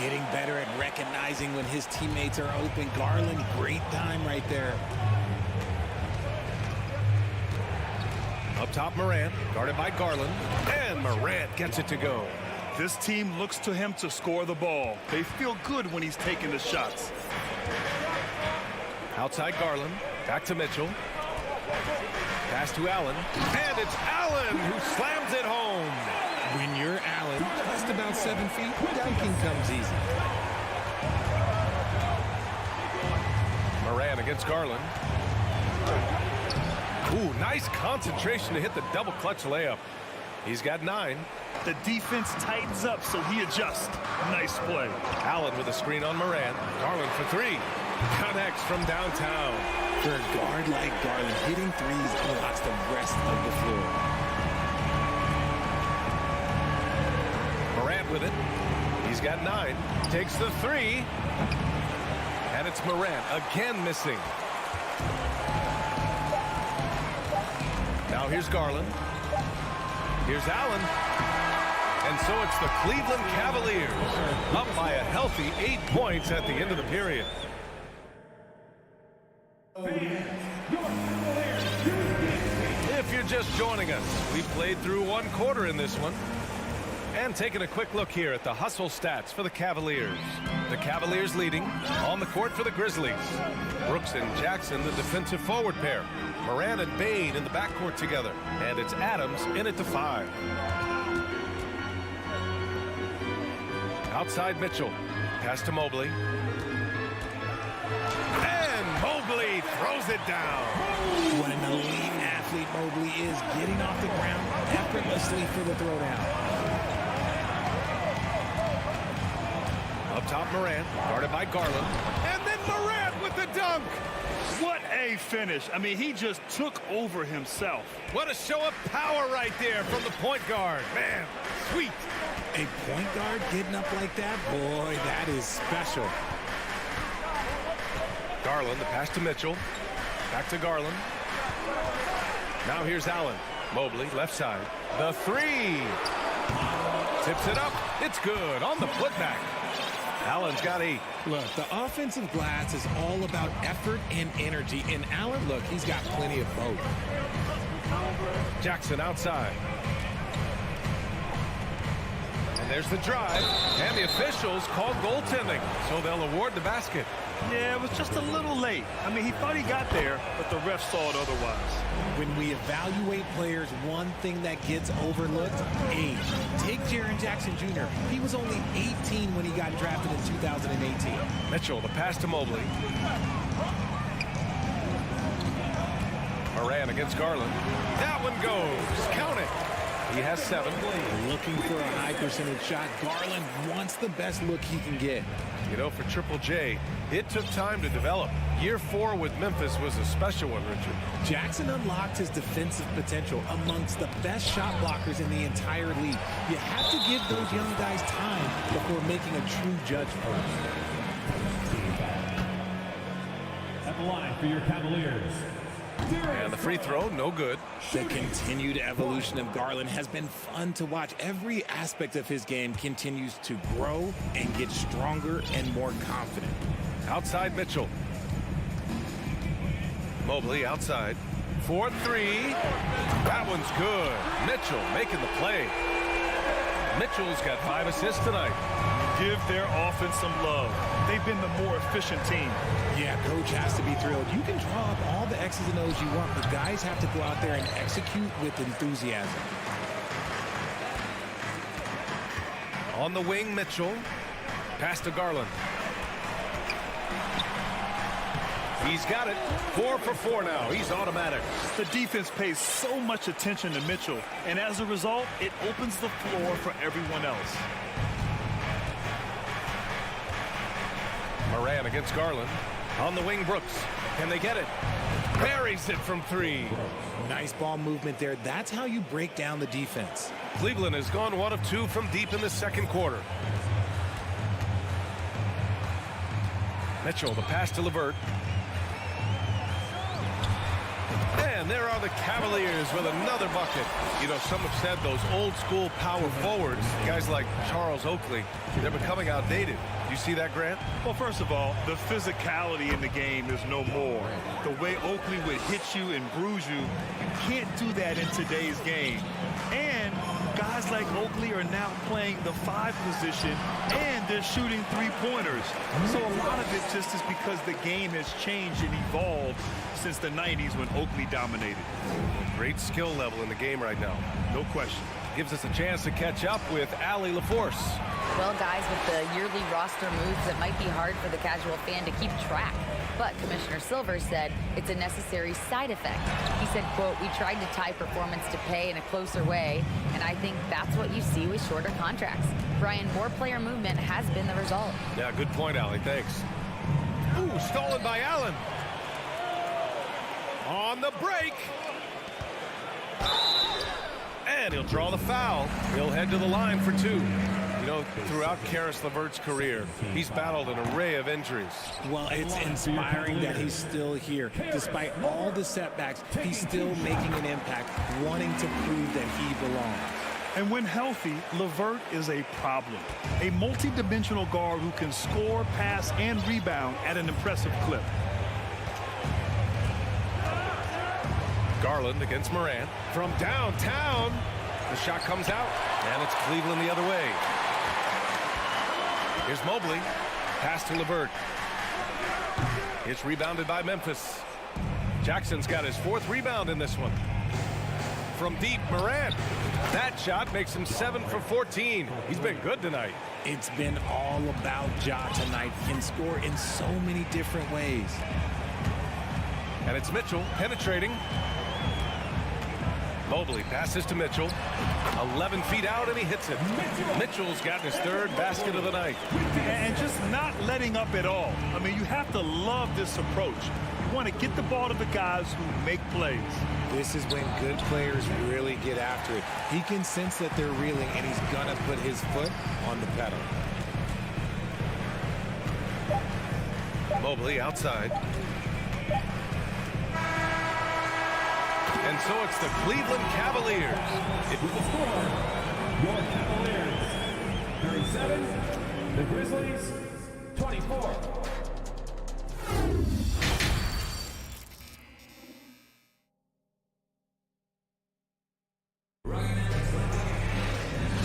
Getting better at recognizing when his teammates are open. Garland, great time right there. Up top, Morant, guarded by Garland, and Morant gets it to go. This team looks to him to score the ball. They feel good when he's taking the shots. Outside Garland, back to Mitchell. Pass to Allen, and it's Allen who slams it home. When you're Allen, just about 7 feet, dunking comes easy. Morant against Garland. Ooh, nice concentration to hit the double clutch layup. He's got 9. The defense tightens up, so he adjusts. Nice play. Allen with a screen on Morant. Garland for 3. Connects from downtown. For a guard like Garland, hitting threes unlocks the rest of the floor. Morant with it. He's got 9. Takes the 3. And it's Morant again missing. Now here's Garland. Here's Allen. And so it's the Cleveland Cavaliers up by a healthy 8 points at the end of the period. If you're just joining us, we played through 1 quarter in this one. And taking a quick look here at the hustle stats for the Cavaliers. The Cavaliers leading on the court for the Grizzlies. Brooks and Jackson, the defensive forward pair. Morant and Bain in the backcourt together. And it's Adams in at the 5. Outside Mitchell. Pass to Mobley. And Mobley throws it down. What an elite athlete Mobley is, getting off the ground effortlessly for the throwdown. Up top, Morant, guarded by Garland. And then Morant with the dunk. What a finish. I mean, he just took over himself. What a show of power right there from the point guard. Man, sweet. A point guard getting up like that? Boy, that is special. Garland, the pass to Mitchell. Back to Garland. Now here's Allen. Mobley, left side. The 3. Tips it up. It's good on the putback. Allen's got 8. Look, the offensive glass is all about effort and energy. And Allen, look, he's got plenty of both. Jackson outside. And there's the drive. And the officials called goaltending, so they'll award the basket. Yeah, it was just a little late. I mean, he thought he got there, but the ref saw it otherwise. When we evaluate players, one thing that gets overlooked, age. Take Jaren Jackson Jr. He was only 18 when he got drafted in 2018. Mitchell, the pass to Mobley. Morant against Garland. That one goes. Count it. He has 7. Looking for a high percentage shot. Garland wants the best look he can get. You know, for Triple J, it took time to develop. Year 4 with Memphis was a special one, Richard. Jackson unlocked his defensive potential amongst the best shot blockers in the entire league. You have to give those young guys time before making a true judgment. At the line for your Cavaliers. And the free throw, no good. The continued evolution of Garland has been fun to watch. Every aspect of his game continues to grow and get stronger and more confident. Outside Mitchell. Mobley outside. 4-3. That one's good. Mitchell making the play. Mitchell's got 5 assists tonight. Give their offense some love. They've been the more efficient team. Yeah, coach has to be thrilled. You can draw up all the X's and O's you want, but guys have to go out there and execute with enthusiasm. On the wing, Mitchell. Pass to Garland. He's got it. 4 for 4 now. He's automatic. The defense pays so much attention to Mitchell, and as a result, it opens the floor for everyone else. Morant against Garland. On the wing, Brooks. Can they get it? Buries it from 3. Nice ball movement there. That's how you break down the defense. Cleveland has gone 1 of 2 from deep in the second quarter. Mitchell, the pass to LeVert. And there are the the Cavaliers with another bucket. You know, some have said those old-school power forwards, guys like Charles Oakley, they're becoming outdated. Do you see that, Grant? Well, first of all, the physicality in the game is no more. The way Oakley would hit you and bruise you, you can't do that in today's game. And guys like Oakley are now playing the 5 position, and they're shooting 3-pointers. So a lot of it just is because the game has changed and evolved since the 90s when Oakley dominated. Great skill level in the game right now. No question. Gives us a chance to catch up with Allie LaForce. Well, guys, with the yearly roster moves, it might be hard for the casual fan to keep track. But Commissioner Silver said it's a necessary side effect. He said, quote, "We tried to tie performance to pay in a closer way, and I think that's what you see with shorter contracts." Brian, more player movement has been the result. Yeah, good point, Allie. Thanks. Ooh, stolen by Allen. On the break. And he'll draw the foul. He'll head to the line for 2. You know, throughout Caris LeVert's career, he's battled an array of injuries. Well, it's inspiring that he's still here. Despite all the setbacks, he's still making an impact, wanting to prove that he belongs. And when healthy, LeVert is a problem. A multi-dimensional guard who can score, pass, and rebound at an impressive clip. Garland against Morant. From downtown, the shot comes out, and it's Cleveland the other way. Here's Mobley. Pass to LeVert. It's rebounded by Memphis. Jackson's got his 4th rebound in this one. From deep, Morant. That shot makes him 7 for 14. He's been good tonight. It's been all about Ja tonight. He can score in so many different ways. And it's Mitchell penetrating. Mobley passes to Mitchell. 11 feet out, and he hits it. Mitchell's gotten his 3rd basket of the night. And just not letting up at all. I mean, you have to love this approach. You want to get the ball to the guys who make plays. This is when good players really get after it. He can sense that they're reeling, and he's going to put his foot on the pedal. Mobley outside. And so it's the Cleveland Cavaliers. Your Cavaliers, 37. The Grizzlies, 24.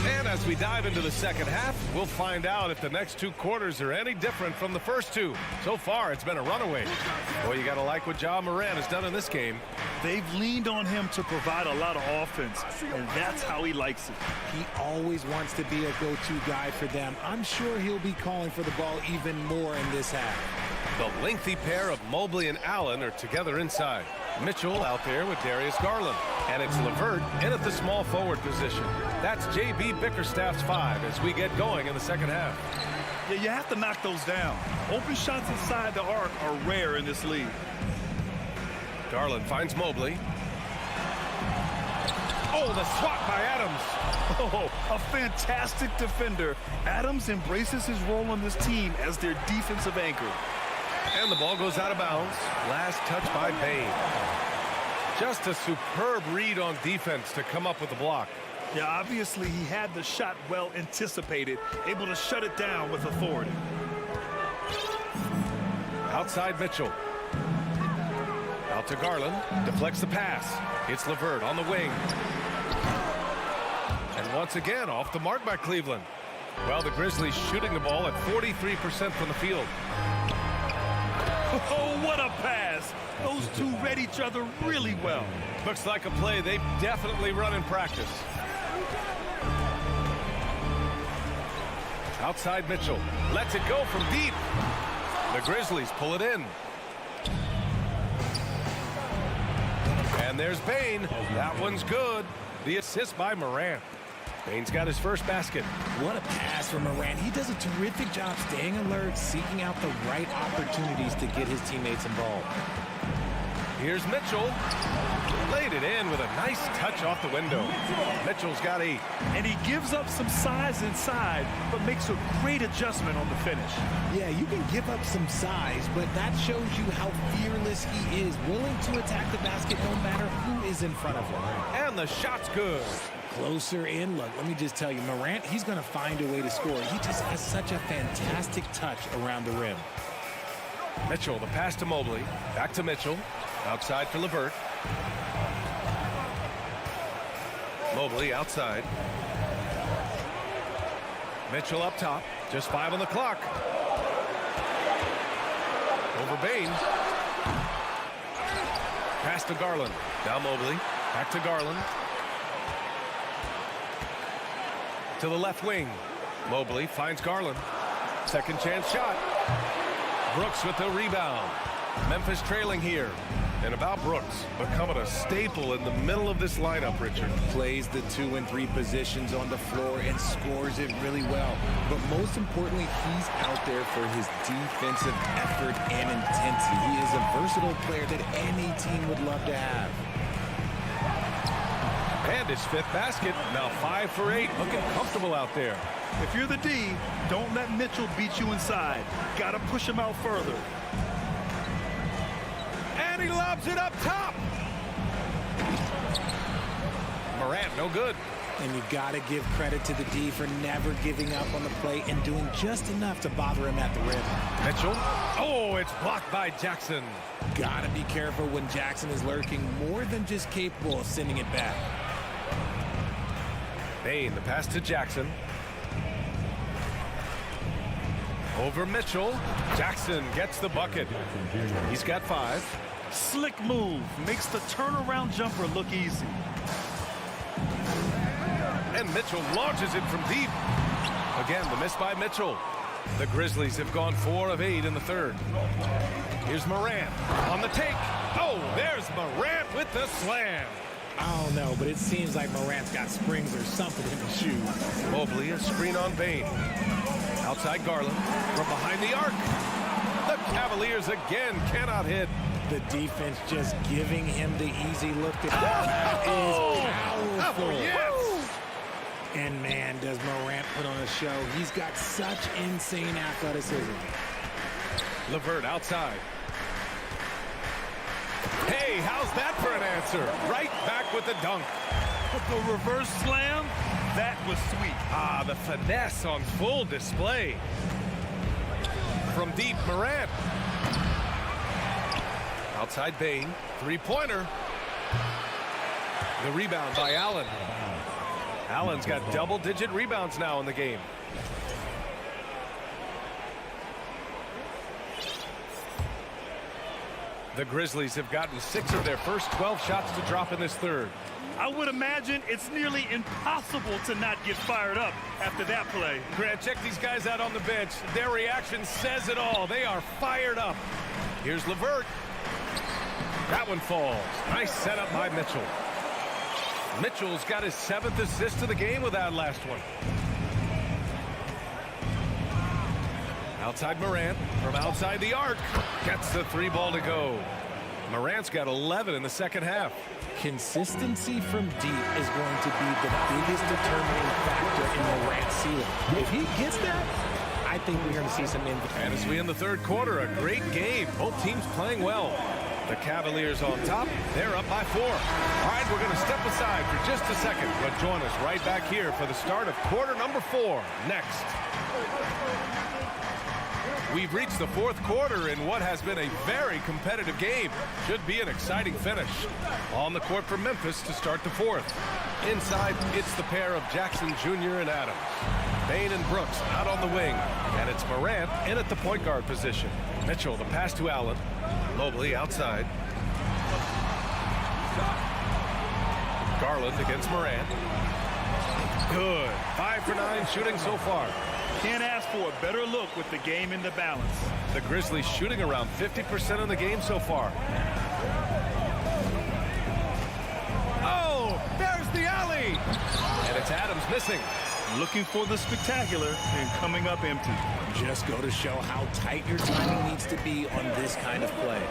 And as we dive into the second half, we'll find out if the next 2 quarters are any different from the first 2. So far, it's been a runaway. Boy, you got to like what Ja Morant has done in this game. They've leaned on him to provide a lot of offense, and that's how he likes it. He always wants to be a go-to guy for them. I'm sure he'll be calling for the ball even more in this half. The lengthy pair of Mobley and Allen are together inside. Mitchell out there with Darius Garland. And it's LeVert in at the small forward position. That's J.B. Bickerstaff's 5 as we get going in the second half. Yeah, you have to knock those down. Open shots inside the arc are rare in this league. Garland finds Mobley. Oh, the swat by Adams. Oh, a fantastic defender. Adams embraces his role on this team as their defensive anchor. And the ball goes out of bounds. Last touch by Bane. Just a superb read on defense to come up with the block. Yeah, obviously he had the shot well anticipated, able to shut it down with authority. Outside Mitchell. Out to Garland, deflects the pass. It's LeVert on the wing. And once again, off the mark by Cleveland. Well, the Grizzlies shooting the ball at 43% from the field. Oh, what a pass. Those 2 read each other really well. Looks like a play they've definitely run in practice. Outside Mitchell, lets it go from deep. The Grizzlies pull it in. And there's Bane. That one's good. The assist by Morant. Bane's got his first basket. What a pass from Morant. He does a terrific job staying alert, seeking out the right opportunities to get his teammates involved. Here's Mitchell. Laid it in with a nice touch off the window. Mitchell's got 8. And he gives up some size inside, but makes a great adjustment on the finish. Yeah, you can give up some size, but that shows you how fearless he is, willing to attack the basket no matter who is in front of him. And the shot's good. Closer in. Look, let me just tell you, Morant, he's going to find a way to score. He just has such a fantastic touch around the rim. Mitchell, the pass to Mobley. Back to Mitchell. Outside for LeVert. Mobley outside. Mitchell up top. Just 5 on the clock. Over Bain. Pass to Garland. Now Mobley. Back to Garland. To the left wing. Mobley finds Garland. Second chance shot. Brooks with the rebound. Memphis trailing here. And about Brooks, becoming a staple in the middle of this lineup, Richard. Plays the 2 and 3 positions on the floor and scores it really well. But most importantly, he's out there for his defensive effort and intensity. He is a versatile player that any team would love to have. And his 5th basket. Now 5 for 8. Looking comfortable out there. If you're the D, don't let Mitchell beat you inside. Got to push him out further. And he lobs it up top. Morant, no good. And you got to give credit to the D for never giving up on the play and doing just enough to bother him at the rim. Mitchell. Oh, it's blocked by Jackson. Got to be careful when Jackson is lurking, more than just capable of sending it back. Bain, the pass to Jackson. Over Mitchell. Jackson gets the bucket. He's got 5. Slick move. Makes the turnaround jumper look easy. And Mitchell launches it from deep. Again, the miss by Mitchell. The Grizzlies have gone 4 of 8 in the third. Here's Morant on the take. Oh, there's Morant with the slam. I don't know, but it seems like Morant's got springs or something in his shoes. Mobley, a screen on Bain. Outside Garland from behind the arc. The Cavaliers again cannot hit. The defense just giving him the easy look. That is powerful. Oh, yes. And man, does Morant put on a show. He's got such insane athleticism. LeVert outside. Hey, how's that for an answer? Right back with the dunk. The reverse slam, that was sweet. Ah, the finesse on full display. From deep, Morant. Outside Bain, 3-pointer. The rebound by Allen. Allen's got double-digit rebounds now in the game. The Grizzlies have gotten 6 of their first 12 shots to drop in this third. I would imagine it's nearly impossible to not get fired up after that play. Grant, check these guys out on the bench. Their reaction says it all. They are fired up. Here's LeVert. That one falls. Nice setup by Mitchell. Mitchell's got his 7th assist of the game with that last one. Outside Morant from outside the arc. Gets the 3 ball to go. Morant's got 11 in the second half. Consistency from deep is going to be the biggest determining factor in Morant's ceiling. If he gets that, I think we're going to see some impact. And as we in the third quarter, a great game. Both teams playing well. The Cavaliers on top. They're up by 4. All right, we're going to step aside for just a second, but join us right back here for the start of quarter number 4 next. We've reached the 4th quarter in what has been a very competitive game. Should be an exciting finish. On the court for Memphis to start the 4th. Inside, it's the pair of Jackson Jr. and Adams. Bain and Brooks out on the wing. And it's Morant in at the point guard position. Mitchell, the pass to Allen. Mobley outside. Garland against Morant. Good. 5 for 9 shooting so far. Can't ask for a better look with the game in the balance. The Grizzlies shooting around 50% of the game so far. Oh, there's the alley. And it's Adams missing. Looking for the spectacular and coming up empty. Just go to show how tight your timing needs to be on this kind of play.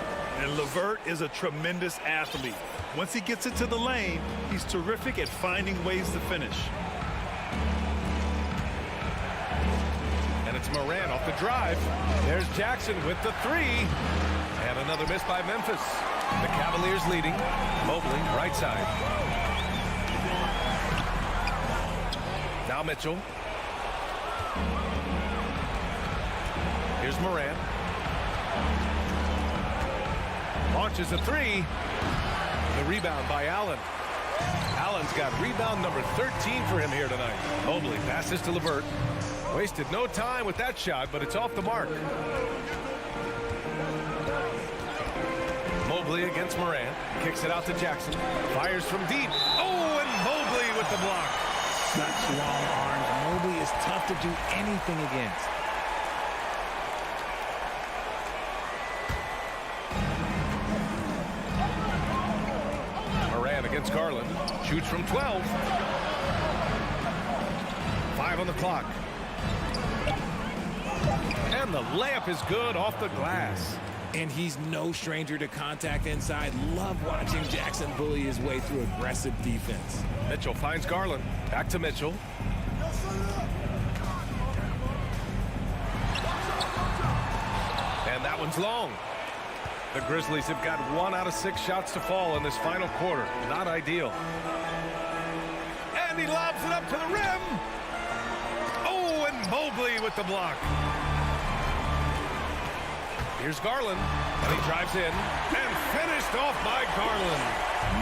And LeVert is a tremendous athlete. Once he gets it to the lane, he's terrific at finding ways to finish. And it's Morant off the drive. There's Jackson with the 3. And another miss by Memphis. The Cavaliers leading. Mobley, right side. Now Mitchell. Here's Morant. Launches a three. The rebound by Allen. Allen's got rebound number 13 for him here tonight. Mobley passes to LeVert. Wasted no time with that shot, but it's off the mark. Mobley against Morant. Kicks it out to Jackson. Fires from deep. Oh, and Mobley with the block. Such long arms. Mobley is tough to do anything against. Morant against Garland. Shoots from 12. 5 on the clock. And the layup is good off the glass. And he's no stranger to contact inside. Love watching Jackson bully his way through aggressive defense. Mitchell finds Garland. Back to Mitchell. And that one's long. The Grizzlies have got 1 out of 6 shots to fall in this final quarter. Not ideal. And he lobs it up to the rim. Oh, and Mobley with the block. Here's Garland, and he drives in, and finished off by Garland.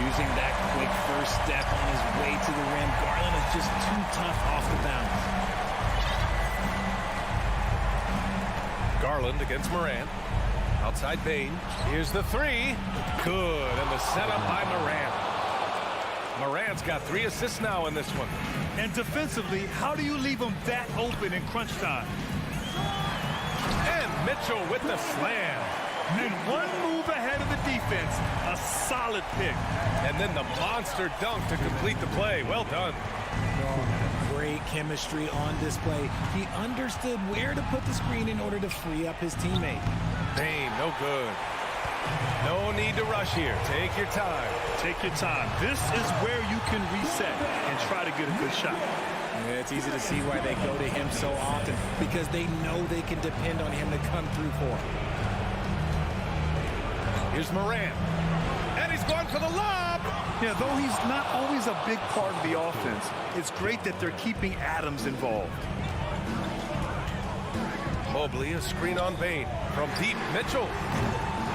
Using that quick first step on his way to the rim, Garland is just too tough off the bounce. Garland against Morant. Outside Bain. Here's the three. Good, and the setup by Morant. Morant's got 3 assists now in this one. And defensively, how do you leave him that open in crunch time? And Mitchell with the slam. And one move ahead of the defense. A solid pick. And then the monster dunk to complete the play. Well done. Great chemistry on display. He understood where to put the screen in order to free up his teammate. Bain, no good. No need to rush here. Take your time. Take your time. This is where you can reset and try to get a good shot. Yeah, it's easy to see why they go to him so often, because they know they can depend on him to come through for them. Here's Morant. And he's going for the lob. Yeah, though he's not always a big part of the offense, it's great that they're keeping Adams involved. Mobley, a screen on Bain. From deep, Mitchell.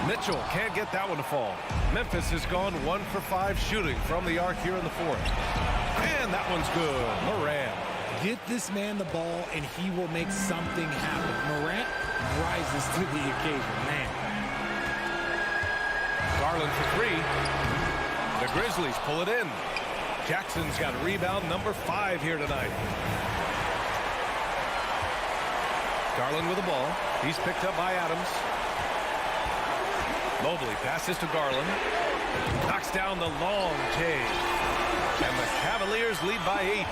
Mitchell can't get that one to fall. Memphis has gone 1 for 5 shooting from the arc here in the 4th. And that one's good. Morant. Get this man the ball, and he will make something happen. Morant rises to the occasion, man. Garland for 3. The Grizzlies pull it in. Jackson's got rebound number 5 here tonight. Garland with the ball. He's picked up by Adams. Mobley passes to Garland. Knocks down the long J. And the Cavaliers lead by 8.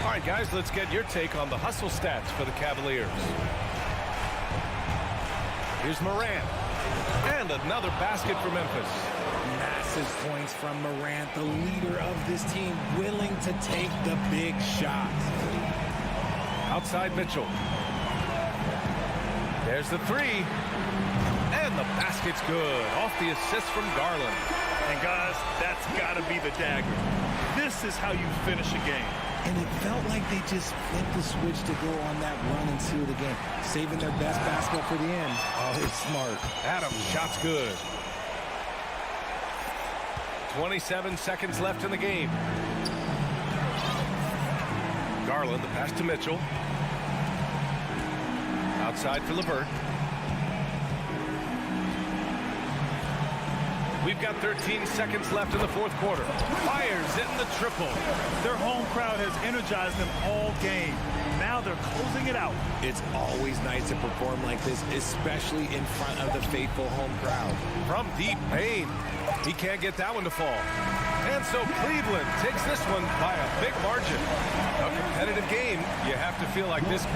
All right, guys, let's get your take on the hustle stats for the Cavaliers. Here's Morant. And another basket for Memphis. Massive points from Morant, the leader of this team, willing to take the big shots. Outside Mitchell. There's the 3. And the basket's good. Off the assist from Garland. And guys, that's got to be the dagger. This is how you finish a game. And it felt like they just flipped the switch to go on that run and seal the game, saving their best basketball for the end. Oh, it's smart. Adams, shot's good. 27 seconds left in the game. Garland, the pass to Mitchell. Outside for LeVert. We've got 13 seconds left in the 4th quarter. Fires in the triple. Their home crowd has energized them all game. Now they're closing it out. It's always nice to perform like this, especially in front of the faithful home crowd. From deep, Bain. He can't get that one to fall. And so Cleveland takes this one by a big margin. A competitive game. You have to feel like this.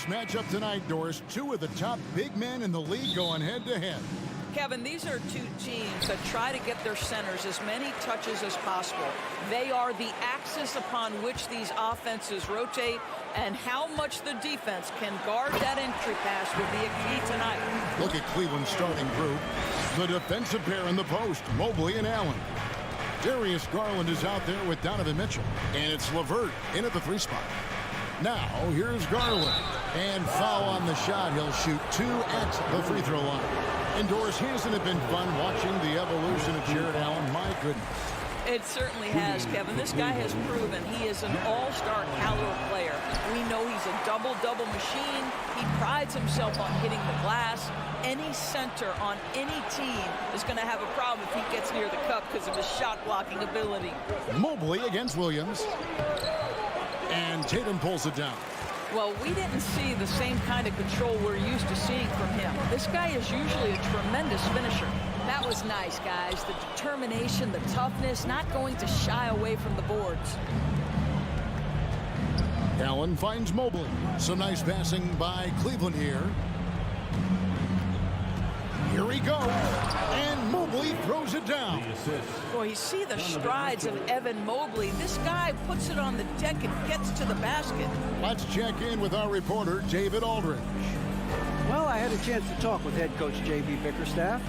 matchup tonight, Doris. Two of the top big men in the league going head-to-head. Kevin, these are two teams that try to get their centers as many touches as possible. They are the axis upon which these offenses rotate, and how much the defense can guard that entry pass will be a key tonight. Look at Cleveland's starting group. The defensive pair in the post, Mobley and Allen. Darius Garland is out there with Donovan Mitchell, and it's LeVert in at the 3 spot. Now, here's Garland, and foul on the shot. He'll shoot 2 at the free throw line. Indoors, hasn't it been fun watching the evolution of Jared Allen? My goodness. It certainly has, Kevin. This guy has proven he is an all-star caliber player. We know he's a double-double machine. He prides himself on hitting the glass. Any center on any team is going to have a problem if he gets near the cup because of his shot-blocking ability. Mobley against Williams. And Tatum pulls it down. Well, we didn't see the same kind of control we're used to seeing from him. This guy is usually a tremendous finisher. That was nice, guys. The determination, the toughness, not going to shy away from the boards. Allen finds Mobley. Some nice passing by Cleveland here. Here he goes. And Mobley throws it down. Boy, you see the strides of Evan Mobley. This guy puts it on the deck and gets to the basket. Let's check in with our reporter, David Aldridge. Well, I had a chance to talk with head coach J.B. Bickerstaff.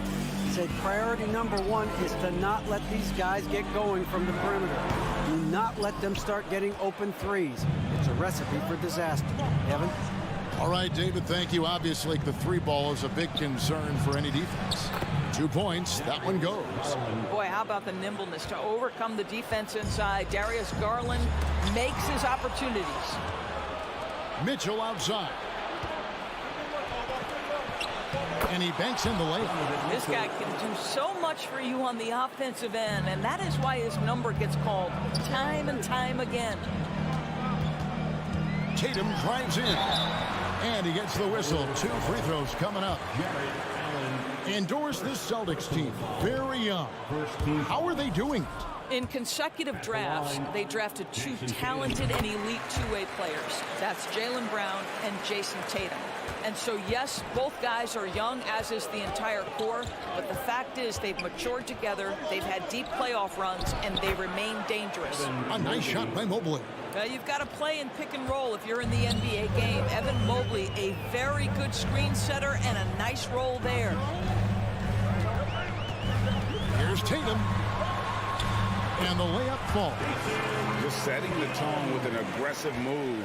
He said priority number 1 is to not let these guys get going from the perimeter. Do not let them start getting open threes. It's a recipe for disaster. Evan? All right, David, thank you. Obviously, the 3-ball is a big concern for any defense. 2 points, that one goes. Boy, how about the nimbleness to overcome the defense inside. Darius Garland makes his opportunities. Mitchell outside. And he banks in the layup. This guy can do so much for you on the offensive end, and that is why his number gets called time and time again. Tatum drives in. And he gets the whistle. 2 free throws coming up. Indoors, this Celtics team, very young. How are they doing it? In consecutive drafts, they drafted 2 talented and elite two-way players. That's Jaylen Brown and Jason Tatum. And so, yes, both guys are young, as is the entire core. But the fact is they've matured together, they've had deep playoff runs, and they remain dangerous. A nice shot by Mobley. You've got to play in pick and roll if you're in the NBA game. Evan Mobley, a very good screen setter and a nice roll there. Here's Tatum. And the layup falls. Just setting the tone with an aggressive move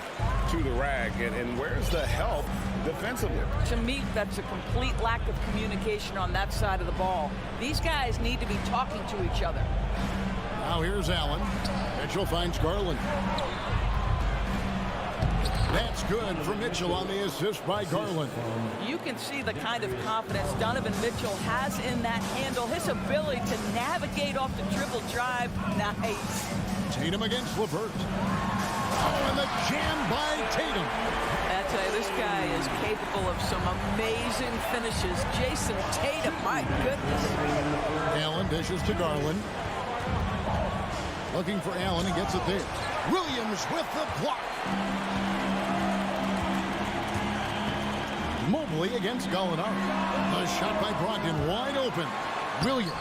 to the rack. And where's the help defensively? To me, that's a complete lack of communication on that side of the ball. These guys need to be talking to each other. Now here's Allen. Mitchell finds Garland. That's good for Mitchell on the assist by Garland. You can see the kind of confidence Donovan Mitchell has in that handle. His ability to navigate off the dribble drive. Nice. Tatum against LeVert. Oh, and the jam by Tatum. I tell you, this guy is capable of some amazing finishes. Jason Tatum, my goodness. Allen dishes to Garland. Looking for Allen, he gets it there. Williams with the block. Mobley against Gallinari. The shot by Brogdon wide open. Williams.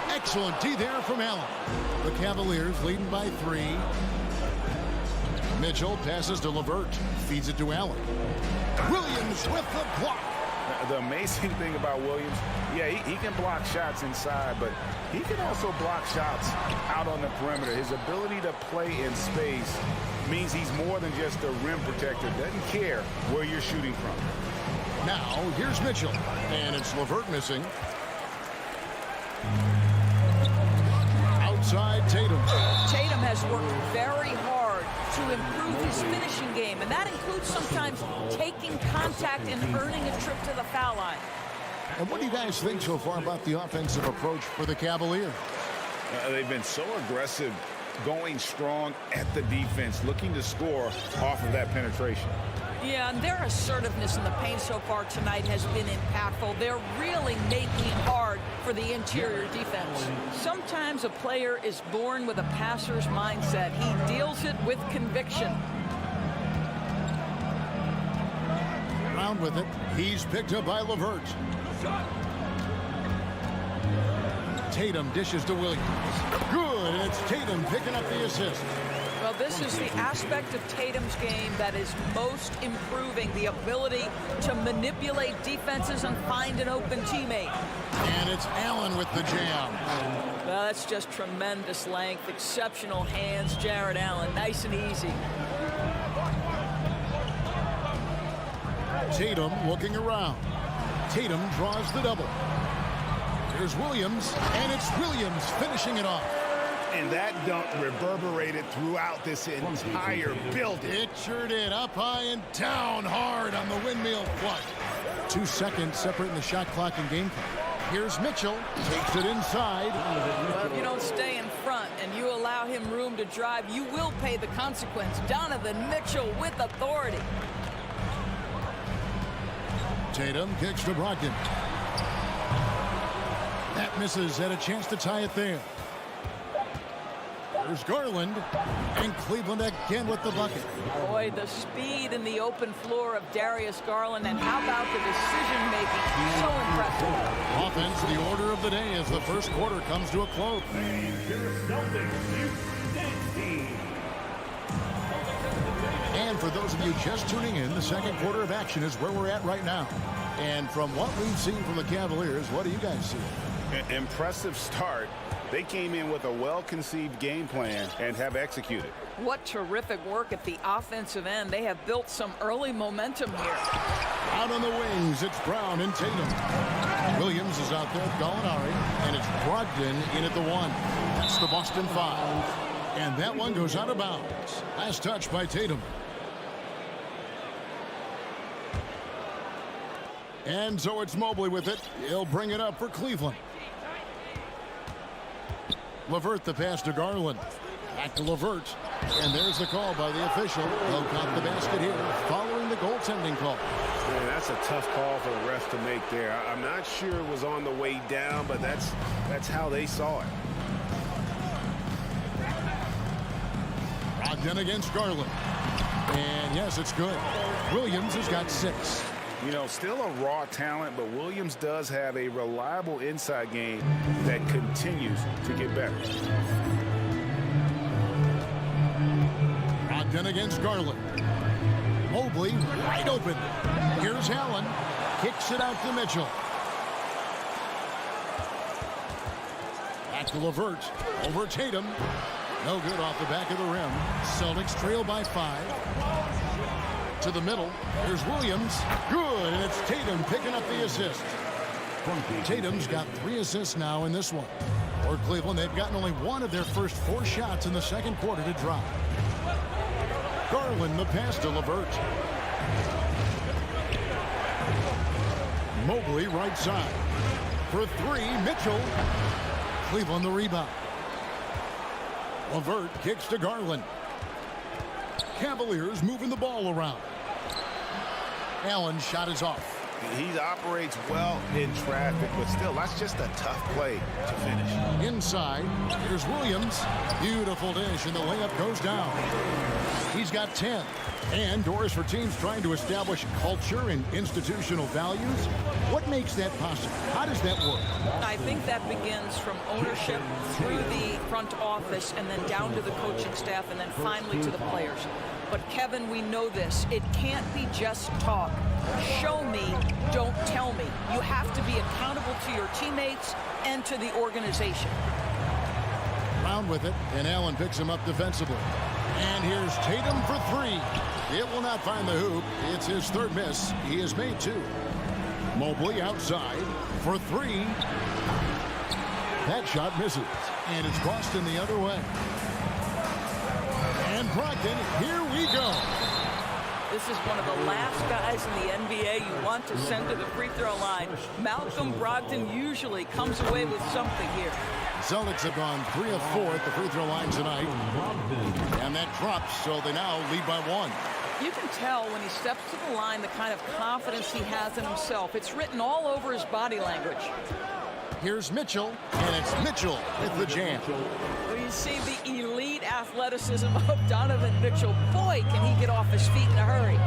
Excellent D there from Allen. The Cavaliers leading by 3. Mitchell passes to LeVert. Feeds it to Allen. Williams with the block. The amazing thing about Williams, yeah, he can block shots inside, but he can also block shots out on the perimeter. His ability to play in space means he's more than just a rim protector. Doesn't care where you're shooting from. Now, here's Mitchell. And it's LeVert missing. Outside Tatum. Tatum has worked very hard to improve his finishing game, and that includes sometimes taking contact and earning a trip to the foul line. And what do you guys think so far about the offensive approach for the Cavaliers? They've been so aggressive, going strong at the defense, looking to score off of that penetration. Yeah, and their assertiveness in the paint so far tonight has been impactful. They're really making it hard for the interior defense. Sometimes a player is born with a passer's mindset. He deals it with conviction. Brown with it. He's picked up by LeVert. Tatum dishes to Williams. Good, and it's Tatum picking up the assist. Well, this is the aspect of Tatum's game that is most improving, the ability to manipulate defenses and find an open teammate. And it's Allen with the jam. Well, that's just tremendous length, exceptional hands, Jared Allen, nice and easy. Tatum looking around. Tatum draws the double. Here's Williams, and it's Williams finishing it off. And that dunk reverberated throughout this entire building. It sure did. Up high and down hard on the windmill flush. 2 seconds separating the shot clock and game clock. Here's Mitchell. Takes it inside. Well, if you don't stay in front and you allow him room to drive, you will pay the consequence. Donovan Mitchell with authority. Tatum kicks to Brogdon. That misses, had a chance to tie it there. There's Garland, and Cleveland again with the bucket. Boy, the speed in the open floor of Darius Garland, and how about the decision-making? So impressive. Offense, the order of the day as the first quarter comes to a close. And for those of you just tuning in, the second quarter of action is where we're at right now. And from what we've seen from the Cavaliers, what do you guys see? Impressive start. They came in with a well-conceived game plan and have executed. What terrific work at the offensive end. They have built some early momentum here. Out on the wings, it's Brown and Tatum. Williams is out there with Gallinari, and it's Brogdon in at the 1. That's the Boston 5. And that one goes out of bounds. Last touch by Tatum. And so it's Mobley with it. He'll bring it up for Cleveland. LeVert the pass to Garland. Back to LeVert. And there's the call by the official. He'll count the basket here following the goaltending call. Man, that's a tough call for the ref to make there. I'm not sure it was on the way down, but that's how they saw it. Brogdon against Garland. And yes, it's good. Williams has got 6. You know, still a raw talent, but Williams does have a reliable inside game that continues to get better. Brogdon against Garland. Mobley wide open. Here's Allen. Kicks it out to Mitchell. Back to LeVert. Over Tatum. No good off the back of the rim. Celtics trail by 5. To the middle. Here's Williams. Good, and it's Tatum picking up the assist. Tatum's got 3 assists now in this one. For Cleveland, they've gotten only 1 of their first 4 shots in the second quarter to drop. Garland the pass to LeVert. Mobley right side. For 3, Mitchell. Cleveland the rebound. LeVert kicks to Garland. Cavaliers moving the ball around. Allen's shot is off. He operates well in traffic, but still, that's just a tough play to finish. Inside, here's Williams. Beautiful dish, and the layup goes down. He's got 10. And doors for teams trying to establish culture and institutional values. What makes that possible? How does that work? I think that begins from ownership through the front office and then down to the coaching staff and then finally to the players. But Kevin, we know this. It can't be just talk. Show me, don't tell me. You have to be accountable to your teammates and to the organization. Brown with it, and Allen picks him up defensively. And here's Tatum for 3. It will not find the hoop. It's his 3rd miss. He has made 2. Mobley outside for 3. That shot misses, and it's Boston the other way. And Brogdon, here we go. This is one of the last guys in the NBA you want to send to the free throw line. Malcolm Brogdon usually comes away with something here. Celtics have gone 3 of 4 at the free throw line tonight. And that drops, so they now lead by 1. You can tell when he steps to the line the kind of confidence he has in himself. It's written all over his body language. Here's Mitchell, and it's Mitchell with the jam. You see the elite athleticism of Donovan Mitchell. Boy, can he get off his feet in a hurry.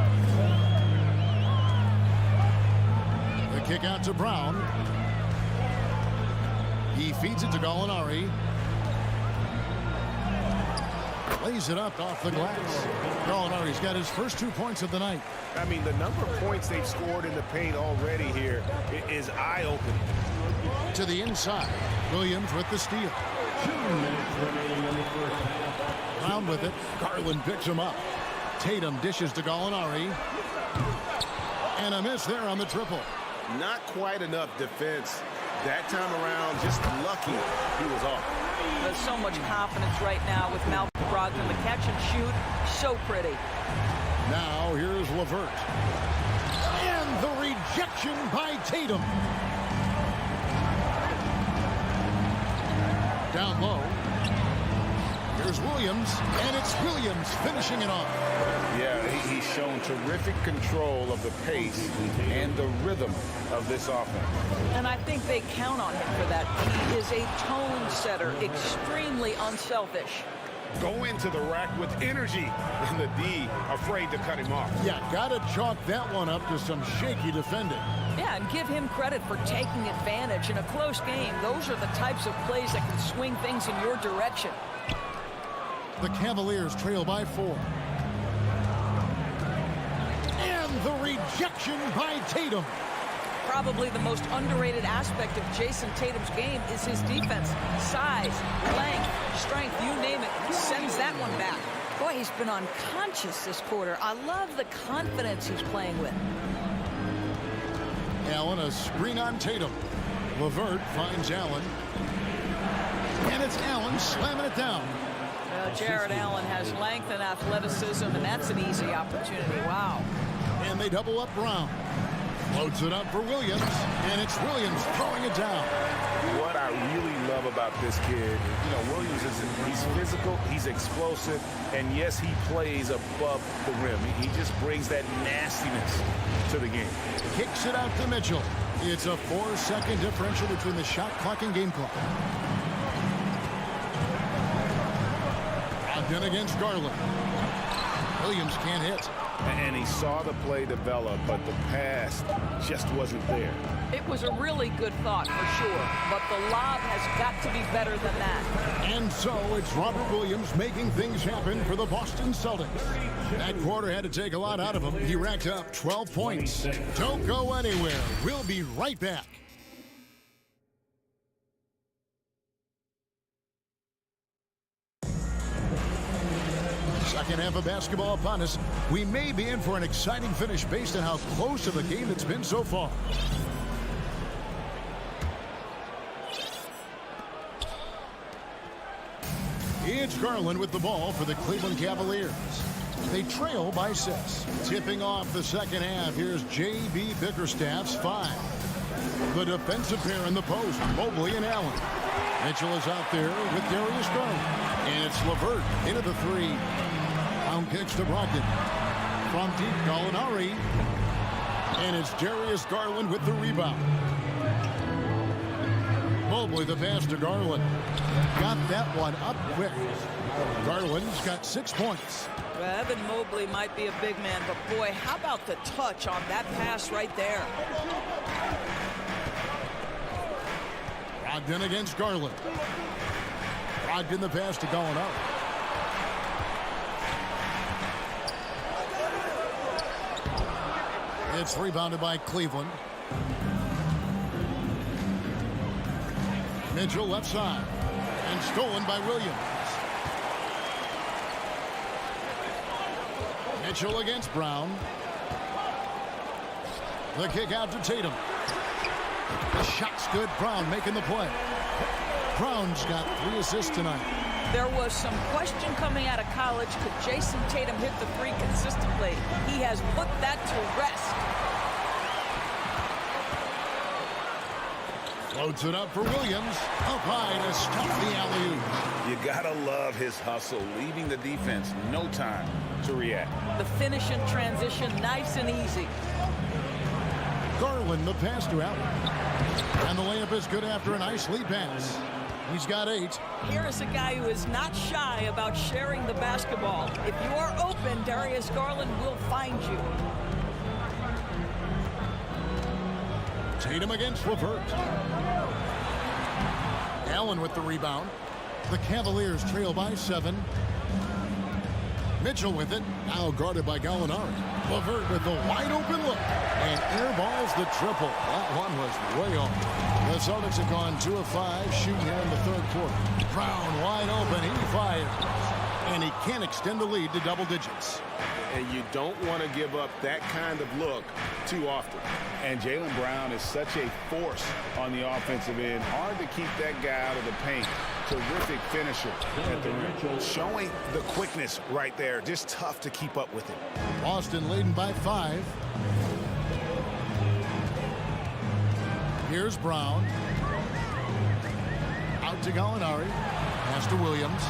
Kick out to Brown. He feeds it to Gallinari. Lays it up off the glass. Gallinari's got his first 2 points of the night. I mean, the number of points they've scored in the paint already here is eye-opening. To the inside. Williams with the steal. 2 minutes remaining in the first half. Brown with it. Garland picks him up. Tatum dishes to Gallinari. And a miss there on the triple. Not quite enough defense. That time around, just lucky he was off. There's so much confidence right now with Malcolm Brogdon. The catch and shoot, so pretty. Now here's LeVert. And the rejection by Tatum. Down low. Here's Williams, and it's Williams finishing it off. Yeah, he's shown terrific control of the pace and the rhythm of this offense. And I think they count on him for that. He is a tone setter, extremely unselfish. Go into the rack with energy, and the D afraid to cut him off. Yeah, gotta chalk that one up to some shaky defending. Yeah, and give him credit for taking advantage in a close game. Those are the types of plays that can swing things in your direction. The Cavaliers trail by 4. And the rejection by Tatum. Probably the most underrated aspect of Jason Tatum's game is his defense. Size, length, strength, you name it, sends that one back. Boy, he's been unconscious this quarter. I love the confidence he's playing with. Allen, a screen on Tatum. LeVert finds Allen. And it's Allen slamming it down. Jared Allen has length and athleticism, and that's an easy opportunity. Wow. And they double up Brown. Loads it up for Williams, and it's Williams throwing it down. What I really love about this kid, Williams he's physical, he's explosive, and yes, he plays above the rim. He just brings that nastiness to the game. Kicks it out to Mitchell. It's a 4-second differential between the shot clock and game clock. Brogdon against Garland. Williams can't hit. And he saw the play develop, but the pass just wasn't there. It was a really good thought for sure, but the lob has got to be better than that. And so it's Robert Williams making things happen for the Boston Celtics. That quarter had to take a lot out of him. He racked up 12 points. Don't go anywhere. We'll be right back. Second half of basketball upon us. We may be in for an exciting finish based on how close to the game it's been so far. It's Garland with the ball for the Cleveland Cavaliers. They trail by 6. Tipping off the second half, here's J.B. Bickerstaff's 5. The defensive pair in the post, Mobley and Allen. Mitchell is out there with Darius Garland. And it's LeVert into the 3. Down kicks to Brogdon. From deep, Gallinari. And it's Darius Garland with the rebound. Mobley the pass to Garland. Got that one up quick. Garland's got 6 points. Well, Evan Mobley might be a big man, but boy, how about the touch on that pass right there? Brogdon against Garland. Brogdon the pass to Gallinari. It's rebounded by Cleveland. Mitchell left side. And stolen by Williams. Mitchell against Brown. The kick out to Tatum. The shot's good. Brown making the play. Brown's got 3 assists tonight. There was some question coming out of college. Could Jason Tatum hit the 3 consistently? He has put that to rest. Floats it up for Williams. Up high to stop the alley-oop. You gotta love his hustle, leaving the defense no time to react. The finish in transition, nice and easy. Garland the pass to Allen. And the layup is good after a nice lead pass. He's got 8. Here is a guy who is not shy about sharing the basketball. If you are open, Darius Garland will find you. Tatum against LeVert. Allen with the rebound. The Cavaliers trail by 7. Mitchell with it. Now guarded by Gallinari. LeVert with the wide open look. And airballs the triple. That one was way off. The Celtics have gone 2 of 5 shooting here in the third quarter. Brown wide open. He fires. And he can't extend the lead to double digits. And you don't want to give up that kind of look too often. And Jaylen Brown is such a force on the offensive end. Hard to keep that guy out of the paint. Terrific finisher at the rim. Showing the quickness right there. Just tough to keep up with him. Boston leading by 5. Here's Brown. Out to Gallinari. Pass to Williams.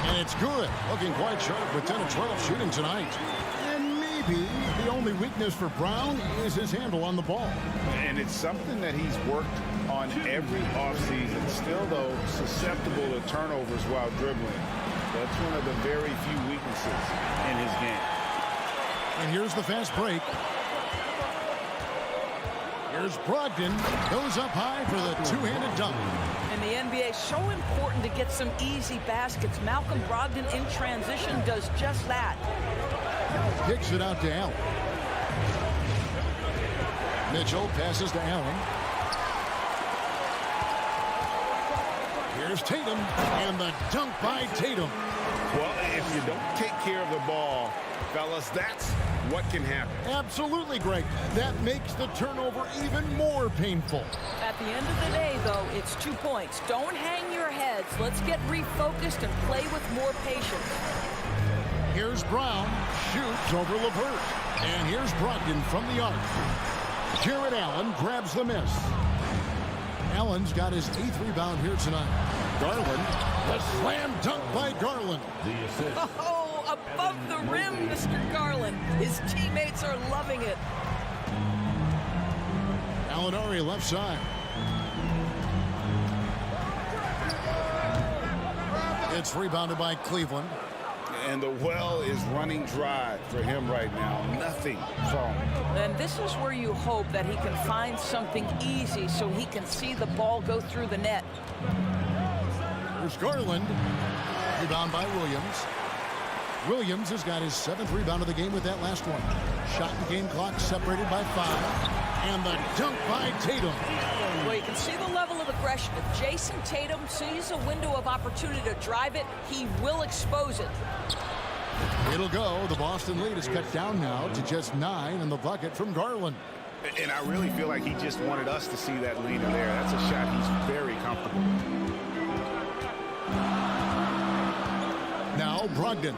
And it's good. Looking quite sharp with 10 of 12 shooting tonight. And maybe the only weakness for Brown is his handle on the ball. And it's something that he's worked on every offseason. Still, though, susceptible to turnovers while dribbling. That's one of the very few weaknesses in his game. And here's the fast break. Here's Brogdon. Goes up high for the two-handed dunk. In the NBA, so important to get some easy baskets. Malcolm Brogdon in transition does just that. Kicks it out to Allen. Mitchell passes to Allen. Here's Tatum, and the dunk by Tatum. Well, if you don't take care of the ball, fellas, that's what can happen. Absolutely, Greg. That makes the turnover even more painful. At the end of the day, though, it's 2 points. Don't hang your heads. Let's get refocused and play with more patience. Here's Brown. Shoots over LeVert. And here's Brogdon from the arc. Jarrett Allen grabs the miss. Allen's got his 8th rebound here tonight. Garland, the slam dunk by Garland. Oh, above the rim, Mr. Garland. His teammates are loving it. Gallinari left side. It's rebounded by Cleveland. And the well is running dry for him right now. Nothing from him. And this is where you hope that he can find something easy so he can see the ball go through the net. Here's Garland. Rebound by Williams. Williams has got his 7th rebound of the game with that last one. Shot and game clock separated by 5. And the dunk by Tatum. Well, you can see the level of aggression. If Jason Tatum sees a window of opportunity to drive it, he will expose it. It'll go. The Boston lead is cut down now to just 9 in the bucket from Garland. And I really feel like he just wanted us to see that leader there. That's a shot he's very comfortable with. Now Brogdon.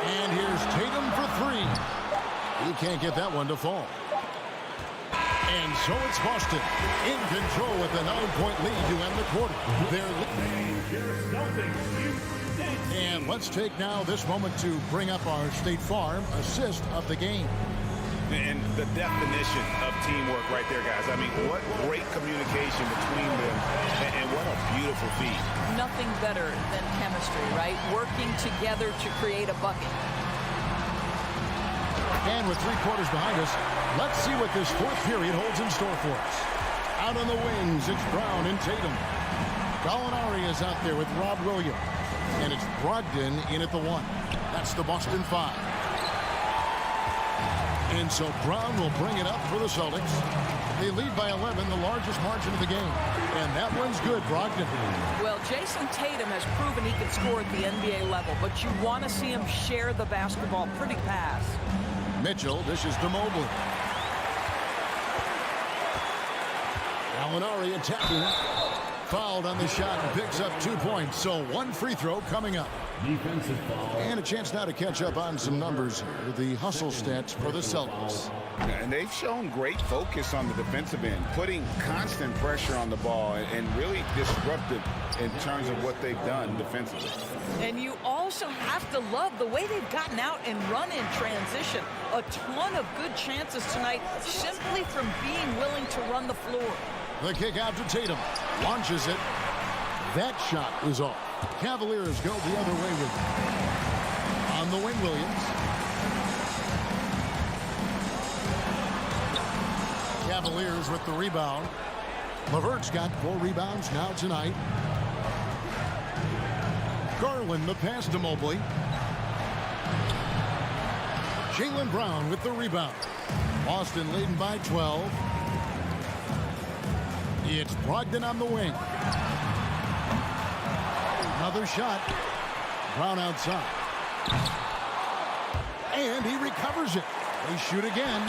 And here's Tatum for 3. He can't get that one to fall. And so it's Boston in control with a 9-point lead to end the quarter. And let's take now this moment to bring up our State Farm assist of the game. And the definition of teamwork right there, guys. I mean, what great communication between them, and what a beautiful feat. Nothing better than chemistry, right? Working together to create a bucket. And with 3 quarters behind us, let's see what this 4th period holds in store for us. Out on the wings, it's Brown and Tatum. Gallinari is out there with Rob Williams. And it's Brogdon in at the 1. That's the Boston 5. And so Brown will bring it up for the Celtics. They lead by 11, the largest margin of the game. And that one's good, Brogdon. Well, Jason Tatum has proven he can score at the NBA level, but you want to see him share the basketball. Pretty pass. Mitchell dishes to Mobley. Gallinari attacking. Fouled on the shot and picks up 2 points. So 1 free throw coming up. Defensive foul. And a chance now to catch up on some numbers here. The hustle stats for the Celtics. And they've shown great focus on the defensive end, putting constant pressure on the ball and really disruptive in terms of what they've done defensively. And you also have to love the way they've gotten out and run in transition. A ton of good chances tonight simply from being willing to run the floor. The kick out to Tatum. Launches it. That shot is off. Cavaliers go the other way with it. On the wing, Williams. Cavaliers with the rebound. LeVert's got 4 rebounds now tonight. Garland the pass to Mobley. Jaylen Brown with the rebound. Boston leading by 12. It's Brogdon on the wing. Another shot. Brown outside. And he recovers it. They shoot again.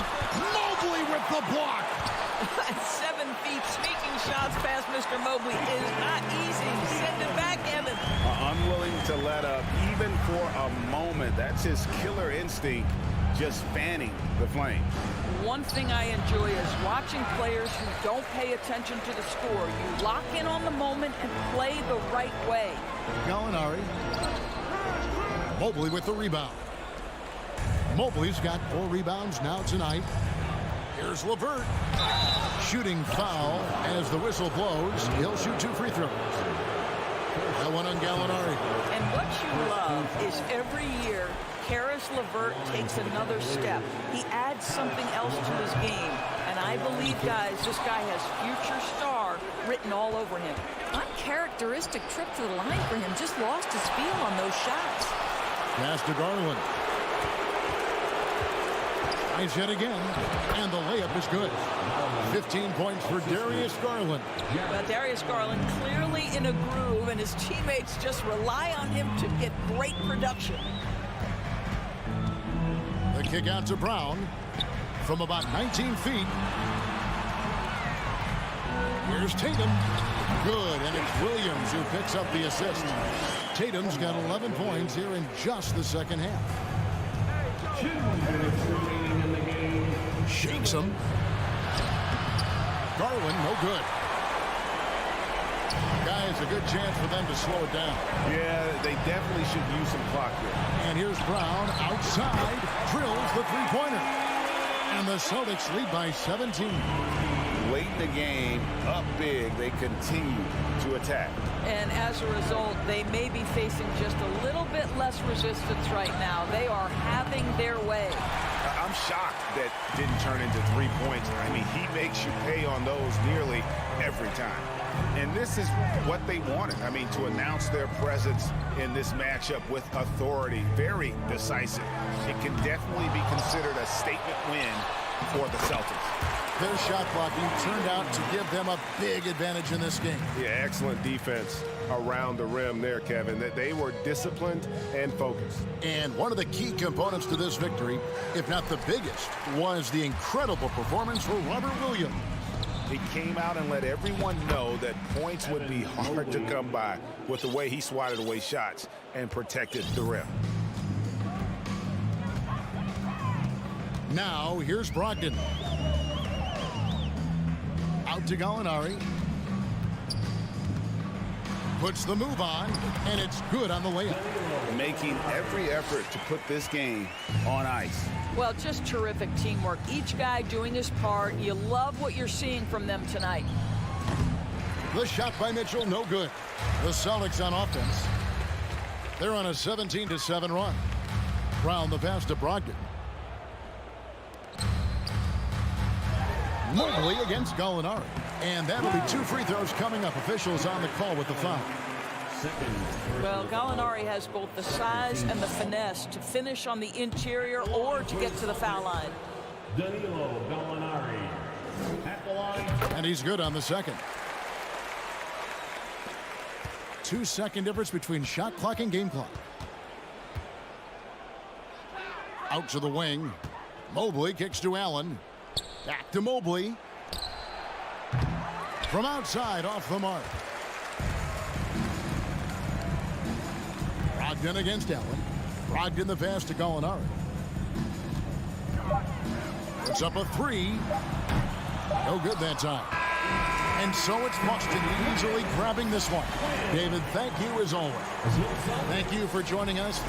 Mobley with the block. 7 feet sneaking shots past Mr. Mobley is not easy. Send it back, Evan. Unwilling to let up even for a moment. That's his killer instinct, just fanning the flame. One thing I enjoy is watching players who don't pay attention to the score. You lock in on the moment and play the right way. Gallinari. Mobley with the rebound. Mobley's got 4 rebounds now tonight. Here's LeVert. Shooting foul as the whistle blows. He'll shoot 2 free throws. That one on Gallinari. And what you love is every year, Caris LeVert takes another step. He adds something else to his game. And I believe, guys, this guy has future star written all over him. Uncharacteristic trip to the line for him. Just lost his feel on those shots. Pass to Garland. Nice hit again. And the layup is good. 15 points for Darius Garland. Well, Darius Garland clearly in a groove, and his teammates just rely on him to get great production. The kick out to Brown from about 19 feet. Here's Tatum. Good, and it's Williams who picks up the assist. Tatum's got 11 points here in just the second half. 2 minutes remaining in the game. Shakes him. Garland, no good. Guys, a good chance for them to slow it down. Yeah, they definitely should use some clock here. And here's Brown outside, drills the three-pointer. And the Celtics lead by 17. Late in the game, up big, they continue to attack. And as a result, they may be facing just a little bit less resistance right now. They are having their way. I'm shocked that didn't turn into 3 points. I mean, he makes you pay on those nearly every time. And this is what they wanted. I mean, to announce their presence in this matchup with authority, very decisive. It can definitely be considered a statement win for the Celtics. Their shot blocking turned out to give them a big advantage in this game. Yeah, excellent defense around the rim there, Kevin. That they were disciplined and focused. And one of the key components to this victory, if not the biggest, was the incredible performance for Robert Williams. He came out and let everyone know that points would be hard to come by with the way he swatted away shots and protected the rim. Now, here's Brogdon. Out to Gallinari. Puts the move on, and it's good on the layup. Making every effort to put this game on ice. Well, just terrific teamwork. Each guy doing his part. You love what you're seeing from them tonight. The shot by Mitchell, no good. The Celtics on offense. They're on a 17-7 run. Brown the pass to Brogdon. Mobley against Gallinari. And that'll be 2 free throws coming up. Officials on the call with the foul. Well, Gallinari has both the size and the finesse to finish on the interior or to get to the foul line. Danilo Gallinari at the line. And he's good on the second. 2-second difference between shot clock and game clock. Out to the wing. Mobley kicks to Allen. Back to Mobley. From outside, off the mark. Brogdon against Allen. Brogdon the pass to Gallinari. It's up a 3. No good that time. And so it's Boston easily grabbing this one. David, thank you as always. Thank you for joining us.